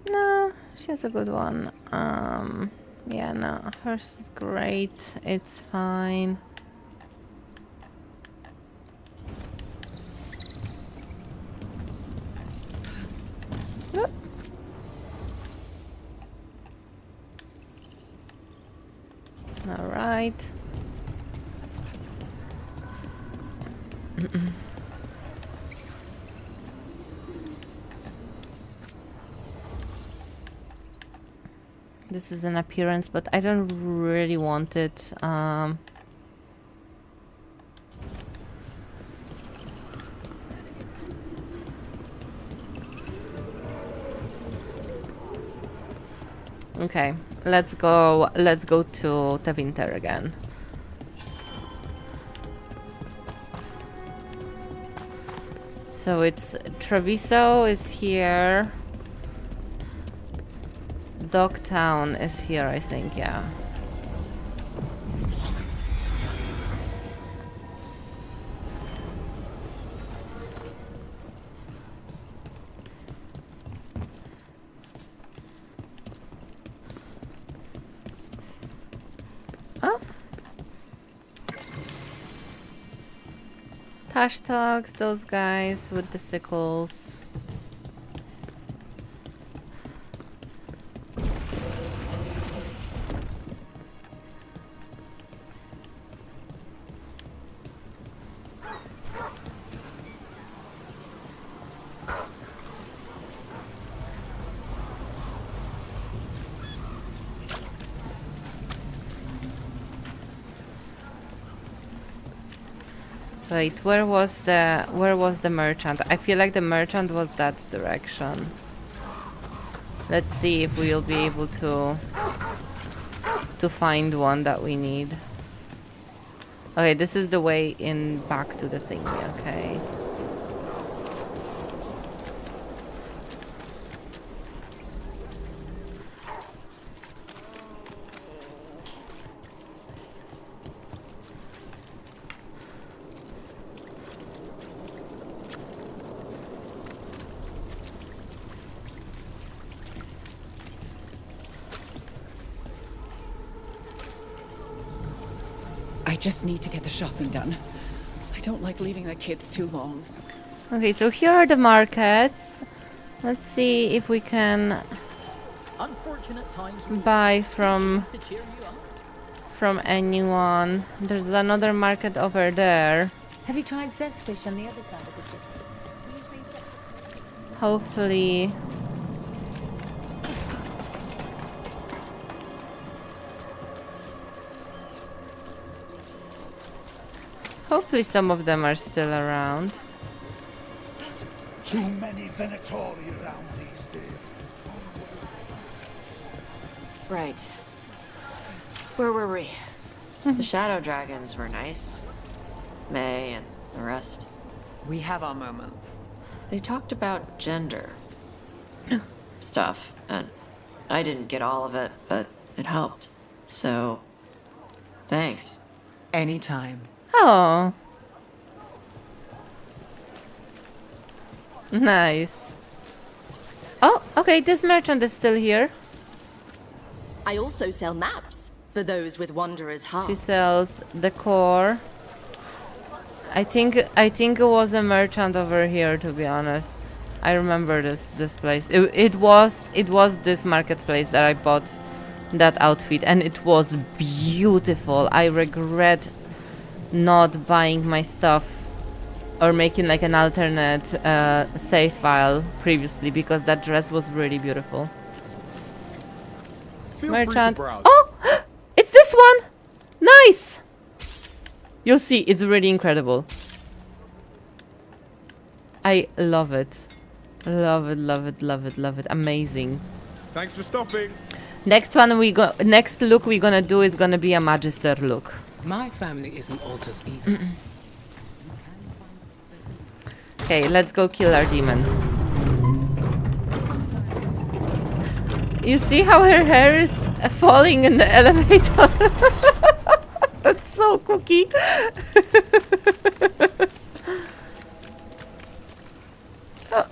No, she has a good one. Yeah, no, hers is great. It's fine. Whoop. All right. This is an appearance, but I don't really want it. Okay, let's go to Tevinter again. So it's Treviso is here. Dogtown is here, I think, yeah. Oh. Hashtags, those guys with the sickles. Wait, where was the merchant? I feel like the merchant was that direction. Let's see if we'll be able to find one that we need. Okay, this is the way in back to the thingy, okay. I just need to get the shopping done. I don't like leaving the kids too long. Okay, so here are the markets. Let's see if we can buy from anyone. There's another market over there. Have you tried zestfish on the other side of the city? Hopefully. Hopefully some of them are still around. Too many Venatori around these days. Right. Where were we? The shadow dragons were nice. May and the rest. We have our moments. They talked about gender stuff, and I didn't get all of it, but it helped. So, thanks. Anytime. Oh. Nice. Oh, okay, this merchant is still here. I also sell maps for those with wanderer's hearts. She sells decor. I think it was a merchant over here, to be honest. I remember this place. It was this marketplace that I bought that outfit, and it was beautiful. I regret not buying my stuff or making like an alternate save file previously, because that dress was really beautiful. Merchant. Oh, it's this one. Nice. You'll see, it's really incredible. I love it. Love it, love it, love it, love it. Amazing. Thanks for stopping. Next look we're gonna do is gonna be a Magister look. My family isn't Altus either. Okay, let's go kill our demon. You see how her hair is falling in the elevator? That's so cookie. Oh.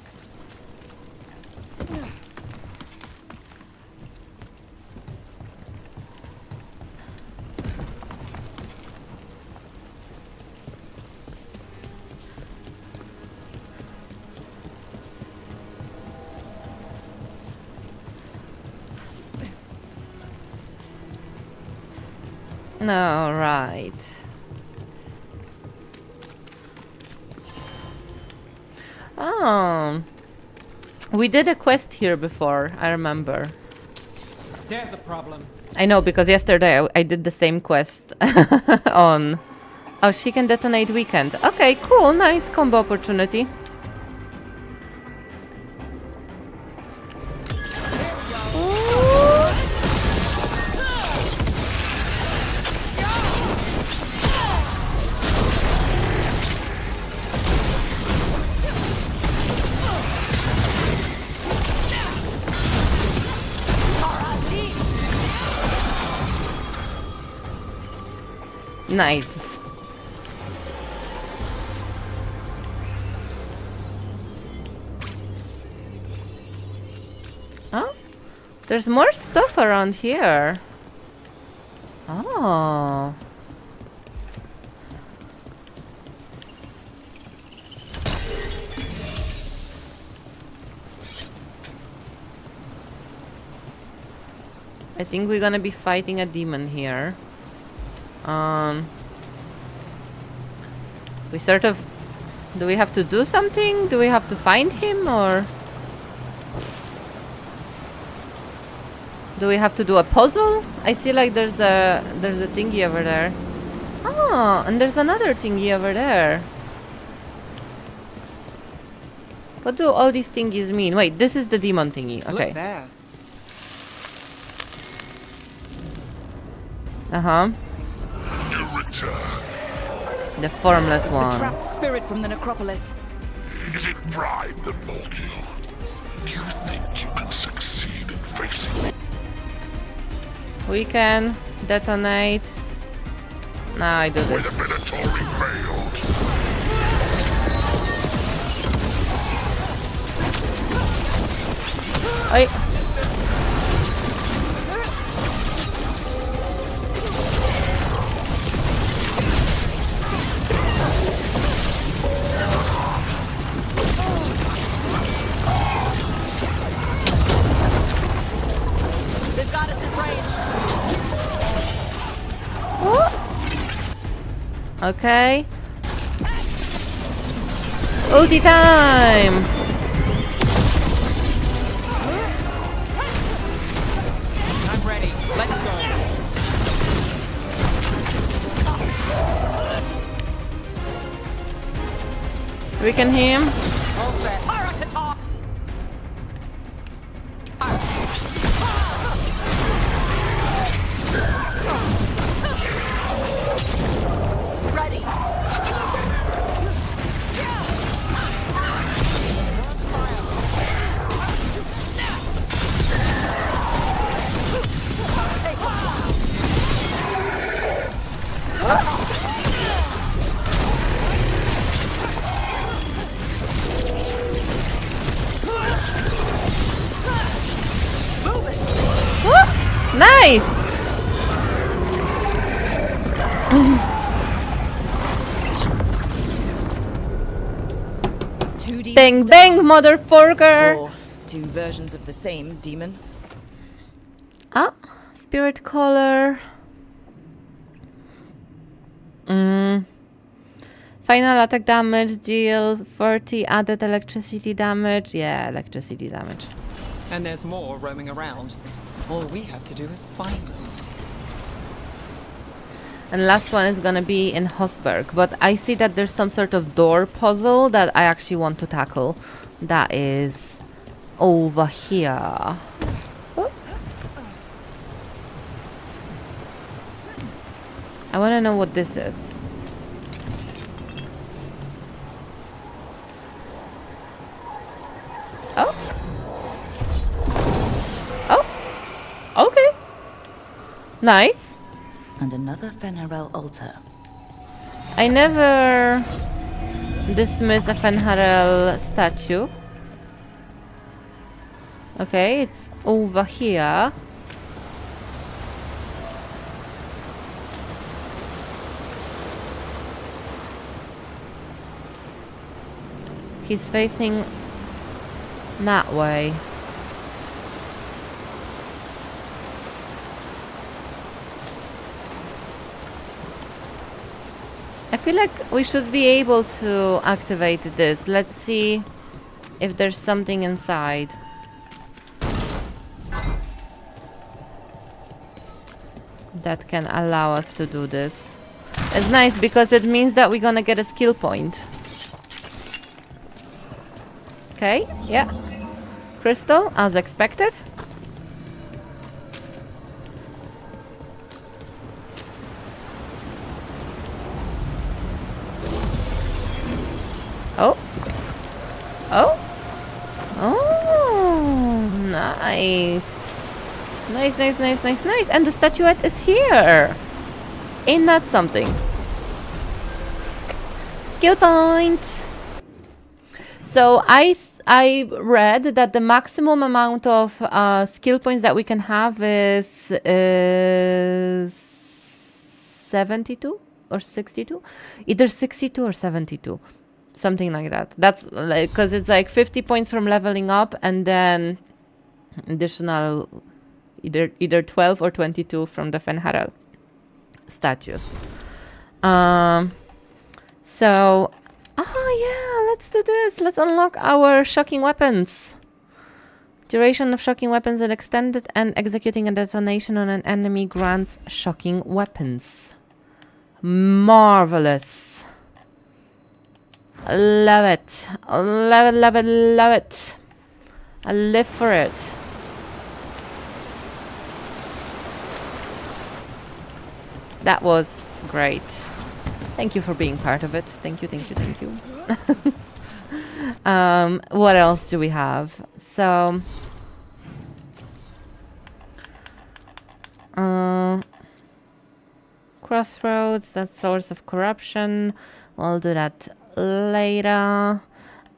All right. Oh, we did a quest here before, I remember. There's a problem. I know, because yesterday I did the same quest on... Oh, she can detonate weekend. Okay, cool, nice combo opportunity. Nice. Oh, there's more stuff around here. Oh. I think we're gonna be fighting a demon here. We sort of... Do we have to do something? Do we have to find him, or... Do we have to do a puzzle? I see like there's a thingy over there. Oh, and there's another thingy over there. What do all these thingies mean? Wait, this is the demon thingy. Okay. Look there. Uh-huh. The formless It's the one. trapped spirit from the necropolis. Is it pride that mold you? Do you think you can succeed in facing me? We can detonate. Now I do this. The Minotaur failed. Wait. They've got us in range. Okay. Ulti time! I'm ready. Let's go. Weaken him. All set. Ready. Nice! Bang bang, motherfucker! Or two versions of the same demon. Ah, spirit color. Final attack damage, deal 40 added electricity damage. Yeah, electricity damage. And there's more roaming around. All we have to do is find them. And last one is gonna be in Hosberg, but I see that there's some sort of door puzzle that I actually want to tackle. That is over here. Oh. I wanna know what this is. Oh. Oh. Okay. Nice. And another Fenharel altar. I never dismiss a Fenharel statue. Okay, it's over here. He's facing that way. I feel like we should be able to activate this. Let's see if there's something inside. That can allow us to do this. It's nice because it means that we're gonna get a skill point. Okay, yeah. Crystal, as expected. Oh. Oh. Oh, nice. Nice, nice, nice, nice, nice. And the statuette is here. Ain't that something? Skill point. So I read that the maximum amount of skill points that we can have is 72 or 62, either 62 or 72, something like that. That's like, because it's like 50 points from leveling up, and then additional either 12 or 22 from the Fenharel statues. So, oh yeah, let's do this. Let's unlock our shocking weapons. Duration of shocking weapons is extended, and executing a detonation on an enemy grants shocking weapons. Marvelous. Love it. Love it, love it, love it. I live for it. That was great. Thank you for being part of it. Thank you, thank you, thank you. What else do we have? So, Crossroads, that's source of corruption. We'll do that later.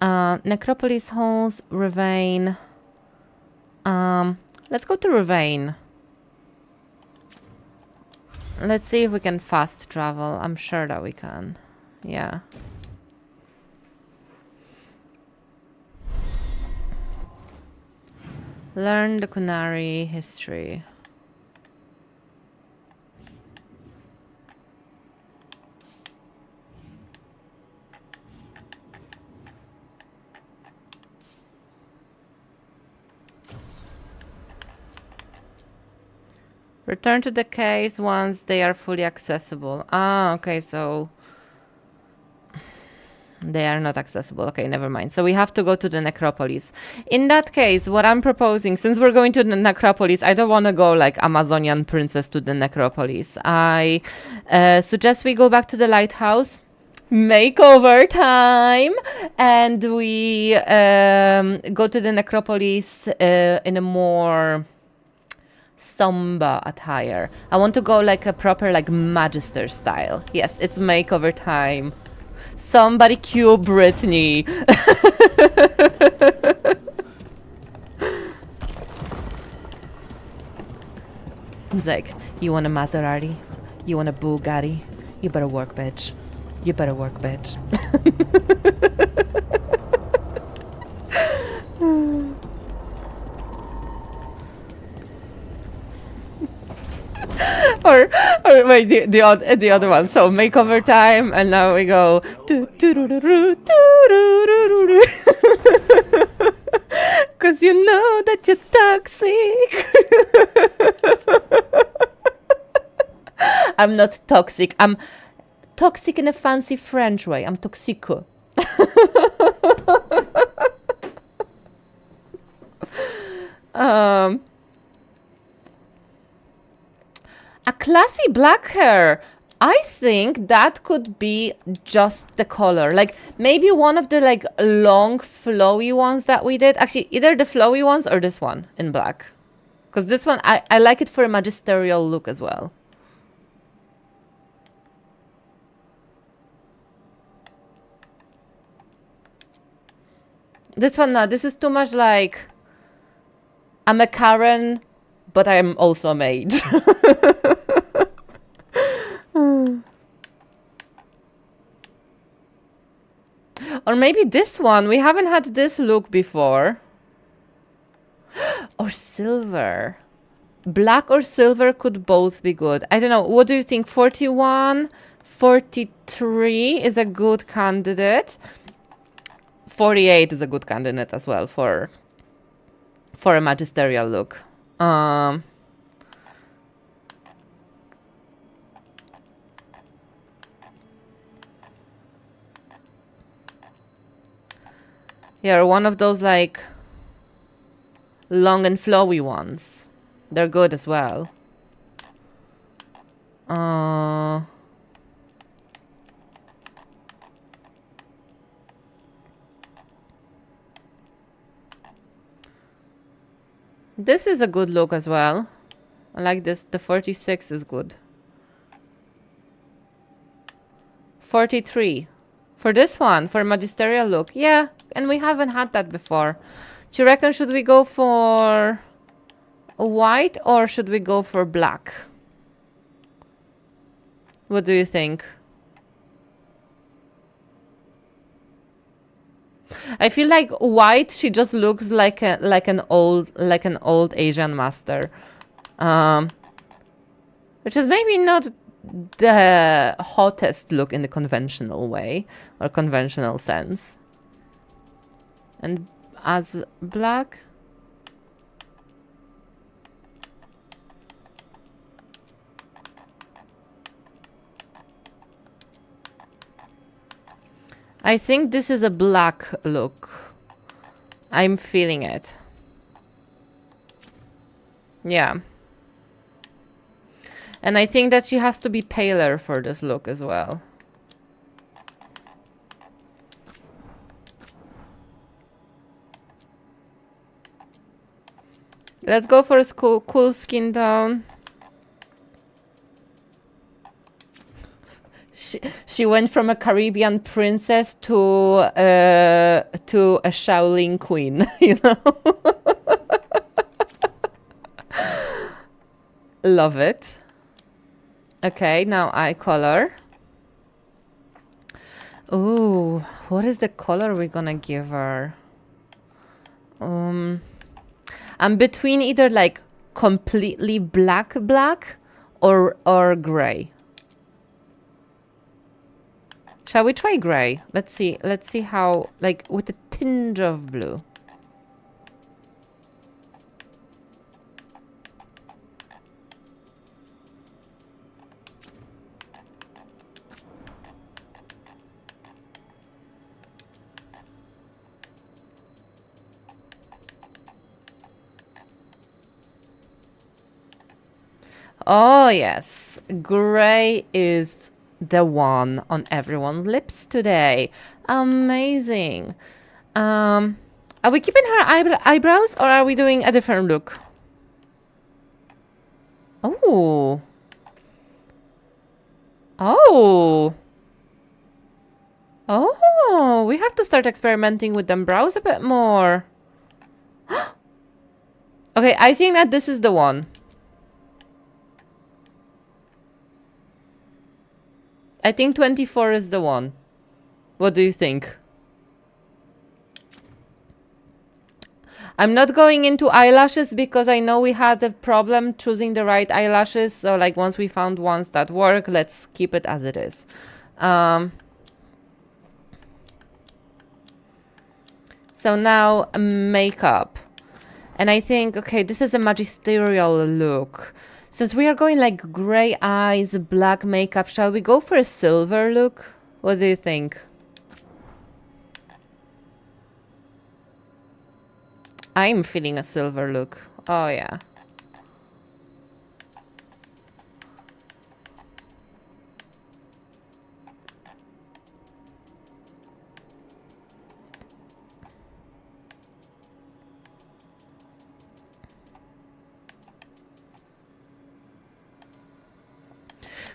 Necropolis halls, Ravine. Let's go to Ravine. Let's see if we can fast travel. I'm sure that we can. Yeah. Learn the Kunari history. Return to the caves once they are fully accessible. Ah, okay, so they are not accessible. Okay, never mind. So we have to go to the necropolis. In that case, what I'm proposing, since we're going to the necropolis, I don't want to go like Amazonian princess to the necropolis. I suggest we go back to the lighthouse. Makeover time, and we go to the necropolis in a more somber attire. I want to go like a proper like magister style. Yes, it's makeover time. Somebody cue Brittany. He's like, you want a Maserati? You want a Bugatti? You better work, bitch. You better work, bitch. or wait, the other one. So makeover time, and now we go. Cause you know that you're toxic. I'm not toxic. I'm toxic in a fancy French way. I'm toxico. A classy black hair. I think that could be just the color. Like maybe one of the like long flowy ones that we did. Actually, either the flowy ones or this one in black. Because this one, I like it for a magisterial look as well. This one, no, this is too much like, I'm a Karen, but I am also a mage. Or maybe this one, we haven't had this look before. Or silver. black or silver could both be good. I don't know. What do you think? 41, 43 is a good candidate. 48 is a good candidate as well for a magisterial look. Yeah, one of those like long and flowy ones. They're good as well. This is a good look as well. I like this. The 46 is good. 43. For this one, for magisterial look. Yeah, and we haven't had that before. Do you reckon should we go for white or should we go for black? What do you think? I feel like white, she just looks like an old Asian master. Which is maybe not the hottest look in the conventional way or conventional sense. And as black, I think this is a black look. I'm feeling it. Yeah. And I think that she has to be paler for this look as well. Let's go for a cool skin tone. She went from a Caribbean princess to a Shaolin queen, you know? Love it. Okay, now eye color. Ooh, what is the color we're gonna give her? I'm between either like completely black or gray. Shall we try gray? Let's see how, like with a tinge of blue. Oh yes, gray is the one on everyone's lips today. Amazing. Are we keeping her eyebrows or are we doing a different look? Oh. Oh. Oh, we have to start experimenting with them brows a bit more. Okay, I think that this is the one. I think 24 is the one. What do you think? I'm not going into eyelashes because I know we had a problem choosing the right eyelashes. So like once we found ones that work, let's keep it as it is. So now makeup. And I think, okay, this is a magisterial look. Since we are going like gray eyes, black makeup, shall we go for a silver look? What do you think? I'm feeling a silver look. Oh yeah.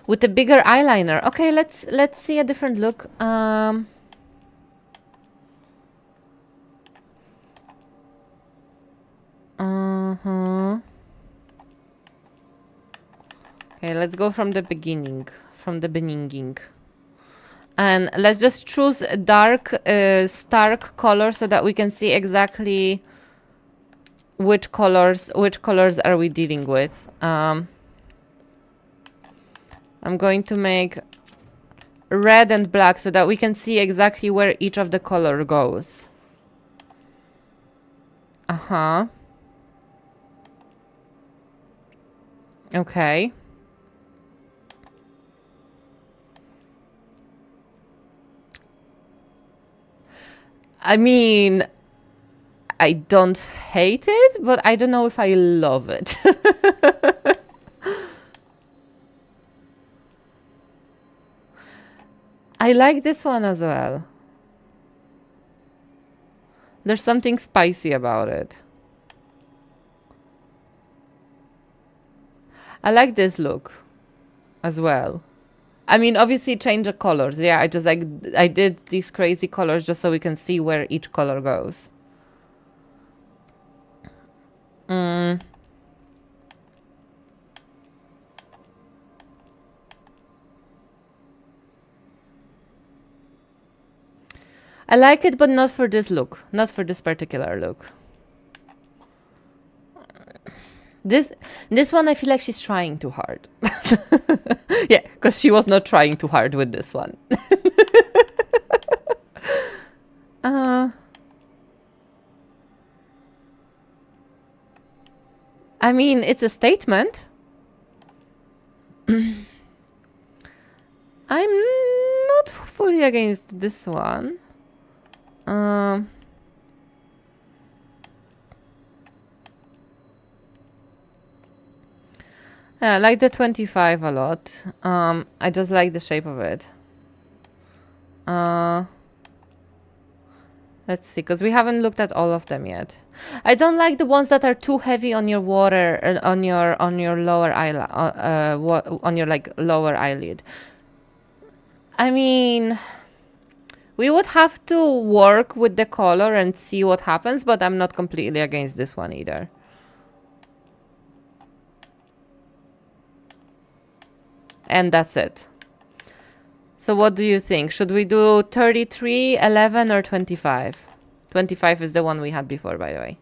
With a bigger eyeliner. Okay, let's see a different look. Okay, let's go from the beginning, and let's just choose a dark, stark color so that we can see exactly which colors are we dealing with. I'm going to make red and black so that we can see exactly where each of the color goes. Okay. I mean, I don't hate it, but I don't know if I love it. I like this one as well. There's something spicy about it. I like this look as well. I mean, obviously change the colors. Yeah, I did these crazy colors just so we can see where each color goes. I like it, but not for this look. Not for this particular look. This one, I feel like she's trying too hard. Yeah, because she was not trying too hard with this one. I mean, it's a statement. I'm not fully against this one. Yeah, I like the 25 a lot. I just like the shape of it. Let's see, because we haven't looked at all of them yet. I don't like the ones that are too heavy on your water, on your lower eyelid, on your like lower eyelid. I mean, we would have to work with the color and see what happens, but I'm not completely against this one either. And that's it. So what do you think? Should we do 33, 11, or 25? 25 is the one we had before, by the way.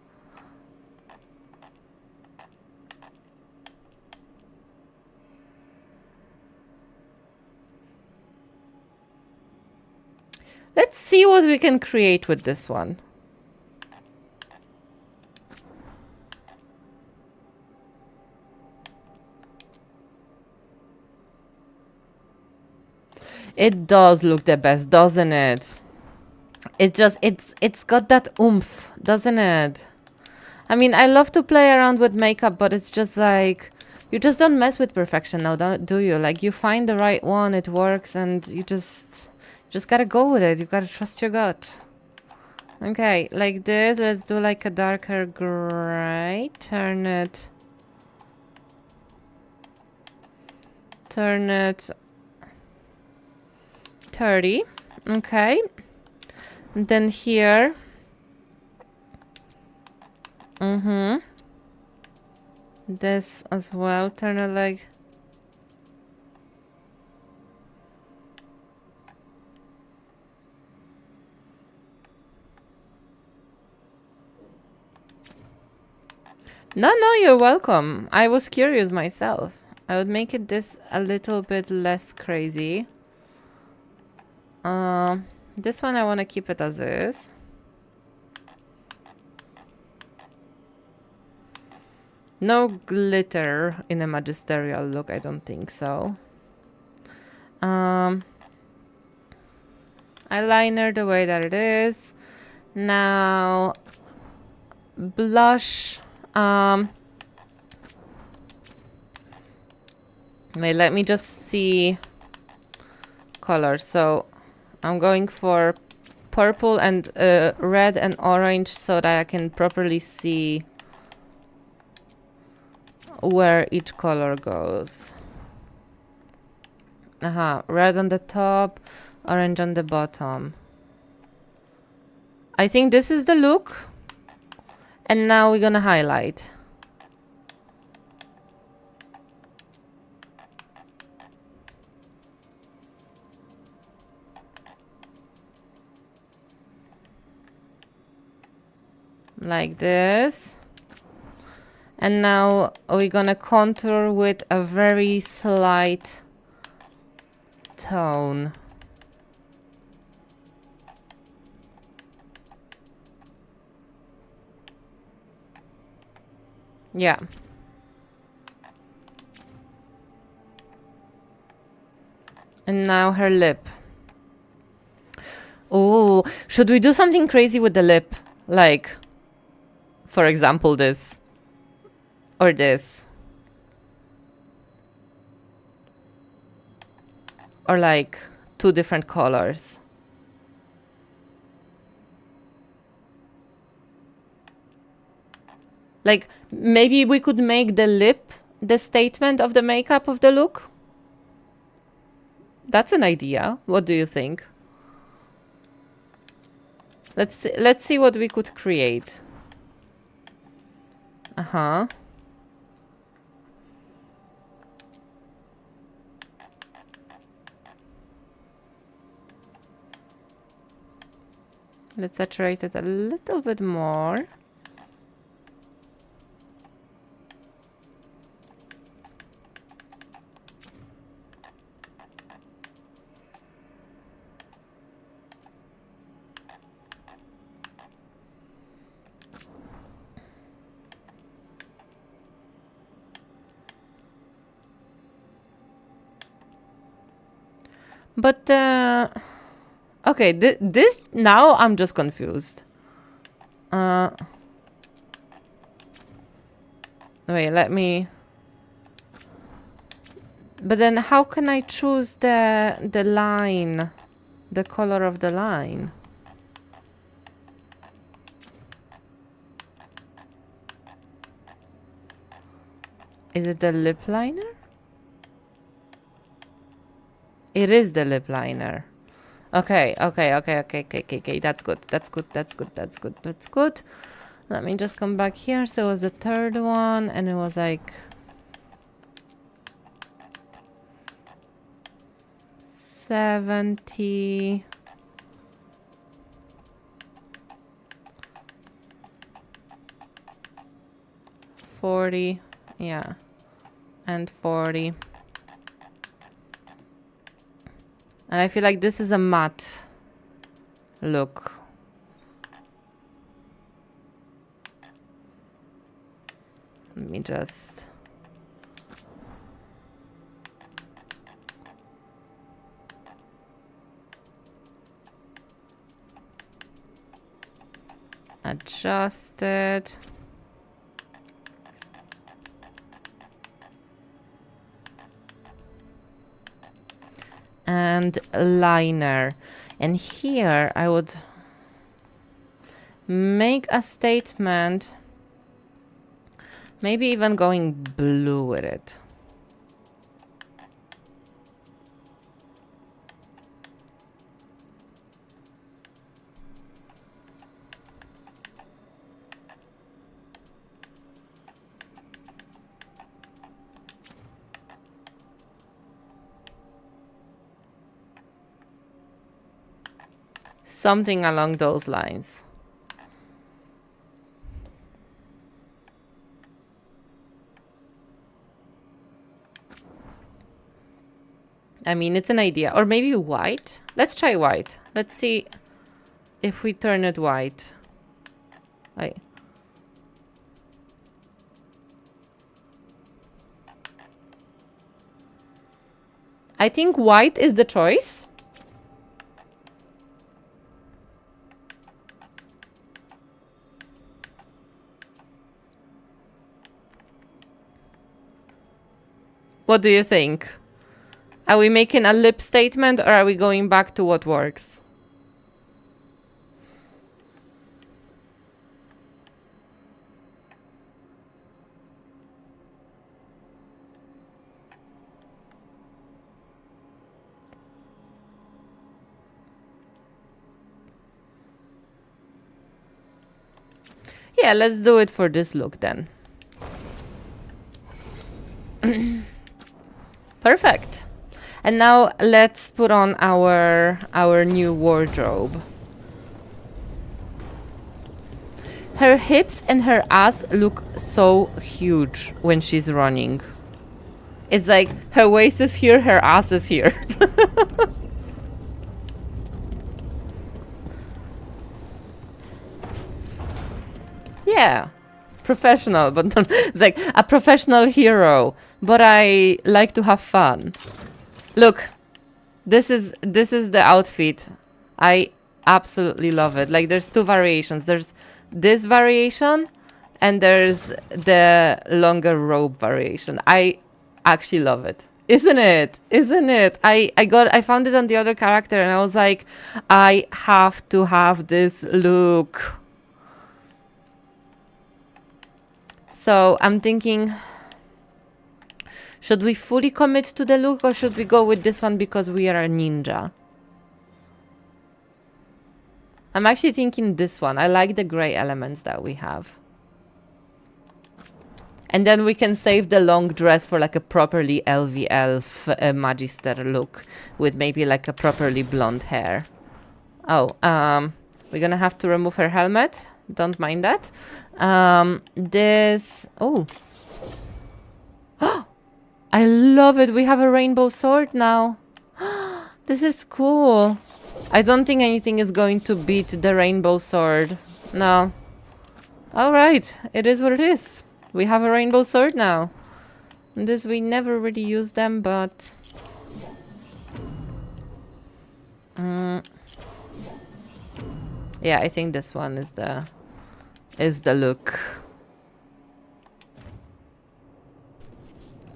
Let's see what we can create with this one. It does look the best, doesn't it? It's got that oomph, doesn't it? I mean, I love to play around with makeup, but it's just like, you just don't mess with perfection now, do you? Like, you find the right one, it works, and you just gotta go with it. You gotta trust your gut. Okay, like this, let's do like a darker gray. Turn it 30. Okay. And then here. This as well. Turn it like. No, you're welcome. I was curious myself. I would make it this a little bit less crazy. This one I want to keep it as is. No glitter in a magisterial look, I don't think so. Eyeliner the way that it is. Now, blush. Wait, let me just see colors. So I'm going for purple and red and orange so that I can properly see where each color goes. Red on the top, orange on the bottom. I think this is the look. And now we're gonna highlight. Like this. And now we're gonna contour with a very slight tone. Yeah. And now her lip. Oh, should we do something crazy with the lip? Like, for example, this. Or this. Or like 2 different colors. Like, maybe we could make the lip the statement of the makeup of the look? That's an idea. What do you think? Let's see what we could create. Uh-huh. Let's saturate it a little bit more. But, okay, this, now I'm just confused. Wait, let me... But then how can I choose the line, the color of the line? Is it the lip liner? It is the lip liner. Okay. That's good. That's good. Let me just come back here. So it was the third one, and it was like 70. 40. Yeah. And 40. And I feel like this is a matte look. Let me just... adjust it. And liner. And here I would make a statement, maybe even going blue with it. Something along those lines. I mean, it's an idea. Or maybe white. Let's try white. Let's see if we turn it white. I think white is the choice. What do you think? Are we making a lip statement, or are we going back to what works? Yeah, let's do it for this look then. Perfect. And now let's put on our new wardrobe. Her hips and her ass look so huge when she's running. It's like her waist is here, her ass is here. Yeah, professional, but not, it's like a professional hero. But I like to have fun. Look, this is the outfit. I absolutely love it. Like, there's two variations. There's this variation, and there's the longer robe variation. I actually love it. Isn't it? Isn't it? I found it on the other character, and I was like, I have to have this look. So I'm thinking, should we fully commit to the look, or should we go with this one because we are a ninja? I'm actually thinking this one. I like the gray elements that we have. And then we can save the long dress for like a properly elfy elf magister look with maybe like a properly blonde hair. Oh, we're gonna have to remove her helmet. Don't mind that. This... Oh. I love it. We have a rainbow sword now. This is cool. I don't think anything is going to beat the rainbow sword. No. Alright. It is what it is. We have a rainbow sword now. And this, we never really use them, but... yeah, I think this one is the look.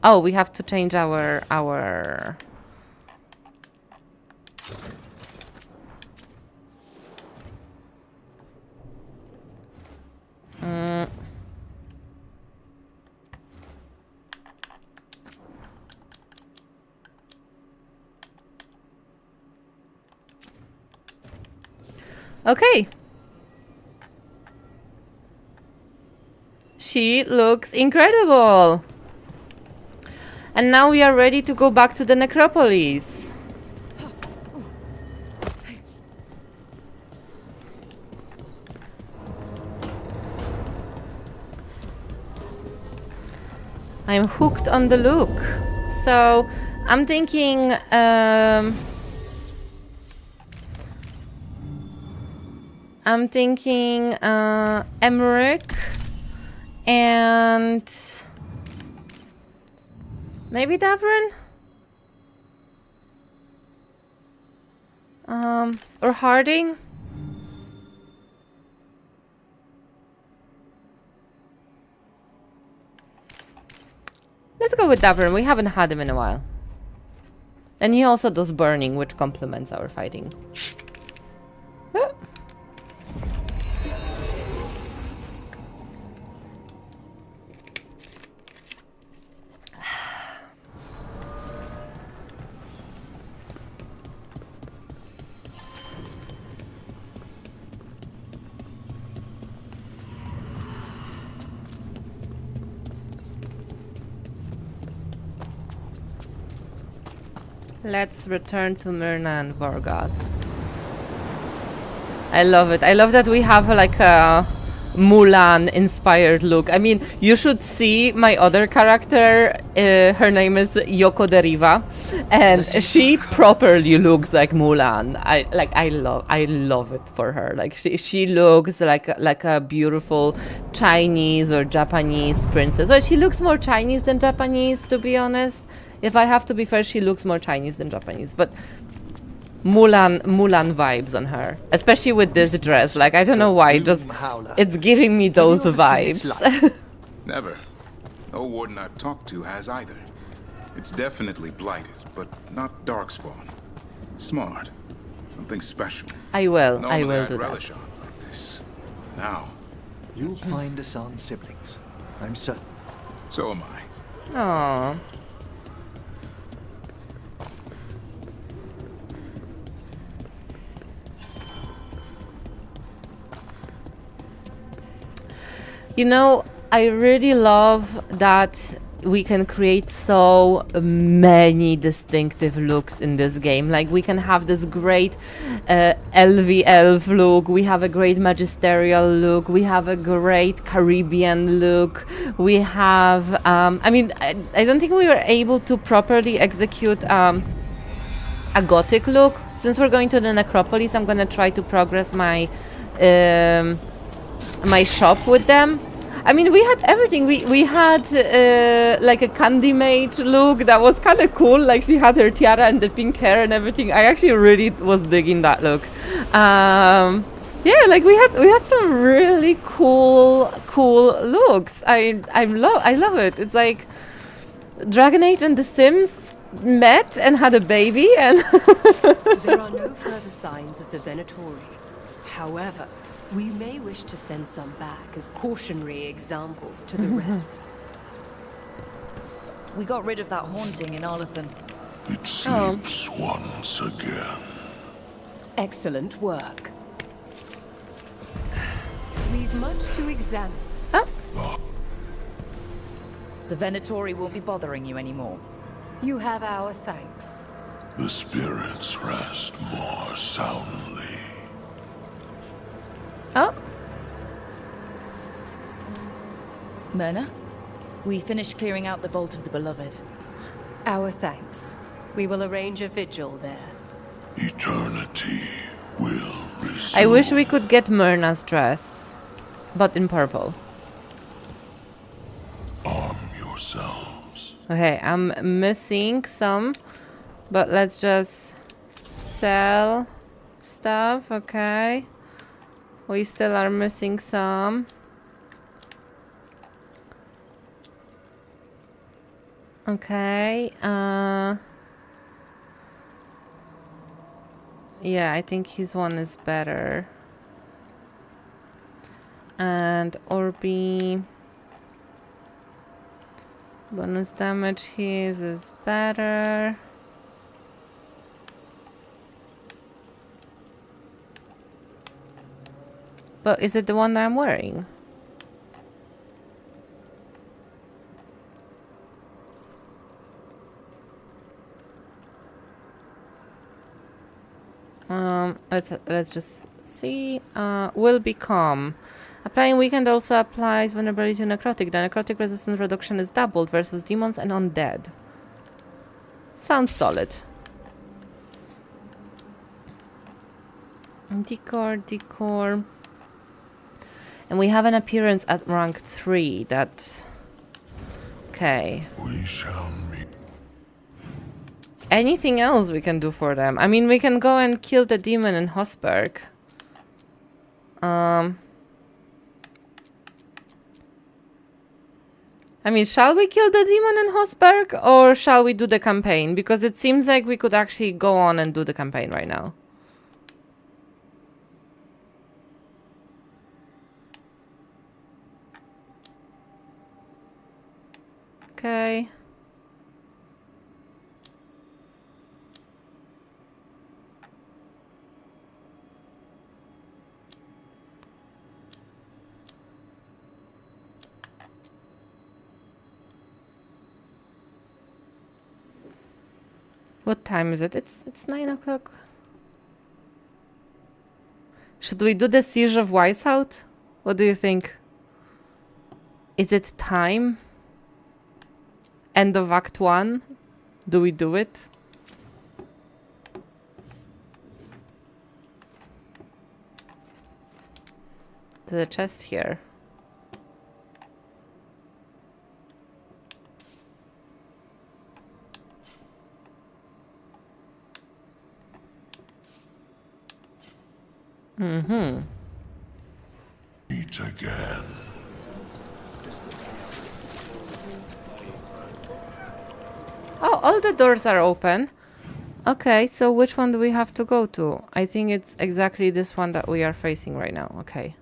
Oh, we have to change our okay. She looks incredible. And now we are ready to go back to the necropolis. I'm hooked on the look. So I'm thinking Emmerich and maybe Davrin? Or Harding? Let's go with Davrin. We haven't had him in a while. And he also does burning, which complements our fighting. Oh. Let's return to Myrna and Vorgoth. I love it. I love that we have like a Mulan inspired look. I mean, you should see my other character. Her name is Yoko Deriva, and she properly looks like Mulan. I love it for her. Like she looks like a beautiful Chinese or Japanese princess. Well, she looks more Chinese than Japanese, to be honest. If I have to be fair, she looks more Chinese than Japanese, but Mulan vibes on her, especially with this dress. Like, I don't know why, just it's giving me those vibes. Never. No warden I've talked to has either. It's definitely blighted, but not darkspawn. Smart. Something special. I will Normally do I'd that. relish on this. Now, you'll find Asan's siblings. I'm certain. So am I. Aww. You know, I really love that we can create so many distinctive looks in this game. Like we can have this great elfy elf look, we have a great magisterial look, we have a great Caribbean look, we have I mean, I don't think we were able to properly execute a gothic look. Since we're going to the necropolis, I'm gonna try to progress my my shop with them. I mean, we had everything. We had like a candy mage look that was kind of cool. Like she had her tiara and the pink hair and everything. I actually really was digging that look. Yeah, like we had some really cool looks. I love it. It's like Dragon Age and The Sims met and had a baby, and There are no further signs of the Venatori. However, we may wish to send some back as cautionary examples to the rest. We got rid of that haunting in Arlathan. It sleeps once again. Excellent work. We've much to examine. The Venatori won't be bothering you anymore. You have our thanks. The spirits rest more soundly. Oh. Myrna, we finished clearing out the Vault of the Beloved. Our thanks. We will arrange a vigil there. Eternity will resume. I wish we could get Myrna's dress, but in purple. Arm yourselves. Okay, I'm missing some, but let's just sell stuff. Okay. We still are missing some. Okay. Yeah, I think his one is better. And Orbi. Bonus damage, his is better. But is it the one that I'm wearing? Let's just see. Will become. Applying weakened also applies vulnerability to necrotic. The necrotic resistance reduction is doubled versus demons and undead. Sounds solid. Decor. And we have an appearance at rank 3 that... Okay. We shall meet. Anything else we can do for them? I mean, we can go and kill the demon in Hosberg. I mean, shall we kill the demon in Hosberg or shall we do the campaign? Because it seems like we could actually go on and do the campaign right now. Okay. What time is it? It's 9 o'clock. Should we do the Siege of Weishaupt? What do you think? Is it time? End of Act 1? Do we do it? There's a chest here. Mm-hmm. Meet again. Oh, all the doors are open. Okay, so which one do we have to go to? I think it's exactly this one that we are facing right now. Okay.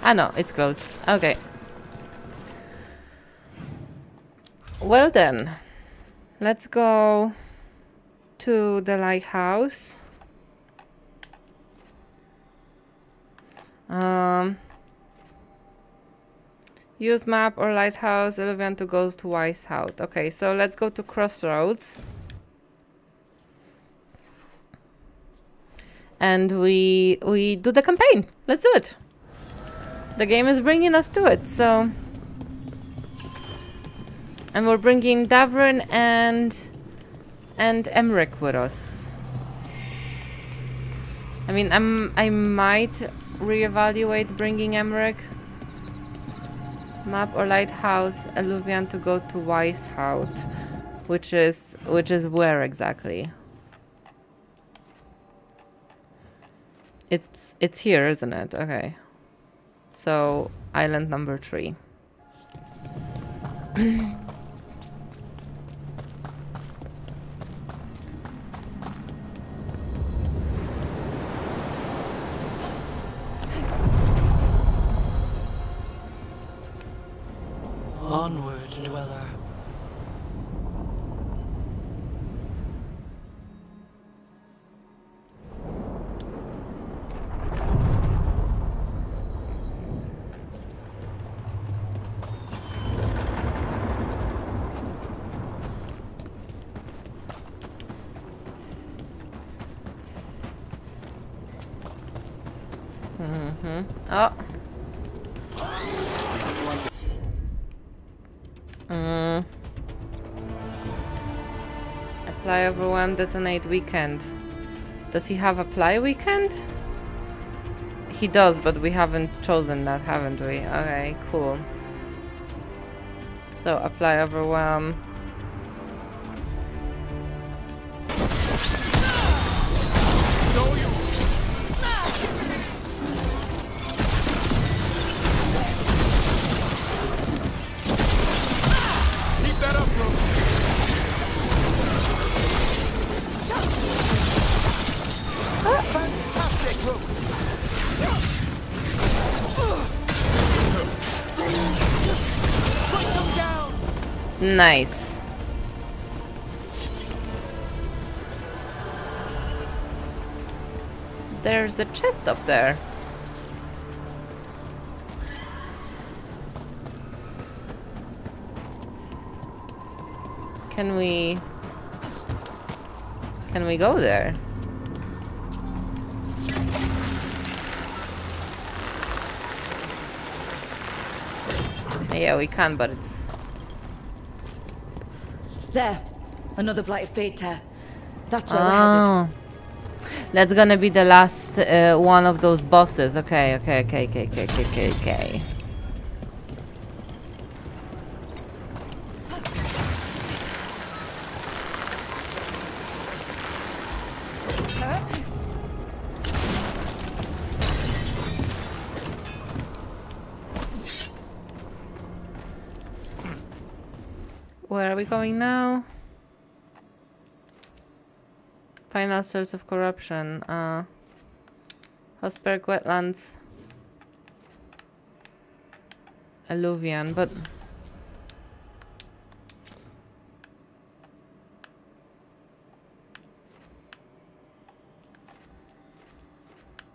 Ah, no, it's closed. Okay. Well then, let's go to the lighthouse. Use map or lighthouse. Illuvian to goes to Weishout. Okay, so let's go to Crossroads. And we do the campaign. Let's do it. The game is bringing us to it, so... And we're bringing Davrin and Emmerich with us. I mean, I might reevaluate bringing Emmerich. Map or lighthouse, Illuvian to go to Weishout, which is where exactly? It's here, isn't it? Okay. So island number 3. Onward, dweller. Oh. Apply overwhelm, detonate weekend. Does he have apply weekend? He does, but we haven't chosen that, haven't we? Okay, cool. So apply overwhelm. Nice. There's a chest up there. Can we go there? Yeah, we can, but it's... There. Another blighted fate tear. That's where we're headed. That's gonna be the last one of those bosses. Okay. Where are we going now? Final source of corruption. Hosberg wetlands. Alluvian, but...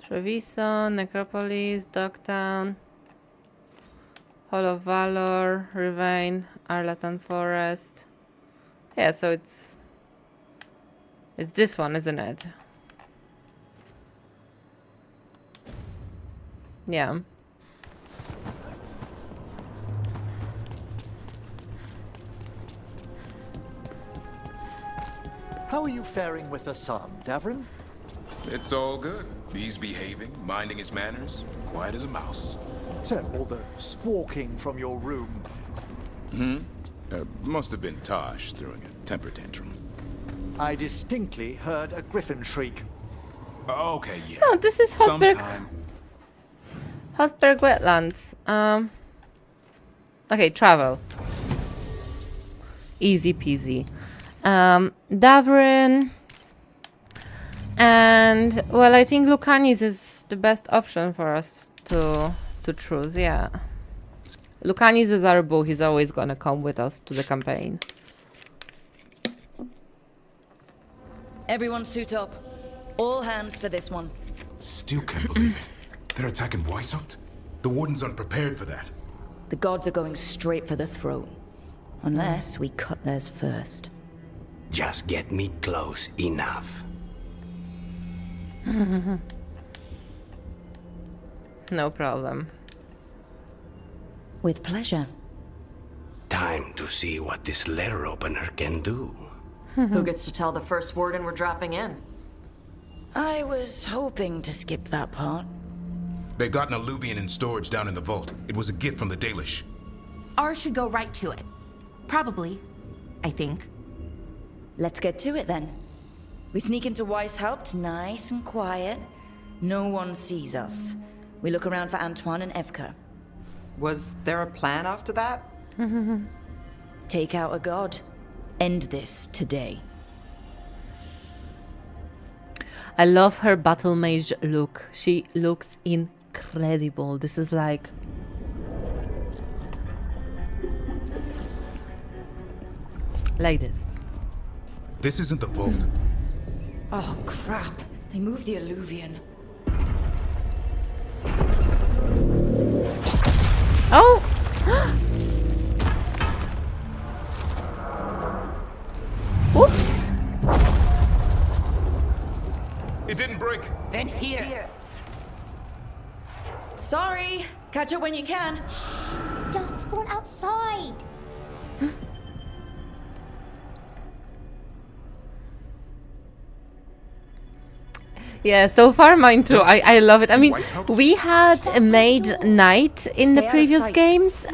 Treviso, Necropolis, Dogtown, Hall of Valor, Rivain, Arlatan Forest. Yeah, so it's this one, isn't it? Yeah. How are you faring with Assam, Davrin? It's all good. He's behaving, minding his manners, quiet as a mouse. So, all the squawking from your room. Must have been Tosh throwing a temper tantrum. I distinctly heard a griffin shriek. Okay, yeah. No, this is Hosberg. Sometime. Hosberg wetlands. Okay, travel. Easy peasy. Davrin. And, well, I think Lucanis is the best option for us to choose, yeah. Lucanis is our boo, he's always gonna come with us to the campaign. Everyone suit up. All hands for this one. Still can't believe it. They're attacking Weishaupt? The Wardens aren't prepared for that. The gods are going straight for the throne. Unless we cut theirs first. Just get me close enough. No problem. With pleasure. Time to see what this letter opener can do. Who gets to tell the first warden we're dropping in? I was hoping to skip that part. They got an alluvian in storage down in the vault. It was a gift from the Dalish. Ours should go right to it. Probably. I think. Let's get to it then. We sneak into Weishaupt, nice and quiet. No one sees us. We look around for Antoine and Evka. Was there a plan after that? Take out a god. End this today. I love her battle mage look. She looks incredible. This is like... this. This isn't the vault. Oh, crap. They moved the alluvian. Oh! Oops! It didn't break. Then here. Sorry. Catch up when you can. Darkspawn outside. Yeah, so far mine too. I love it. I mean, we had a mage knight in the previous games.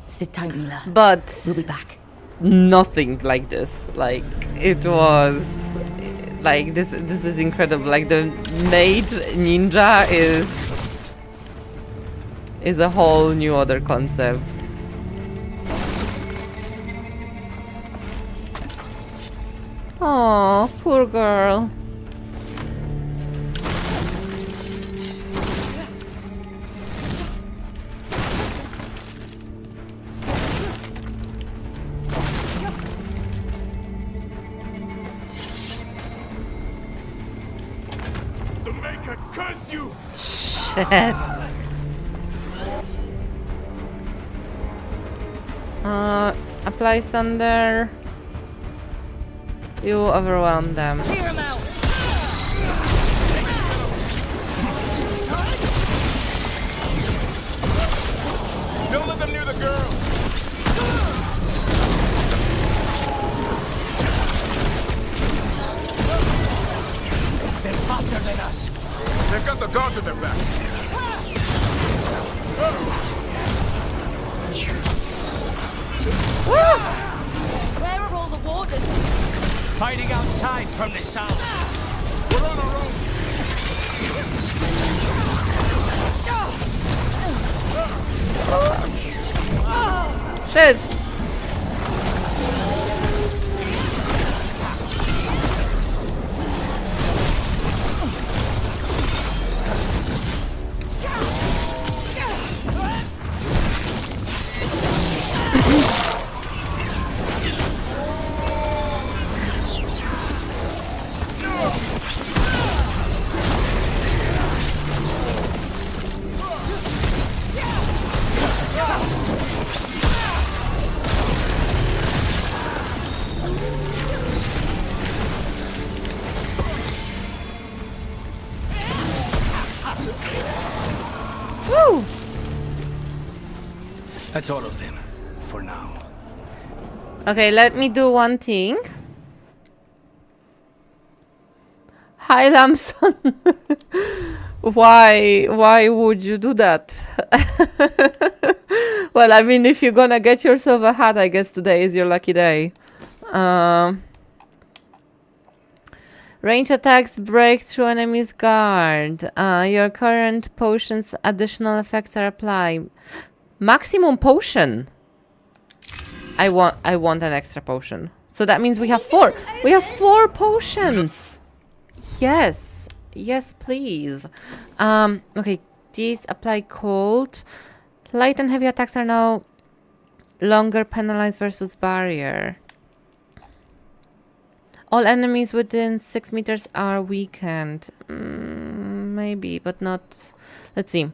Sit tight, Mila. But we'll be back. Nothing like this. Like it was like this is incredible. Like the mage ninja is a whole new other concept. Oh, poor girl. The Maker curse you! Shit. Apply thunder. You overwhelm them. Clear him out. Don't let them near the girl! They're faster than us. They've got the gods at their back. Where are all the wardens? Fighting outside from the south. We're on our own. Shit. Woo! That's all of them, for now. Okay, let me do one thing. Hi, Lamson. Why would you do that? Well, I mean, if you're gonna get yourself a hat, I guess today is your lucky day. Range attacks break through enemy's guard. Your current potion's additional effects are applied. Maximum potion. I want an extra potion. So that means we have 4. We have 4 potions. Yes. Yes, please. Okay, these apply cold. Light and heavy attacks are now longer penalized versus barrier. All enemies within 6 meters are weakened. Maybe, but not... Let's see.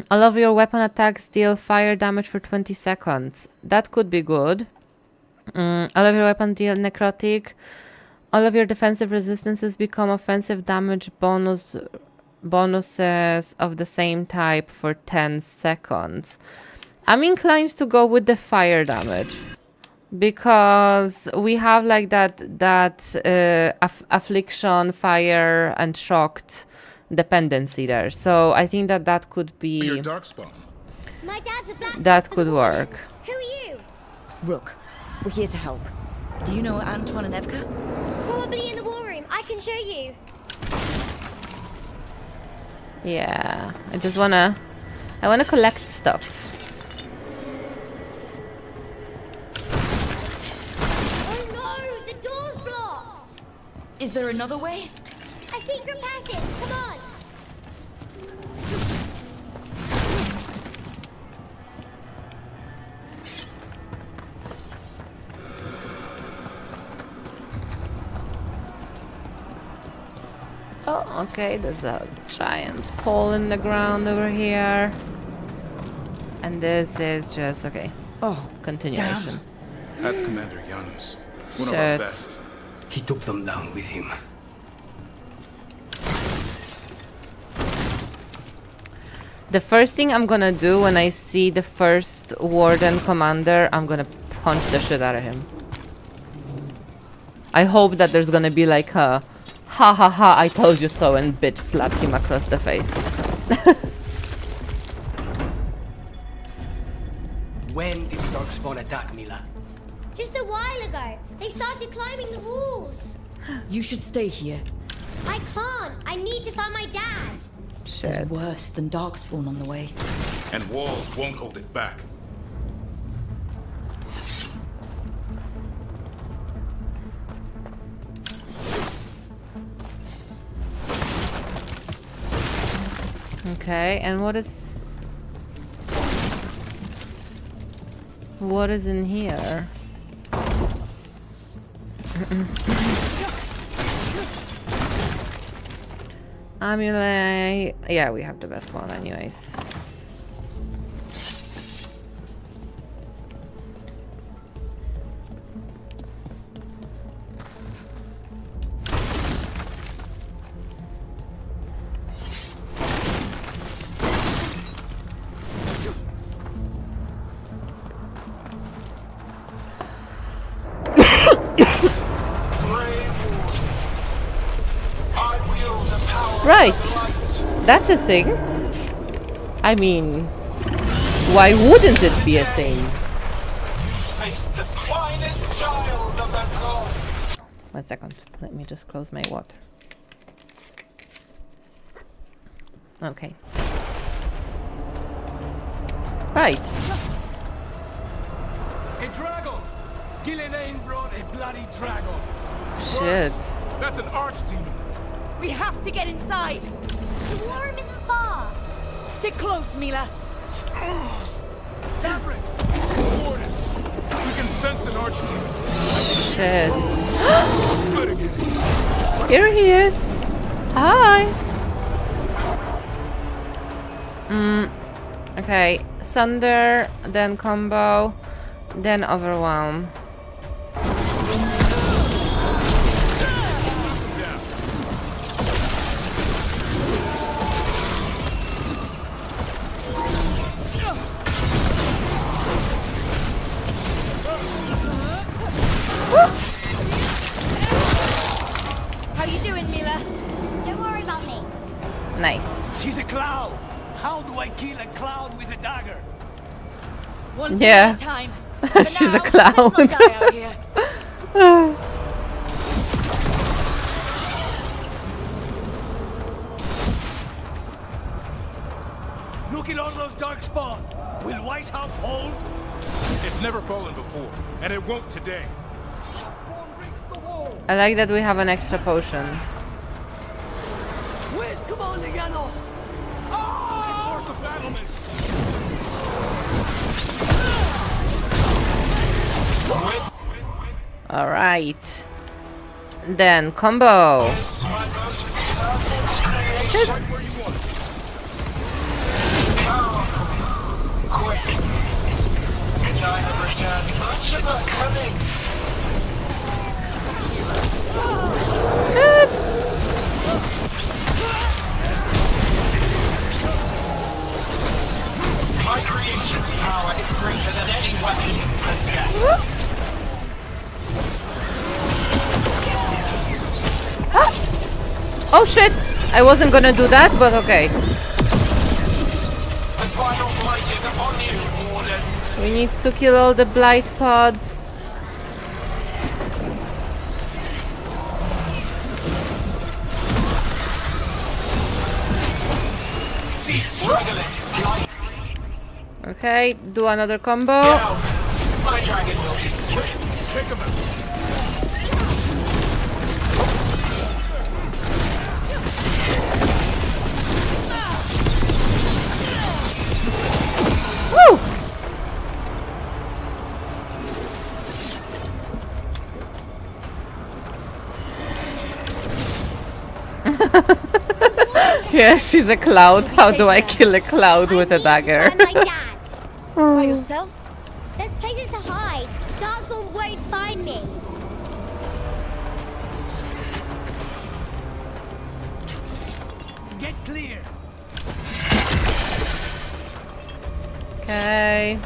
All of your weapon attacks deal fire damage for 20 seconds. That could be good. All of your weapon deal necrotic. All of your defensive resistances become offensive damage bonuses of the same type for 10 seconds. I'm inclined to go with the fire damage because we have like that affliction, fire, and shocked dependency there. So I think that could be Your darkspawn. that could work. Who are you? Rook. We're here to help. Do you know Antoine and Evka? Probably in the war room. I can show you. Yeah, I wanna collect stuff. Oh no, the door's blocked. Is there another way? A secret passage. Come on. Oh, okay, there's a giant hole in the ground over here. And this is just, okay. Oh, continuation. That's Commander Janus. One of Shit. our best. He took them down with him. The first thing I'm gonna do when I see the first Warden Commander, I'm gonna punch the shit out of him. I hope that there's gonna be like a ha ha ha, I told you so, and bitch slap him across the face. When did the Darkspawn attack, Mila? Just a while ago. They started climbing the walls. You should stay here. I can't. I need to find my dad. There's worse than Darkspawn on the way. And walls won't hold it back. Okay, and what is in here? Amulet. Yeah, we have the best one anyways. Right, that's a thing. I mean, why wouldn't it be a thing? Face the finest child of the gods. 1 second, let me just close my water. Okay. Right. A dragon! Gillian brought a bloody dragon. Shit. That's an archdemon. We have to get inside. The war room isn't far. Stick close, Mila. Gabriel! Wardens! We can sense an archdemon. Shit. Splitting it. Here he is. Hi. Okay. Sunder, then combo, then overwhelm. How you doing, Mila? Don't worry about me. Nice. She's a cloud. How do I kill a cloud with a dagger? One Yeah. thing at a time. She's a Now, clown. let's not die out here. Look at all those darkspawn. Will Weishaupt hold? It's never fallen before, and it won't today. I like that we have an extra potion. Where's Commander Janos? Force of battlements. All right. Then combo. Oh shit! I wasn't gonna do that, but okay. We need to kill all the blight pods. Okay, do another combo. My dragon will be swift. Take him out. Woo! Yeah, she's a cloud. How do I kill a cloud with a dagger? By yourself? There's places to hide. Darkspawn won't find me. Get clear. Okay.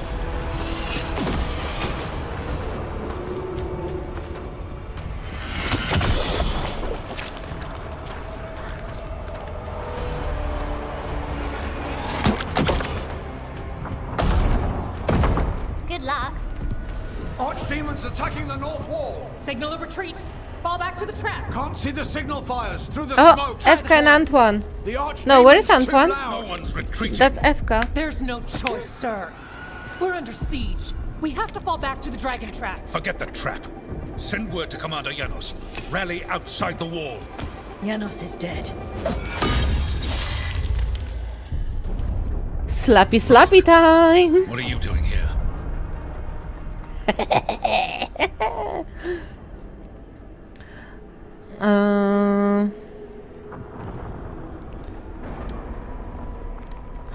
Good luck. Archdemons attacking the north wall. Signal of retreat. Fall back to the trap. Can't see the signal fires through the Oh, smoke. Efka and Antoine. The No, where is Archdemon's too Antoine? loud. No one's retreating. That's Efka. There's no choice, sir. We're under siege. We have to fall back to the dragon trap. Forget the trap. Send word to Commander Janos. Rally outside the wall. Janos is dead. Slappy slappy time. What are you doing here?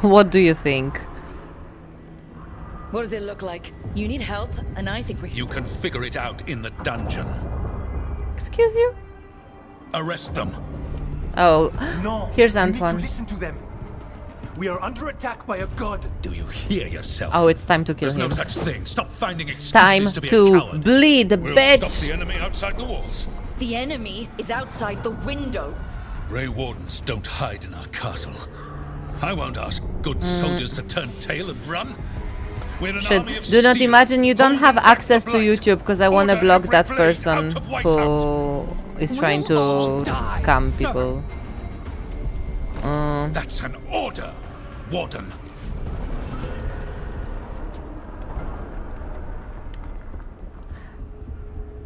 What do you think? What does it look like? You need help, and I think we... You can figure it out in the dungeon. Excuse you? Arrest them. Oh, No, here's you need Antoine. to listen to them. We are under attack by a god. Do you hear yourself? Oh, it's time to kill There's him. no such thing. Stop finding It's time excuses to be a to coward. bleed, We'll bitch. stop the enemy outside the walls. The enemy is outside the window. Grey Wardens don't hide in our castle. I won't ask good soldiers to turn tail and run. We're an Shit. army of Do not steel, imagine you don't holding have back access the to blight. YouTube because I want to Order block every that blade person out of White's who is trying to scam sir. people. That's an order, Warden.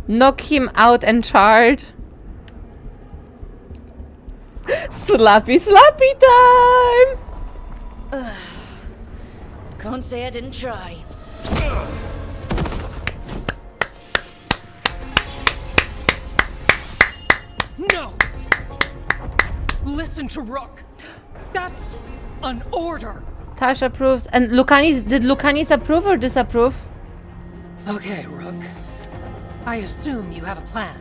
Knock him out and charge. Slappy slappy time! Can't say I didn't try. No! Listen to Rook. That's an order. Tash approves. And Lucanis, did Lucanis approve or disapprove? Okay, Rook. I assume you have a plan.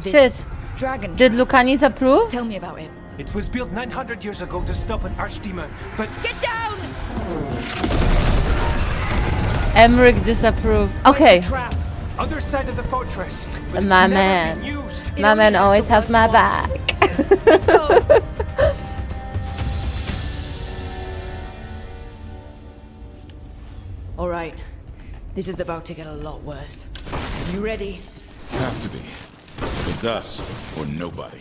Sid, dragon did Lucanis approve? Tell me about it. It was built 900 years ago to stop an archdemon, but... Get down! Emmerich disapproved. Okay. Trap. Other side of the fortress. But it's My never man. been used. My man always has my back. Let's go! All right. This is about to get a lot worse. You ready? Have to be. It's us or nobody.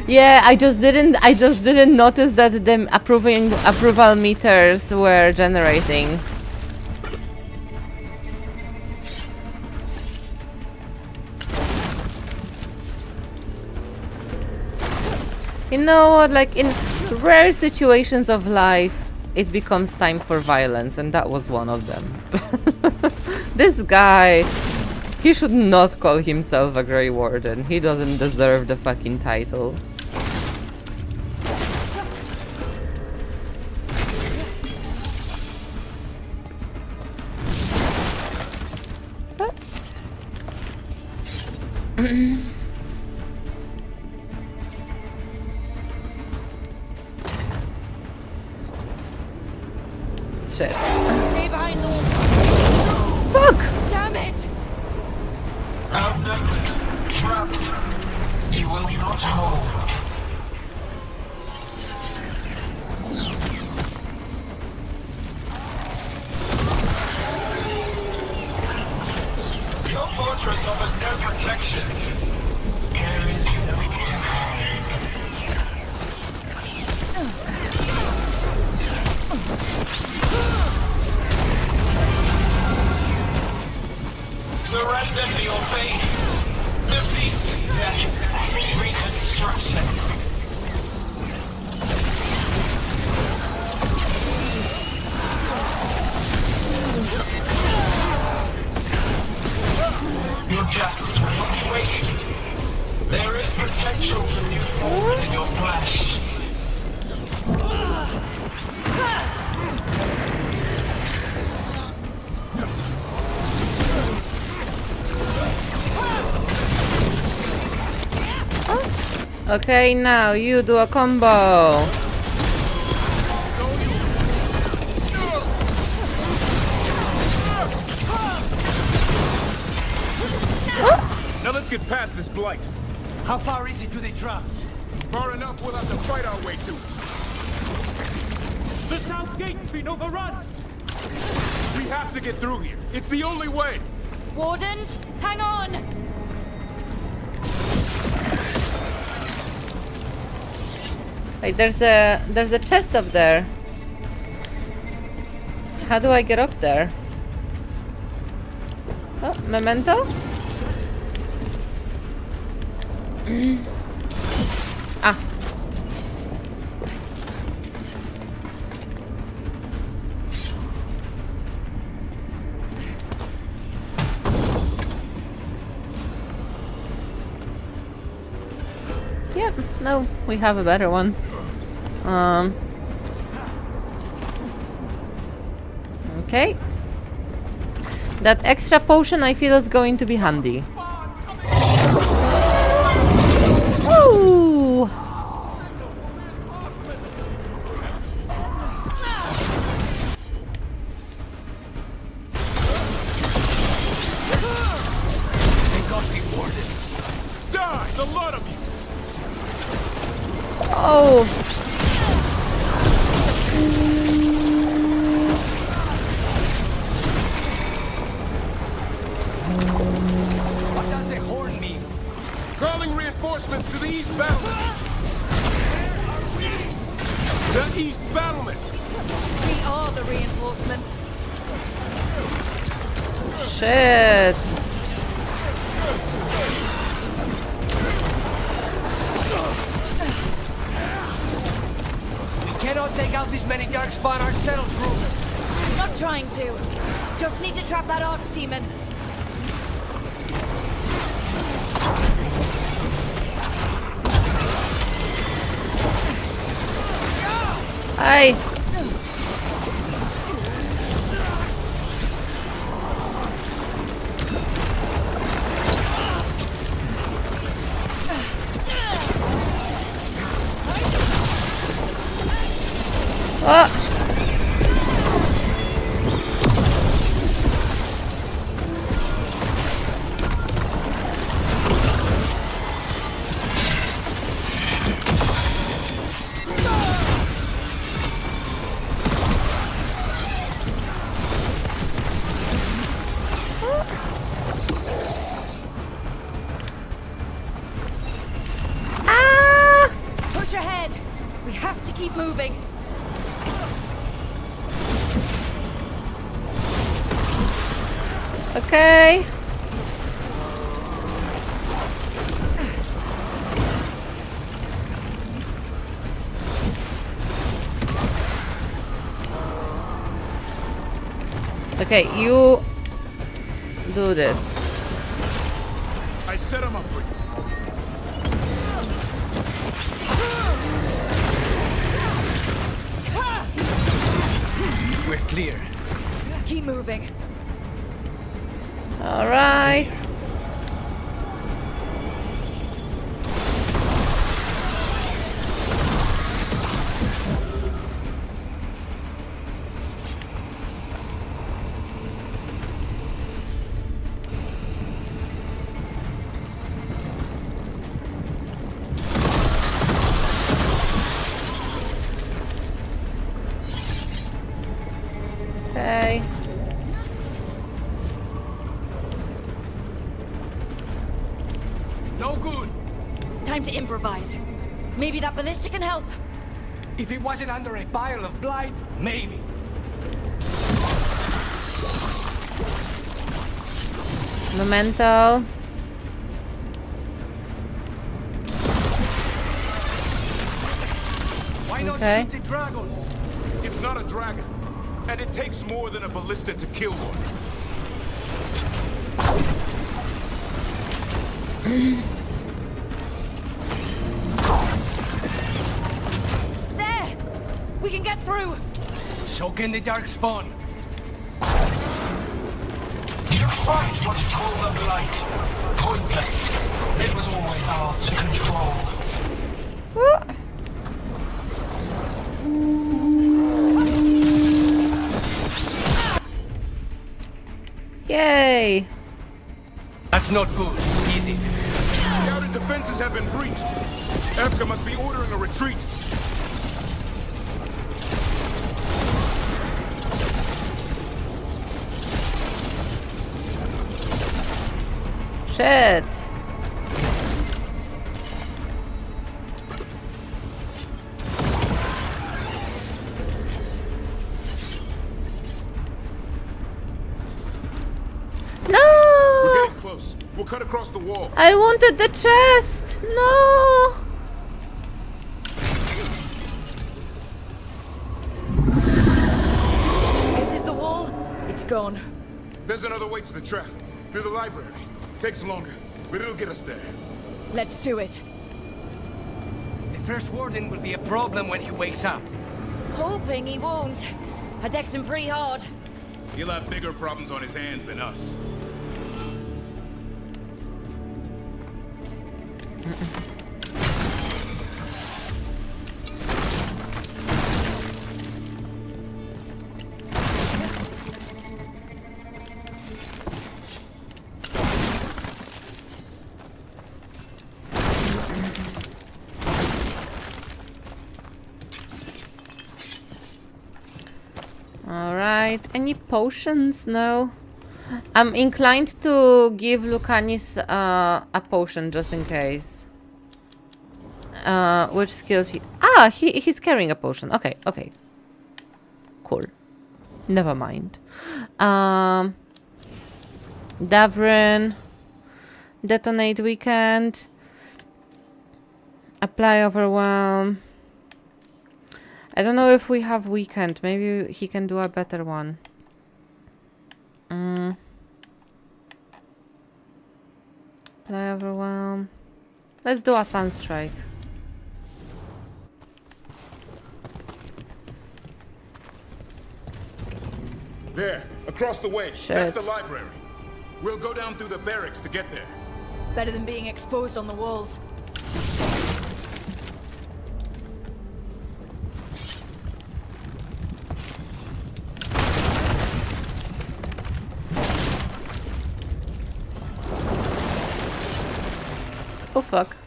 Yeah, I just didn't notice that the approval meters were generating. You know what, like in rare situations of life, it becomes time for violence, and that was one of them. This guy, he should not call himself a Grey Warden. He doesn't deserve the fucking title. Stay behind the wall. Fuck! Damn it! Outnumbered, trapped. You will not hold. Your fortress offers no protection. There is no to hide. Surrender to your fate. Defeat, death, reconstruction. Your deaths will not be wasted. There is potential for new forms in your flesh. Okay, now you do a combo. Now let's get past this blight. How far is it to the trap? Far enough we'll have to fight our way to it. The south gate's been overrun! We have to get through here. It's the only way. Wardens, hang on! Wait, there's a chest up there. How do I get up there? Oh, memento? Ah. Yep, no, we have a better one. Okay. That extra potion I feel is going to be handy. Woo! They got the wardens. Die, the lot of you. Oh. What does the horn mean? Calling reinforcements to the east battlements. The east battlements. We are the reinforcements. Shit. We cannot take out this many darkspawn ourselves, Groom. Not trying to. Just need to trap that archdemon. Hi. Oh. Push ahead. We have to keep moving. Okay. Okay, you do this. I set him up for you. We're clear. Keep moving. All right. time to improvise. Maybe that ballista can help. If it wasn't under a pile of blight, maybe. Memento. Why not Okay. shoot the dragon? It's not a dragon, and it takes more than a ballista to kill one. There! We can get through! Soak in the dark spawn. You fight what you call the blight. Pointless. It was always ours to control. Yay! That's not good. Easy. The outer defenses have been breached. Evka must be ordering a retreat. Shit. No! We're getting close. We'll cut across the wall. I wanted the chest. No. This is the wall. It's gone. There's another way to the trap. Through the library. Takes longer, but it'll get us there. Let's do it. The first warden will be a problem when he wakes up. Hoping he won't. I decked him pretty hard. He'll have bigger problems on his hands than us. Alright, any potions? No. I'm inclined to give Lucanis a potion just in case. Which skills he... Ah, he's carrying a potion. Okay, okay. Cool. Never mind. Davrin. Detonate weekend. Apply overwhelm. I don't know if we have weekend. Maybe he can do a better one. Apply overwhelm. Let's do a sunstrike. There, across the way. Shit. That's the library. We'll go down through the barracks to get there. Better than being exposed on the walls. Oh fuck.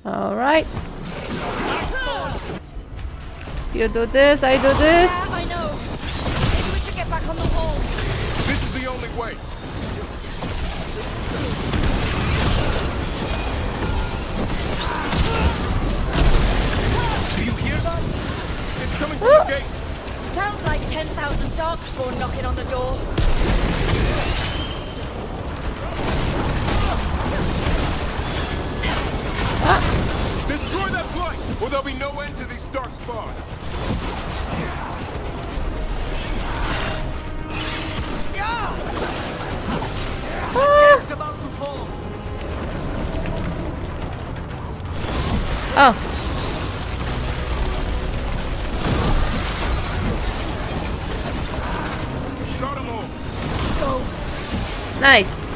All right. You do this, I do this. I know. Maybe we should get back on the wall. This is the only way. Do you hear that? It's coming from the gate. Sounds like 10,000 darkspawn knocking on the door. Destroy that blight, or there'll be no end to these dark spawn. It's about to fall. Oh. Got them all. Nice.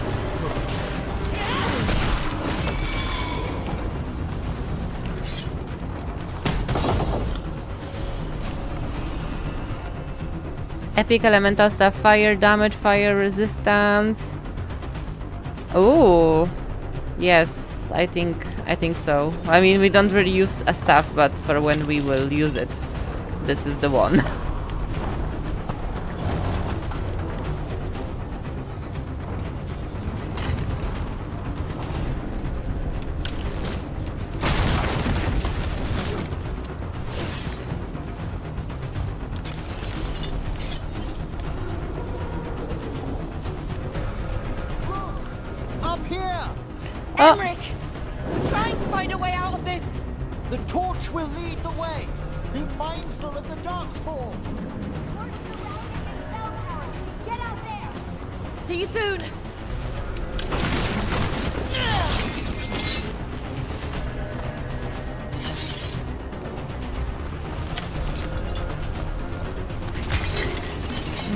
Epic elemental stuff, fire damage, fire resistance. Oh. Yes, I think so. I mean, we don't really use a staff, but for when we will use it, this is the one. Up here! Emmerich! I'm trying to find a way out of this! The torch will lead the way. Be mindful of the darkspawn. Get out there! See you soon!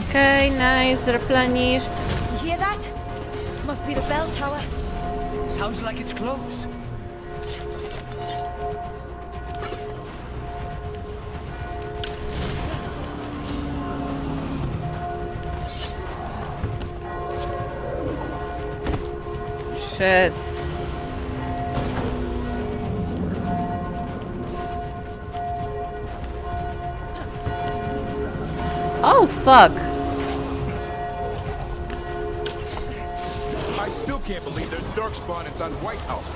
Okay, nice, replenished. You hear that? Must be the bell tower. Sounds like it's close. Shit. Oh, fuck. I still can't believe there's darkspawn inside Weishaupt.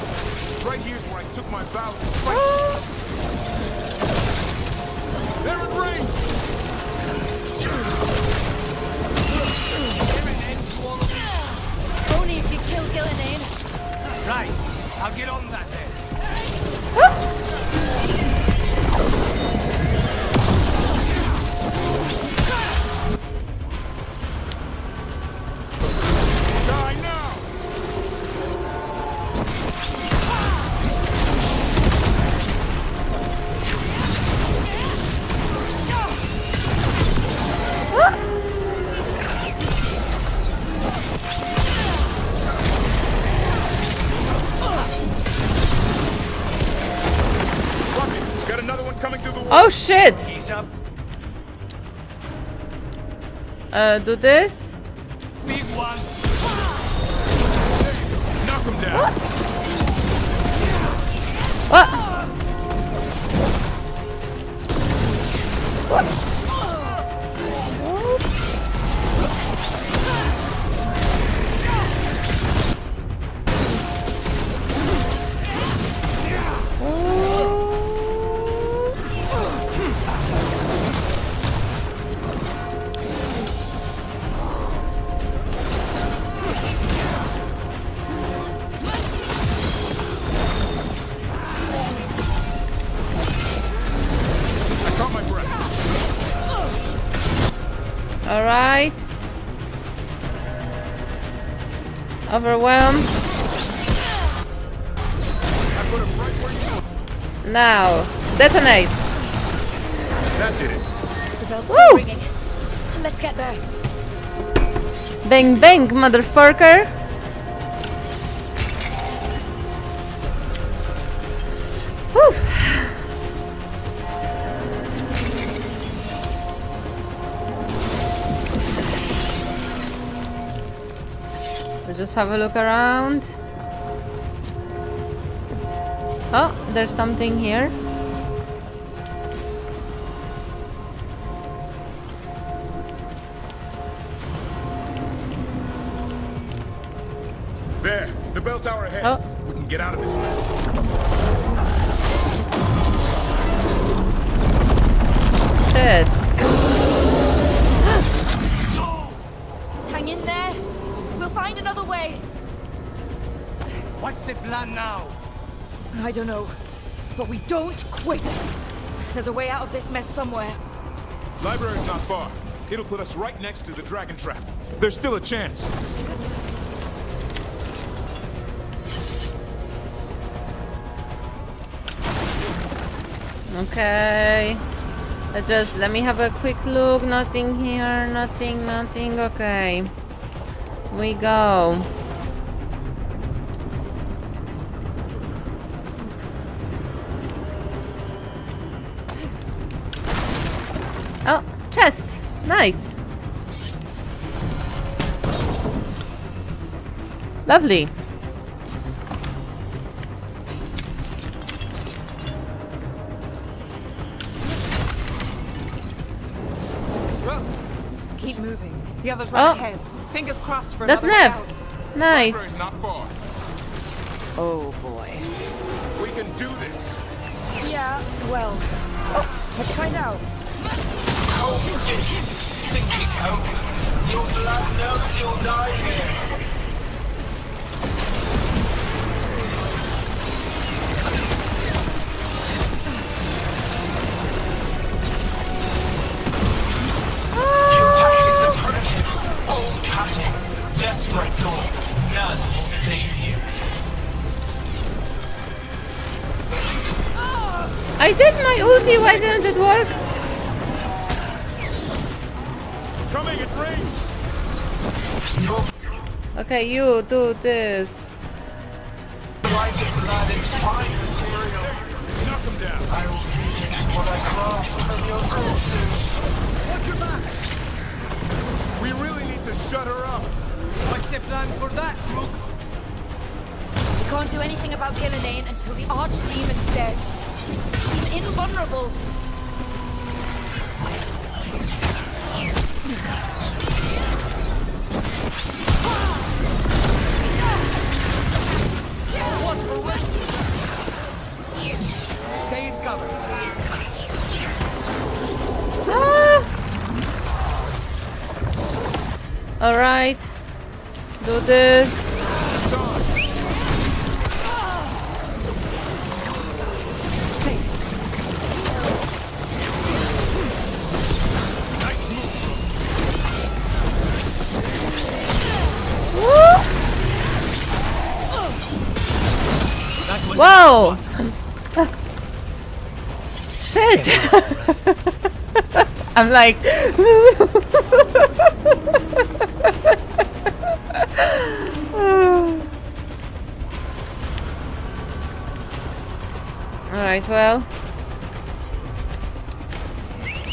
Right here's where I took my vow to fight. There it rings! Only if you kill Gillinane. Right, I'll get on that then. Die now! Got another one coming through the wall. Oh shit! He's up. Do this? Big one. Knock him down. What? All right. Overwhelmed. Now, detonate. That did it. The bell's Woo! still ringing. Let's get there. Bang bang, motherfucker. Whew. Let's just have a look around. Oh, there's something here. There, the bell tower ahead. Oh. We can get out of this mess. Shit. Hang in there. We'll find another way. What's the plan now? I don't know. But we don't quit. There's a way out of this mess somewhere. Library's not far. It'll put us right next to the dragon trap. There's still a chance. Okay. Let me have a quick look. Nothing here. Nothing. Okay. We go. Oh, chest. Nice. The others right ahead. Fingers crossed for That's another way Nev. out. Nice. Not far. Oh boy. We can do this. Yeah, well. Oh, let's find out. Cold sinking hope. Your blood knows you'll die here. Your tactics are primitive. Old patterns. Desperate thoughts. None will save you. I did my ulti, why didn't it work? Coming, it's range. Okay, you do this. Light of blood is fine material. Knock him down. I will feed it to what I craft from your corpses. Watch your back! We really need to shut her up. What's the plan for that, Rook? We can't do anything about Gillenane until the Archdemon's dead. He's invulnerable. Stay in cover. All right, do this. Whoa! Shit! I'm like. Alright, well.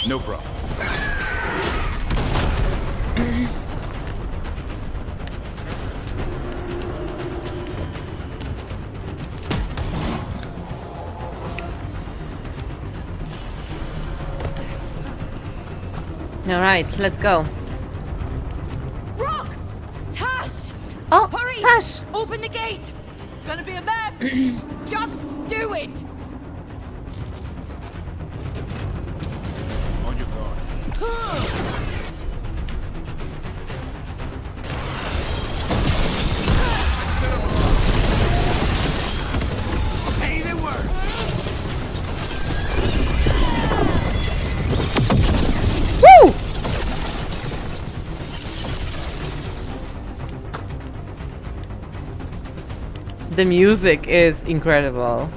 No problem. Alright, let's go. Rock! Tash! Oh, hurry! Tash! Open the gate! Gonna be a mess! Just do it! On your guard. Say the word! Woo! The music is incredible.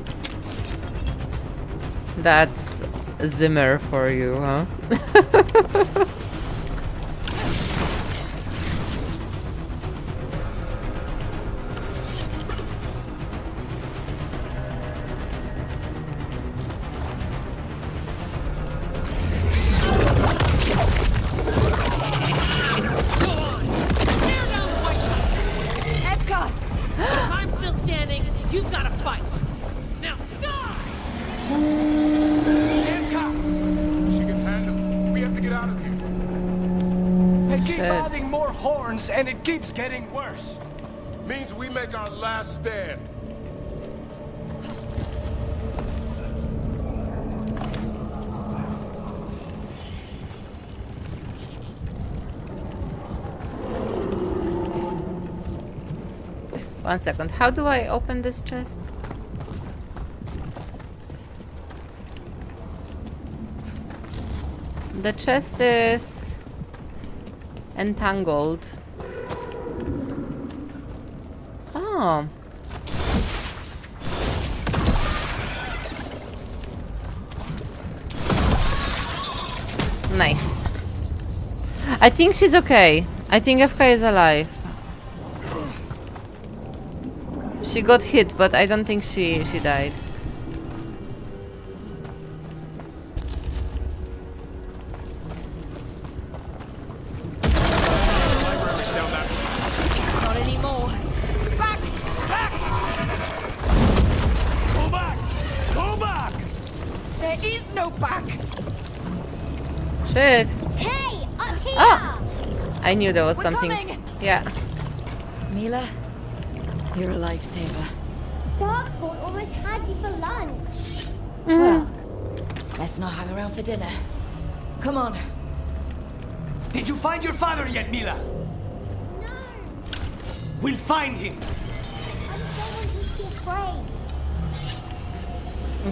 That's Zimmer for you, huh? Evka! If I'm still standing, you've got to fight. Now die! Hancock! She can handle it. We have to get out of here. They keep Shit. adding more horns, and it keeps getting worse. Means we make our last stand. One second, how do I open this chest? The chest is entangled. Oh. Nice. I think she's okay. I think FK is alive. She got hit, but I don't think she died. Not anymore. Back! Back! Go back! Go back! There is no back! Shit. Hey, up here! Ah! I knew there was We're something. coming! Yeah. Mila, you're a lifesaver. Darkspawn almost had you for lunch. Well, let's not hang around for dinner. Come on. Did you find your father yet, Mila? No, We'll find him. I don't want you to be afraid.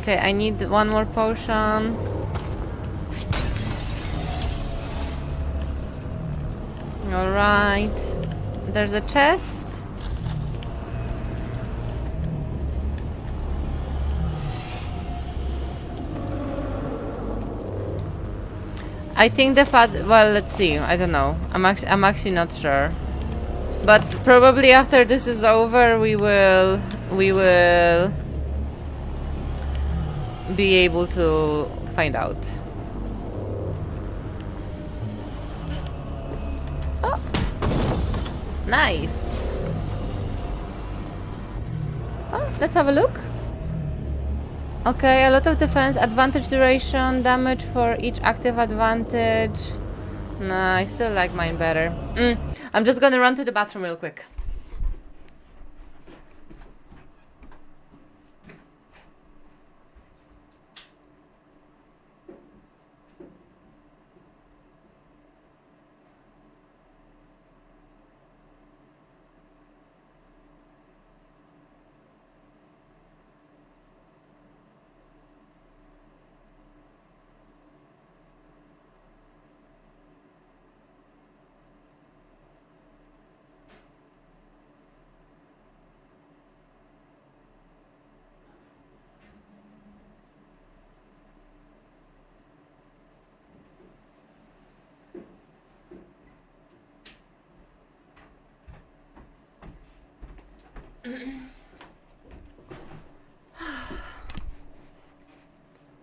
Okay, I need one more potion. All right. There's a chest. I think the well, let's see. I don't know. I'm actually not sure. But probably after this is over, we will be able to find out. Oh, nice. Oh, let's have a look. Okay, a lot of defense, advantage duration, damage for each active advantage. Nah, I still like mine better. I'm just gonna run to the bathroom real quick.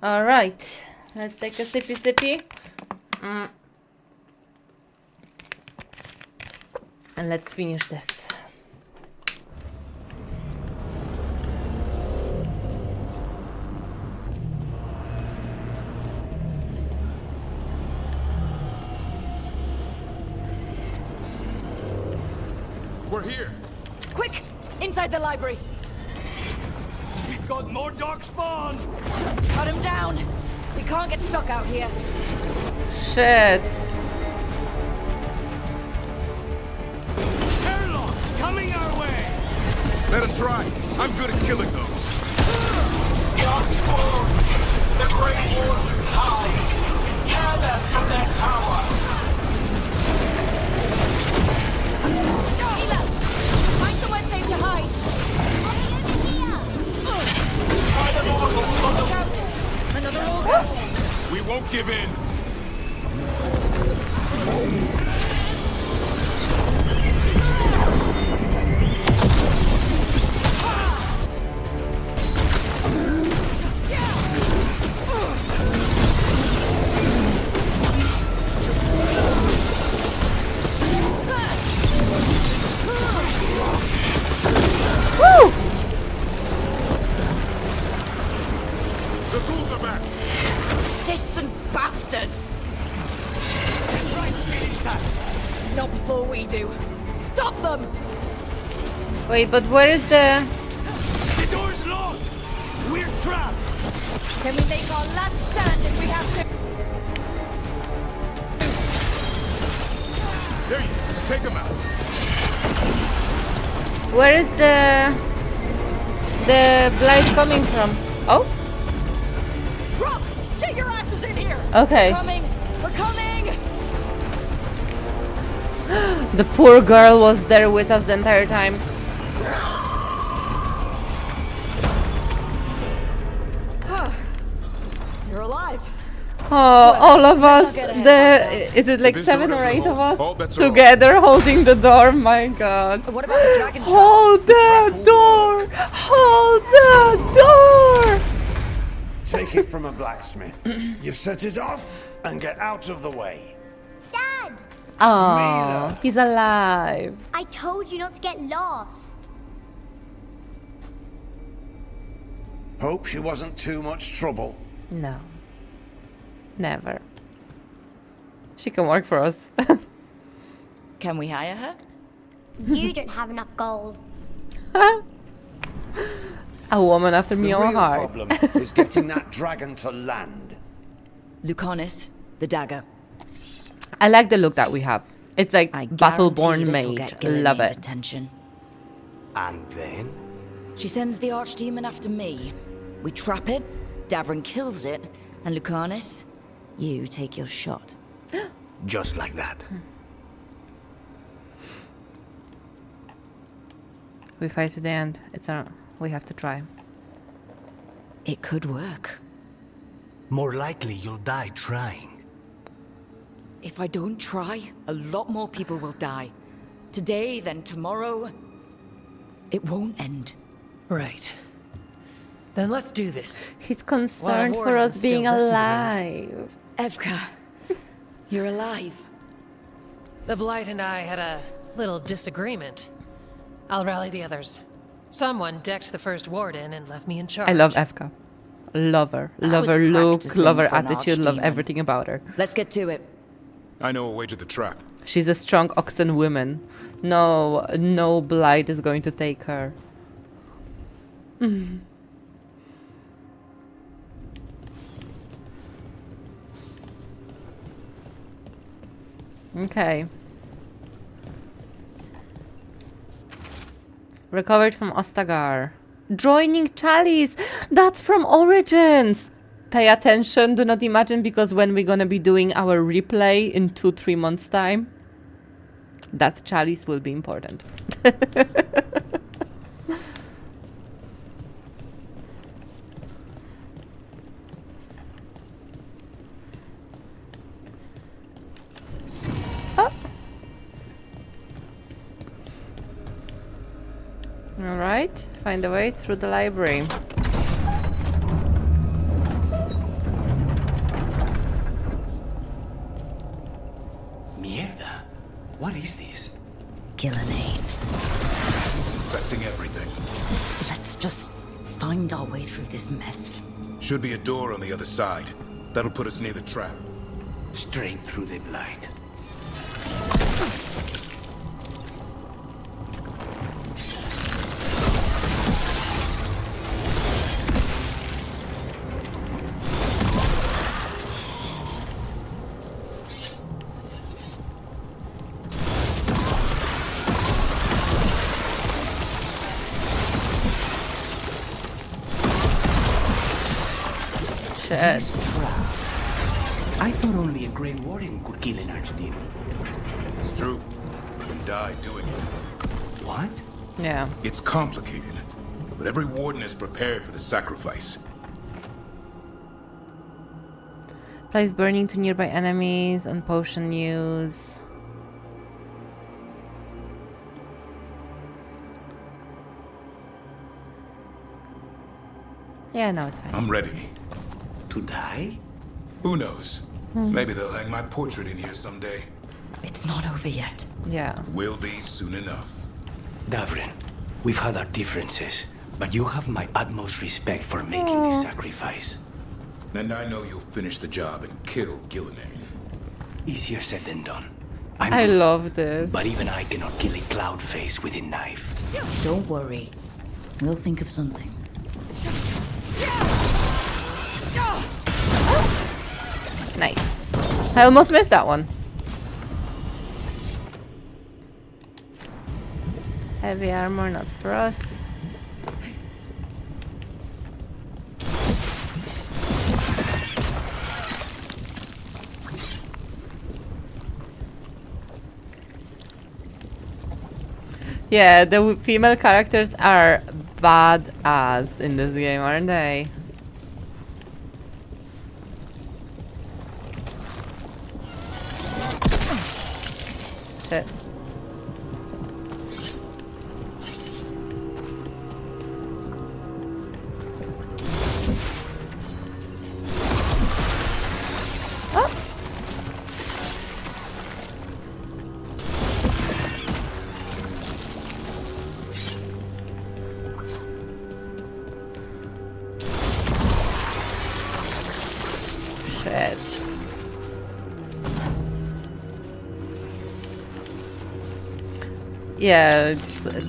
All right, let's take a sippy. And let's finish this. We're here. Quick! Inside the library. We've got more darkspawn. Cut him down. We can't get stuck out here. Shit. Airlocks coming our way. Let him try. I'm good at killing those. Darkspawn! The Great Wardens hide! Tear them from their tower! Mila! Find somewhere safe to hide. Try the mortals on the... Watch out! Another organ. We won't give in. Woo! The ghouls are back. Persistent bastards! Try to get inside. Not before we do. Stop them! Wait, but where is the... The door's locked. We're trapped. Can we make our last stand if we have to? There you go. Take them out. Where is the blight coming from? Oh? Rob! Get your asses in here! Okay. We're coming! We're coming! The poor girl was there with us the entire time. You're alive. Oh, all of let's us. not get ahead of ourselves. Is it like If this door 7 or doesn't 8 of hold, all us bets are off. together holding the door? My God. What about the dragon trap? Hold the door! Hold the door! Take it from a blacksmith. You set it off and get out of the way. Dad! Oh, he's alive. I told you not to get lost. Hope she wasn't too much trouble. No. Never. She can work for us. Can we hire her? You don't have enough gold. A woman after me The own real heart. problem is getting that dragon to land. Lucanus, the dagger. I like the look that we have. It's like Battleborn Guarantee this'll made. get Love Gillian's it. attention. And then? She sends the archdemon after me. We trap it, Davrin kills it, and Lucanus, you take your shot. Just like that. We fight to the end. We have to try. It could work. More likely you'll die trying. If I don't try, a lot more people will die. Today, then tomorrow. It won't end. Right. Then let's do this. He's concerned for us being alive. Evka, you're alive. The Blight and I had a little disagreement. I'll rally the others. Someone decked the first warden and left me in charge. I love Evka. Love her. Love her look, love her attitude, love everything about her. Let's get to it. I know a way to the trap. She's a strong Oxen woman. No blight is going to take her. Okay. Recovered from Ostagar. Joining Chalice! That's from Origins! Pay attention, do not imagine, because when we're gonna be doing our replay in 2-3 months' time, that Chalice will be important. Alright, find a way through the library. Mierda. What is this? Gillian. She's infecting everything. Let's just find our way through this mess. Should be a door on the other side. That'll put us near the trap. Straight through the blight. Shit. I thought only a Grey Warden could kill an Archdemon. It's true. And died doing it. What? Yeah. It's complicated, but every warden is prepared for the sacrifice. Place burning to nearby enemies on potion use. Yeah, no, it's fine. I'm ready. To die? Who knows? Maybe they'll hang my portrait in here someday. It's not over yet. Yeah. Will be soon enough. Davrin, we've had our differences, but you have my utmost respect for making this sacrifice. And I know you'll finish the job and kill Gillian. Easier said than done. I love this. But even I cannot kill a cloud face with a knife. Don't worry. We'll think of something. Nice. I almost missed that one. Heavy armor, not for us. Yeah, the female characters are badass in this game, aren't they? Shit. Yeah,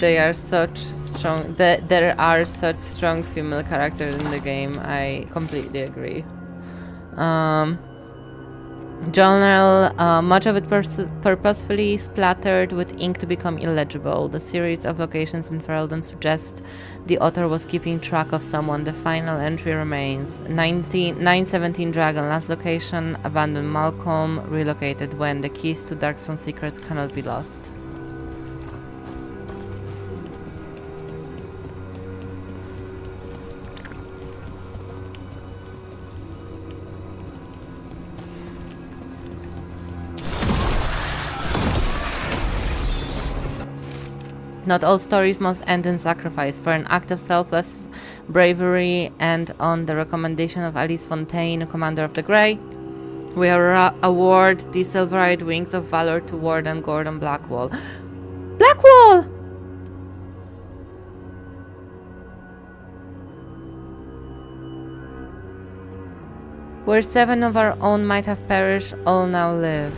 they are such strong. There are such strong female characters in the game. I completely agree. Journal, much of it purposefully splattered with ink to become illegible. The series of locations in Ferelden suggest the author was keeping track of someone. The final entry remains 917 Dragon, last location, abandoned Malcolm, relocated when the keys to Darkspawn secrets cannot be lost. Not all stories must end in sacrifice. For an act of selfless bravery and on the recommendation of Alice Fontaine, Commander of the Grey, we award the Silver-Eyed Wings of Valor to Warden Gordon Blackwall. Blackwall! Where 7 of our own might have perished, all now live.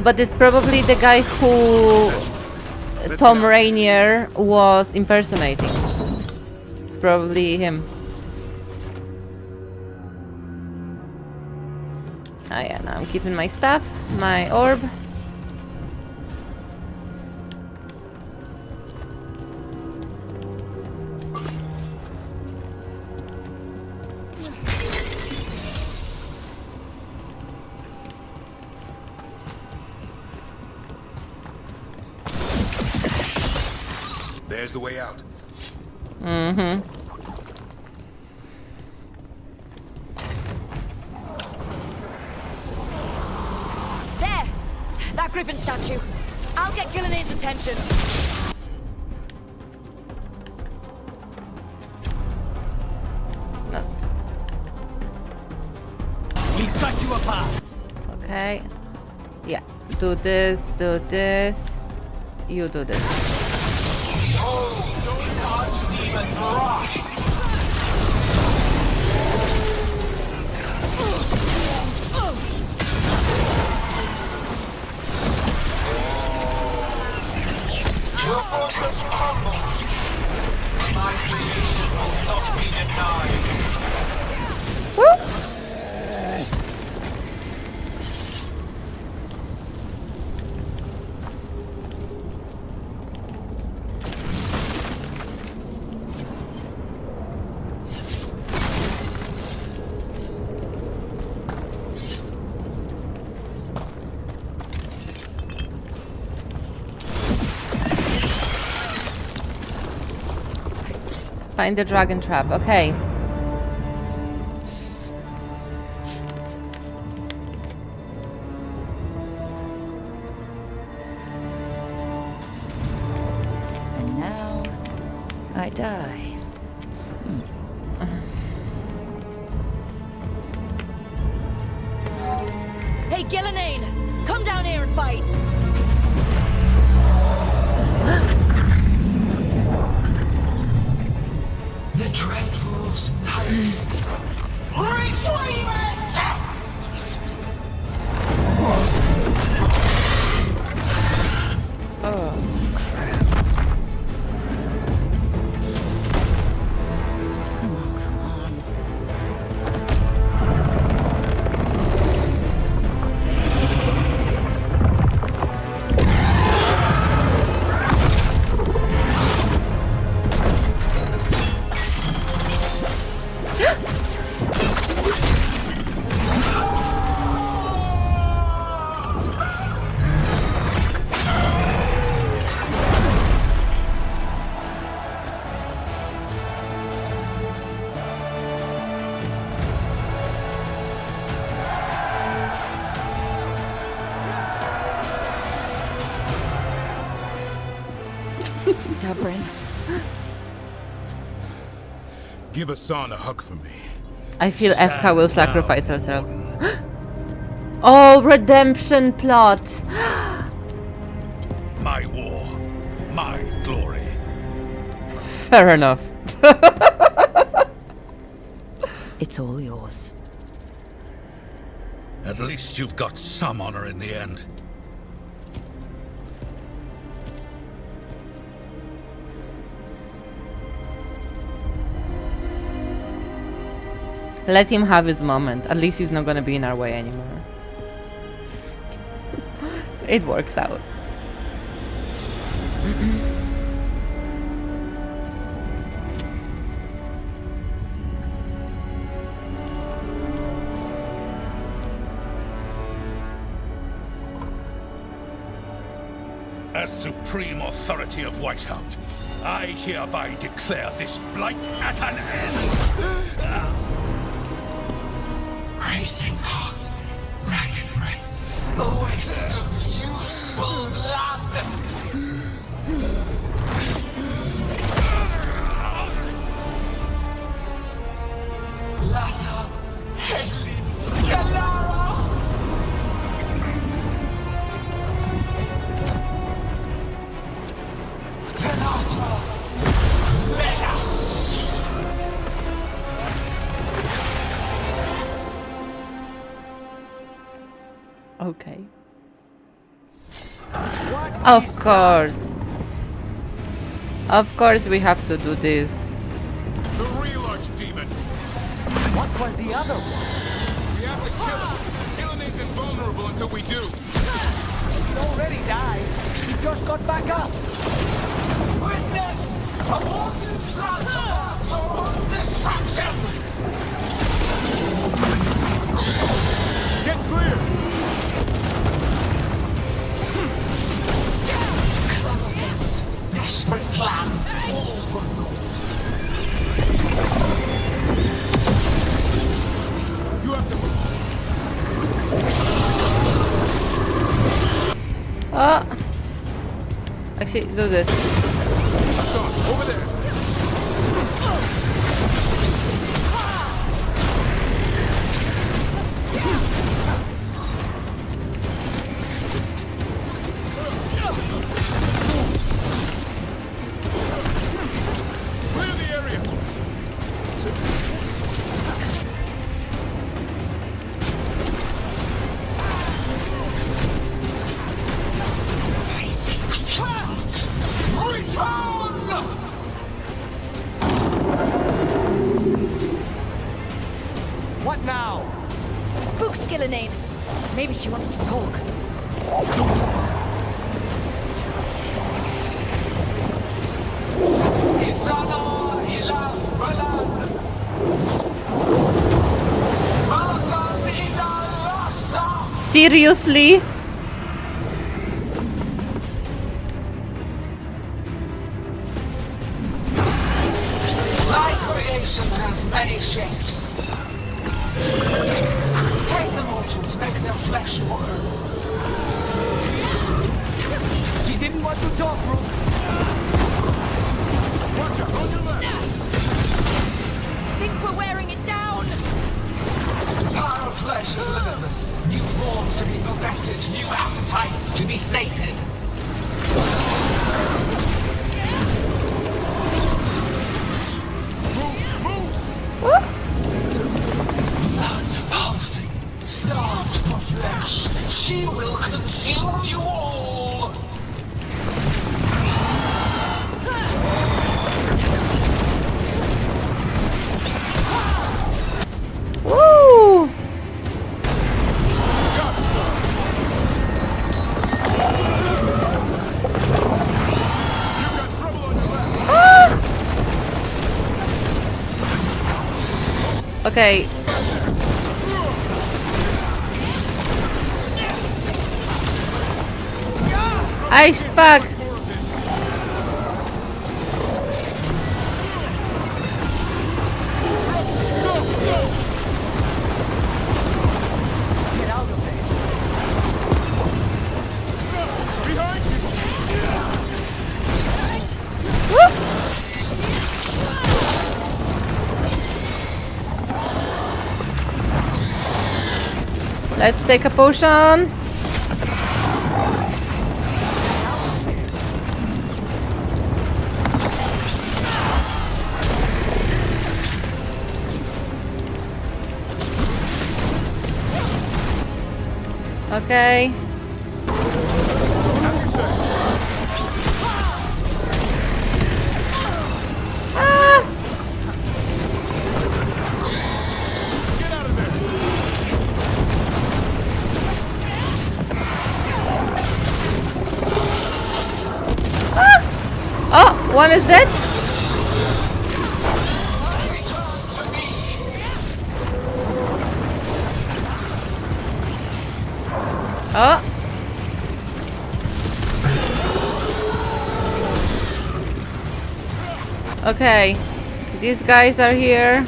But it's probably the guy who Tom Rainier was impersonating. It's probably him. Oh yeah, now I'm keeping my stuff, my orb. There's the way out. Mm-hmm. There! That Griffin statue. I'll get Gillinane's attention. No. We'll cut you apart. Okay. Yeah. Do this, do this. You do this. Archdemons rise! Your fortress crumbles. My creation will not be denied. Find the dragon trap. Okay. And now I die. Hey, Gillinane! Come down here and fight! The Dreadful's knife. Retrieve it! Oh, crap. Come on, come on. Dubrin. Give Asan a hug for me. I feel Efka will sacrifice herself. Oh, redemption plot. My war, my glory. Fair enough. It's all yours. At least you've got some honor in the end. Let him have his moment. At least he's not gonna be in our way anymore. It works out. As supreme authority of Whitehound, I hereby declare this blight at an end. Racing heart, ragged breath, a waste of useful blood. Lassa, Hedlin, Galara. Venata, Melas. Okay. Of course. Of course we have to do this. The real archdemon. What was the other one? We have to kill him. Killining's invulnerable until we do. He already died. He just got back up. Witness! A warden's blood! Your own destruction! Get clear! Desperate plans all for naught. You have to move. Actually, do this. Hassan, over there. Clear the area. What now? We spooked Gillinane. Maybe she wants to talk. Isana ilas balan. Malasan idal rasta. Seriously? Thy creation has many shapes. Take the mortals, make their flesh your own. She didn't want to talk, Rook. Watch out, on your left. Think we're wearing it down. The power of flesh is limitless. New forms to be perfected, new appetites to be sated. Blood pulsing, starved for flesh. She will consume you all. Woo! Okay. I fuck. Get out of there. Behind you. Let's take a potion. Okay. Have you say? one is dead? Oh. Okay. These guys are here.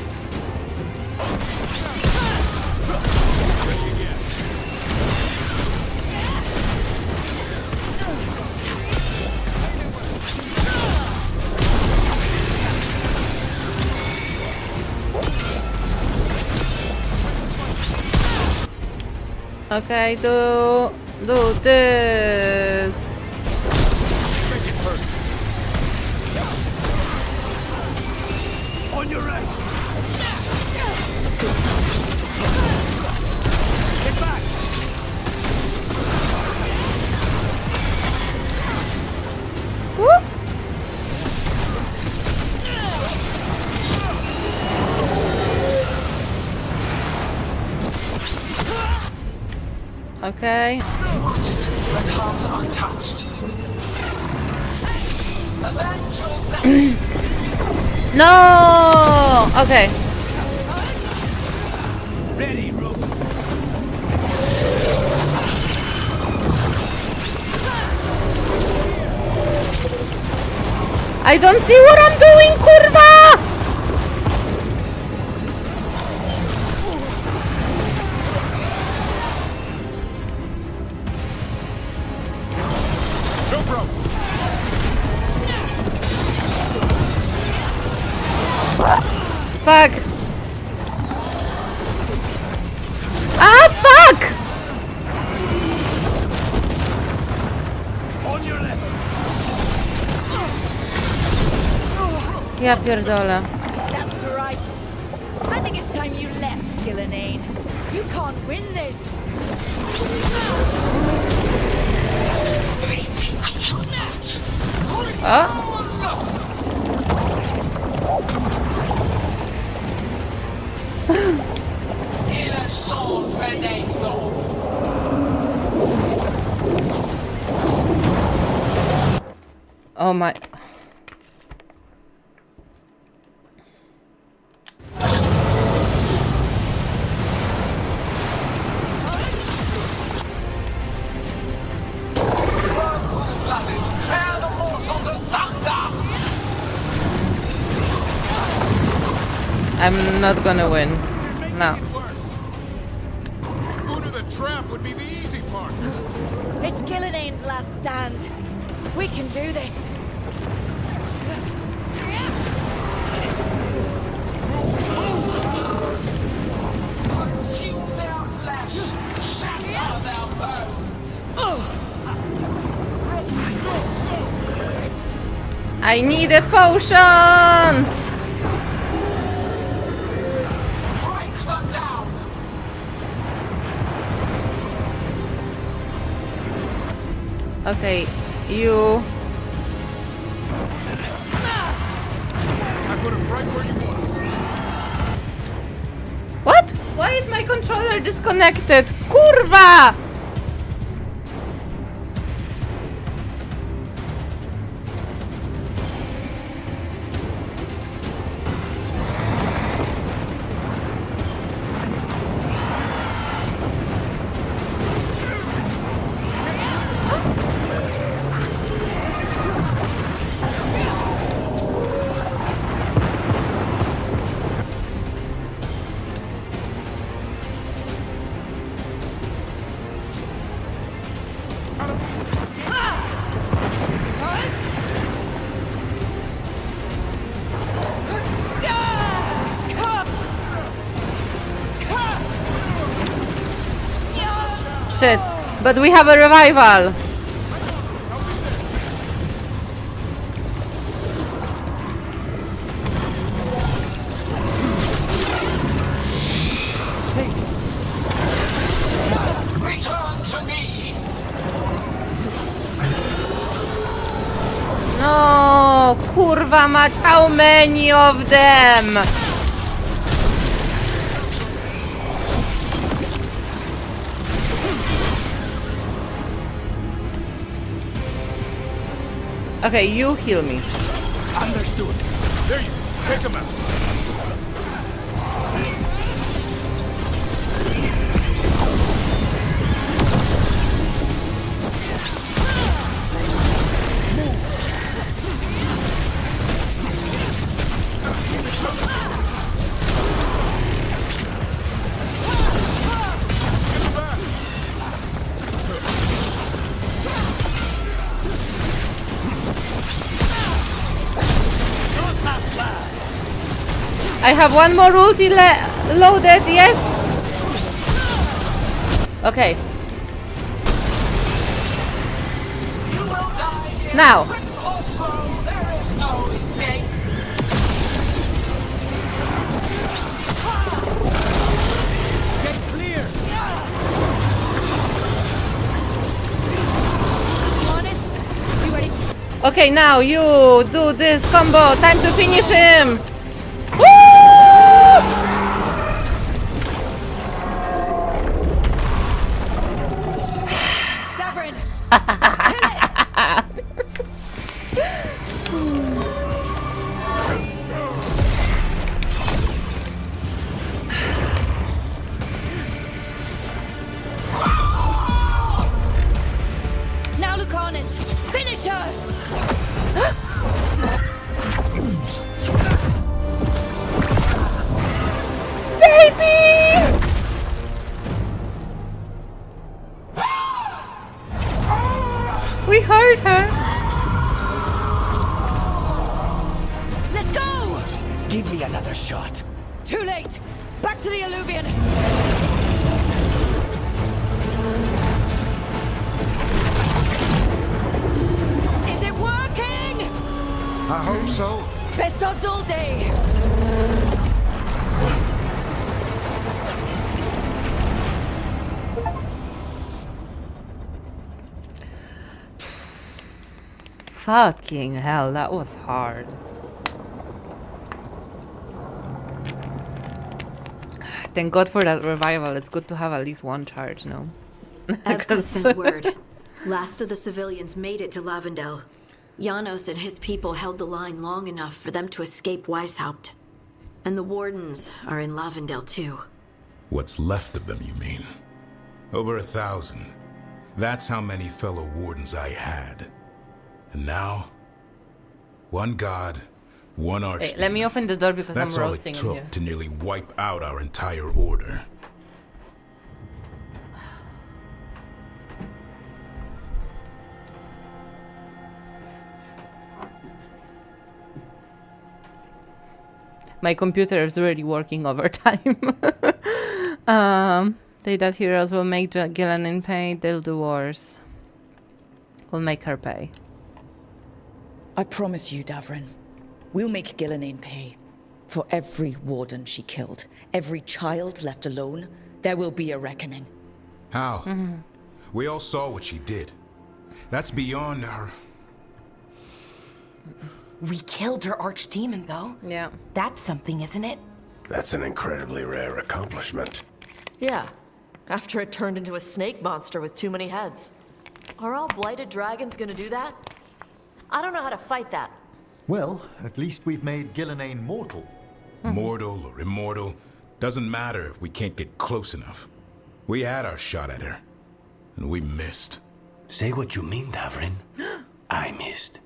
Okay, do this. On your right. Get back. Whoop. Okay. Let hearts untouched. No. Okay. Ready, Rook. I don't see what I'm doing, kurwa! Fuck! Ah, fuck! On your left. Ja pierdolę. That's right. I think it's time you left, Gillenane. You can't win this. Oh. Oh my. I'm not gonna win. No. The trap would be the easy part. It's Gillenane's last stand. We can do this. I need a potion! Okay, you... I put him right where you want him. What? Why is my controller disconnected? Kurwa! Shit, but we have a revival. Return to me. No, kurwa mać, how many of them? Okay, you heal me. Understood. There you go. Take him out. I have one more ulti loaded, yes! Okay. Now! There is no escape. Get clear! Honest, you ready to... Okay, now you do this combo. Time to finish him! Woo! Davrin! Now, Lucanus, finish her! Baby! We heard her. Let's go! Give me another shot. Too late! Back to the alluvion! Is it working? I hope so. Best odds all day! Fucking hell, that was hard. Thank God for that revival. It's good to have at least one charge, no? Evka sent word. Last of the civilians made it to Lavendel. Janos and his people held the line long enough for them to escape Weishaupt. And the Wardens are in Lavendel too. What's left of them, you mean? Over 1,000. That's how many fellow Wardens I had. And now, one god, one archdemon. Wait, let me open the door because That's I'm all roasting it in here. took to nearly wipe out our entire order. My computer is already working overtime. They that heroes will make Gillian pay, they'll do worse. We'll make her pay. I promise you, Davrin, we'll make Gillian pay. For every warden she killed, every child left alone, there will be a reckoning. How? We all saw what she did. That's beyond her. We killed her archdemon, though. Yeah. That's something, isn't it? That's an incredibly rare accomplishment. Yeah. After it turned into a snake monster with too many heads. Are all blighted dragons gonna do that? I don't know how to fight that. Well, at least we've made Gillian mortal. Mortal or immortal, doesn't matter if we can't get close enough. We had our shot at her, and we missed. Say what you mean, Davrin. I missed.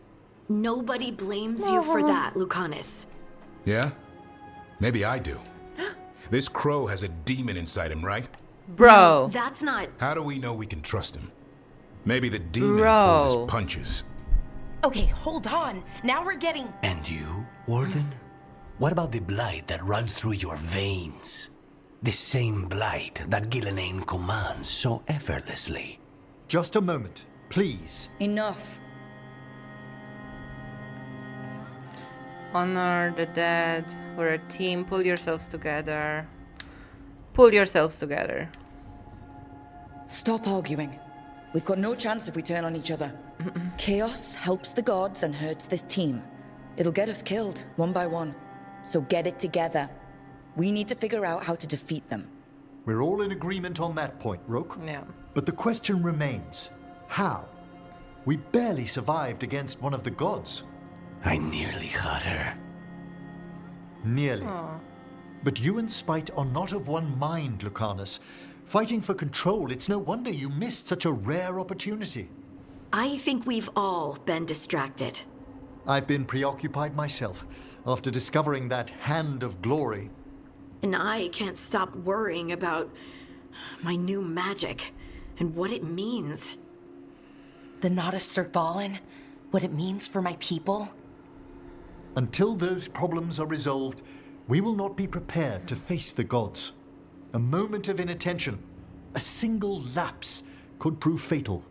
Nobody blames you for that, Lucanus. Yeah? Maybe I do. This crow has a demon inside him, right? Bro. That's not... How do we know we can trust him? Maybe the demon Bro. pulled his punches. Okay, hold on. Now we're getting... And you, Warden? What about the blight that runs through your veins? The same blight that Gillian commands so effortlessly. Just a moment, please. Enough. Honor the dead. We're a team. Pull yourselves together. Pull yourselves together. Stop arguing. We've got no chance if we turn on each other. Chaos helps the gods and hurts this team. It'll get us killed, one by one. So get it together. We need to figure out how to defeat them. We're all in agreement on that point, Rook. Yeah. But the question remains, how? We barely survived against one of the gods. I nearly had her. Nearly. But you and Spite are not of one mind, Lucanus. Fighting for control, it's no wonder you missed such a rare opportunity. I think we've all been distracted. I've been preoccupied myself after discovering that hand of glory. And I can't stop worrying about my new magic and what it means. The Nodists are fallen? What it means for my people? Until those problems are resolved, we will not be prepared to face the gods. A moment of inattention, a single lapse, could prove fatal,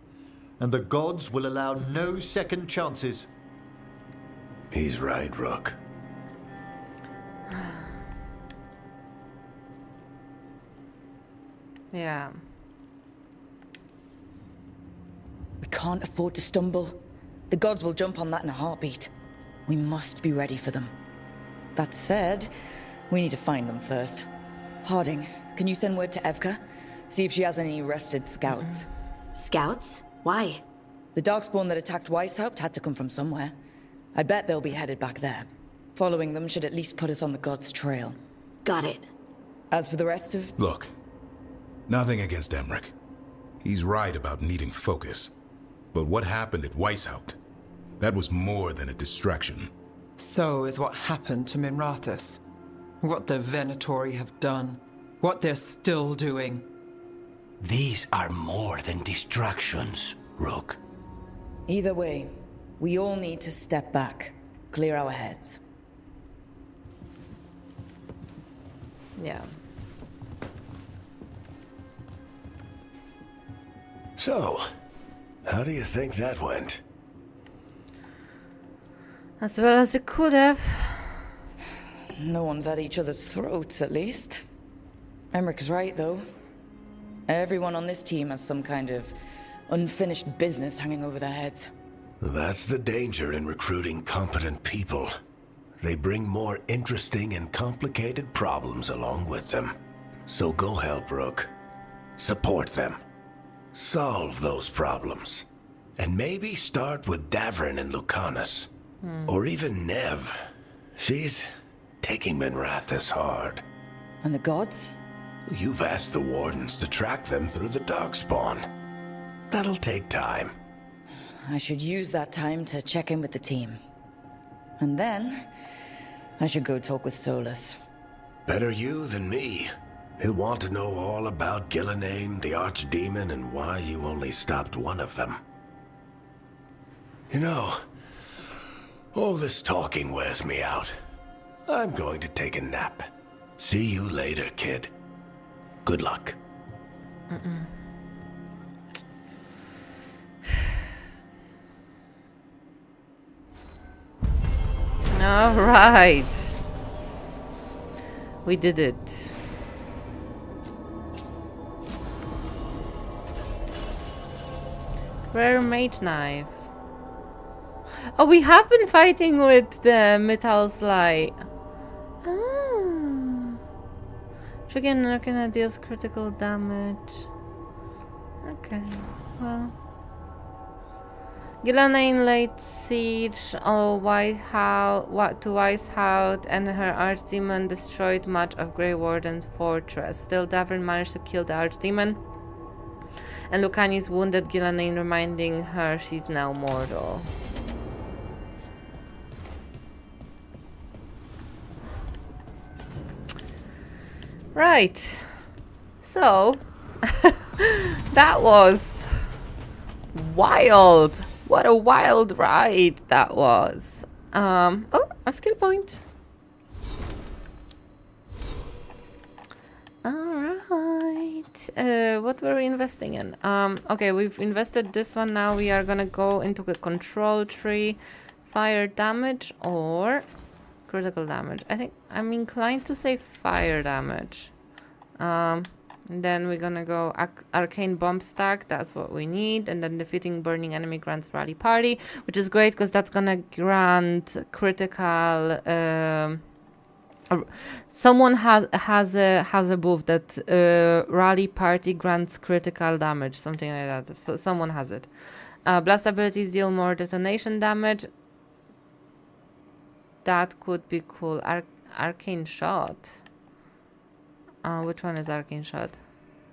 and the gods will allow no second chances. He's right, Rook. Yeah. We can't afford to stumble. The gods will jump on that in a heartbeat. We must be ready for them. That said, we need to find them first. Harding, can you send word to Evka? See if she has any rested scouts. Scouts? Why? The Darkspawn that attacked Weishaupt had to come from somewhere. I bet they'll be headed back there. Following them should at least put us on the gods' trail. Got it. As for the rest of... Look, nothing against Emmerich. He's right about needing focus. But what happened at Weishaupt? That was more than a distraction. So is what happened to Minrathous. What the Venatori have done. What they're still doing. These are more than distractions, Rook. Either way, we all need to step back. Clear our heads. Yeah. So, how do you think that went? As well as it could have. No one's at each other's throats, at least. Emmerich is right, though. Everyone on this team has some kind of unfinished business hanging over their heads. That's the danger in recruiting competent people. They bring more interesting and complicated problems along with them. So go help, Rook. Support them. Solve those problems. And maybe start with Davrin and Lucanus. Or even Nev. She's taking Minrathous hard. And the gods? You've asked the Wardens to track them through the Darkspawn. That'll take time. I should use that time to check in with the team. And then, I should go talk with Solus. Better you than me. He'll want to know all about Gillenane, the Archdemon, and why you only stopped one of them. You know, all this talking wears me out. I'm going to take a nap. See you later, kid. Good luck. All right. We did it. Rare mage knife. Oh, we have been fighting with the metal slide. Ah. Trigger Arcana deals critical damage. Okay, well. Gillenane laid siege on Weishaupt, and her Archdemon destroyed much of Grey Warden's fortress. Still, Davrin managed to kill the Archdemon, and Lucanis wounded Gillenane, reminding her she's now mortal. Right. So, that was wild. What a wild ride that was. Oh, a skill point. Alright. What were we investing in? Okay, we've invested this one. Now we are gonna go into the control tree. Fire damage or critical damage. I think I'm inclined to say fire damage. And then we're gonna go arcane bomb stack. That's what we need. And then defeating burning enemy grants rally party, which is great because that's gonna grant critical. Someone has a buff that rally party grants critical damage, something like that. So someone has it. Blast abilities deal more detonation damage. that could be cool. Arcane Shot. Which one is Arcane Shot?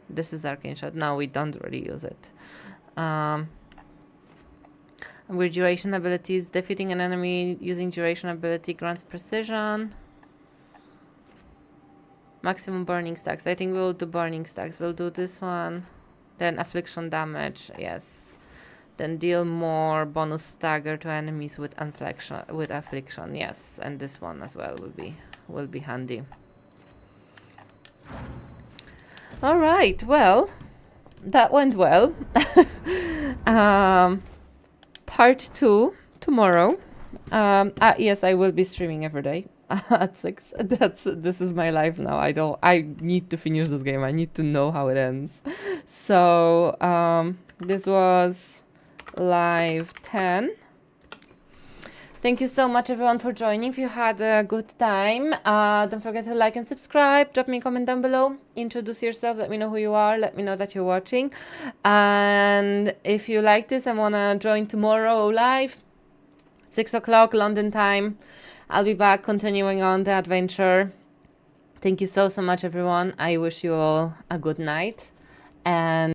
This is Arcane Shot. No, we don't really use it. With duration abilities, defeating an enemy using duration ability grants precision. Maximum burning stacks. I think we'll do burning stacks. We'll do this one. Then affliction damage. Yes. Then deal more bonus stagger to enemies with affliction. Yes, and this one as well will be handy. All right. Well, that went well. Part 2 tomorrow. Yes, I will be streaming every day at 6. This is my life now. I need to finish this game. I need to know how it ends. So this was live 10. Thank you so much everyone for joining. If you had a good time, don't forget to like and subscribe. Drop me a comment down below. Introduce yourself. Let me know who you are. Let me know that you're watching. And if you like this and want to join tomorrow live, 6 o'clock London time, I'll be back continuing on the adventure. Thank you so much everyone. I wish you all a good night. And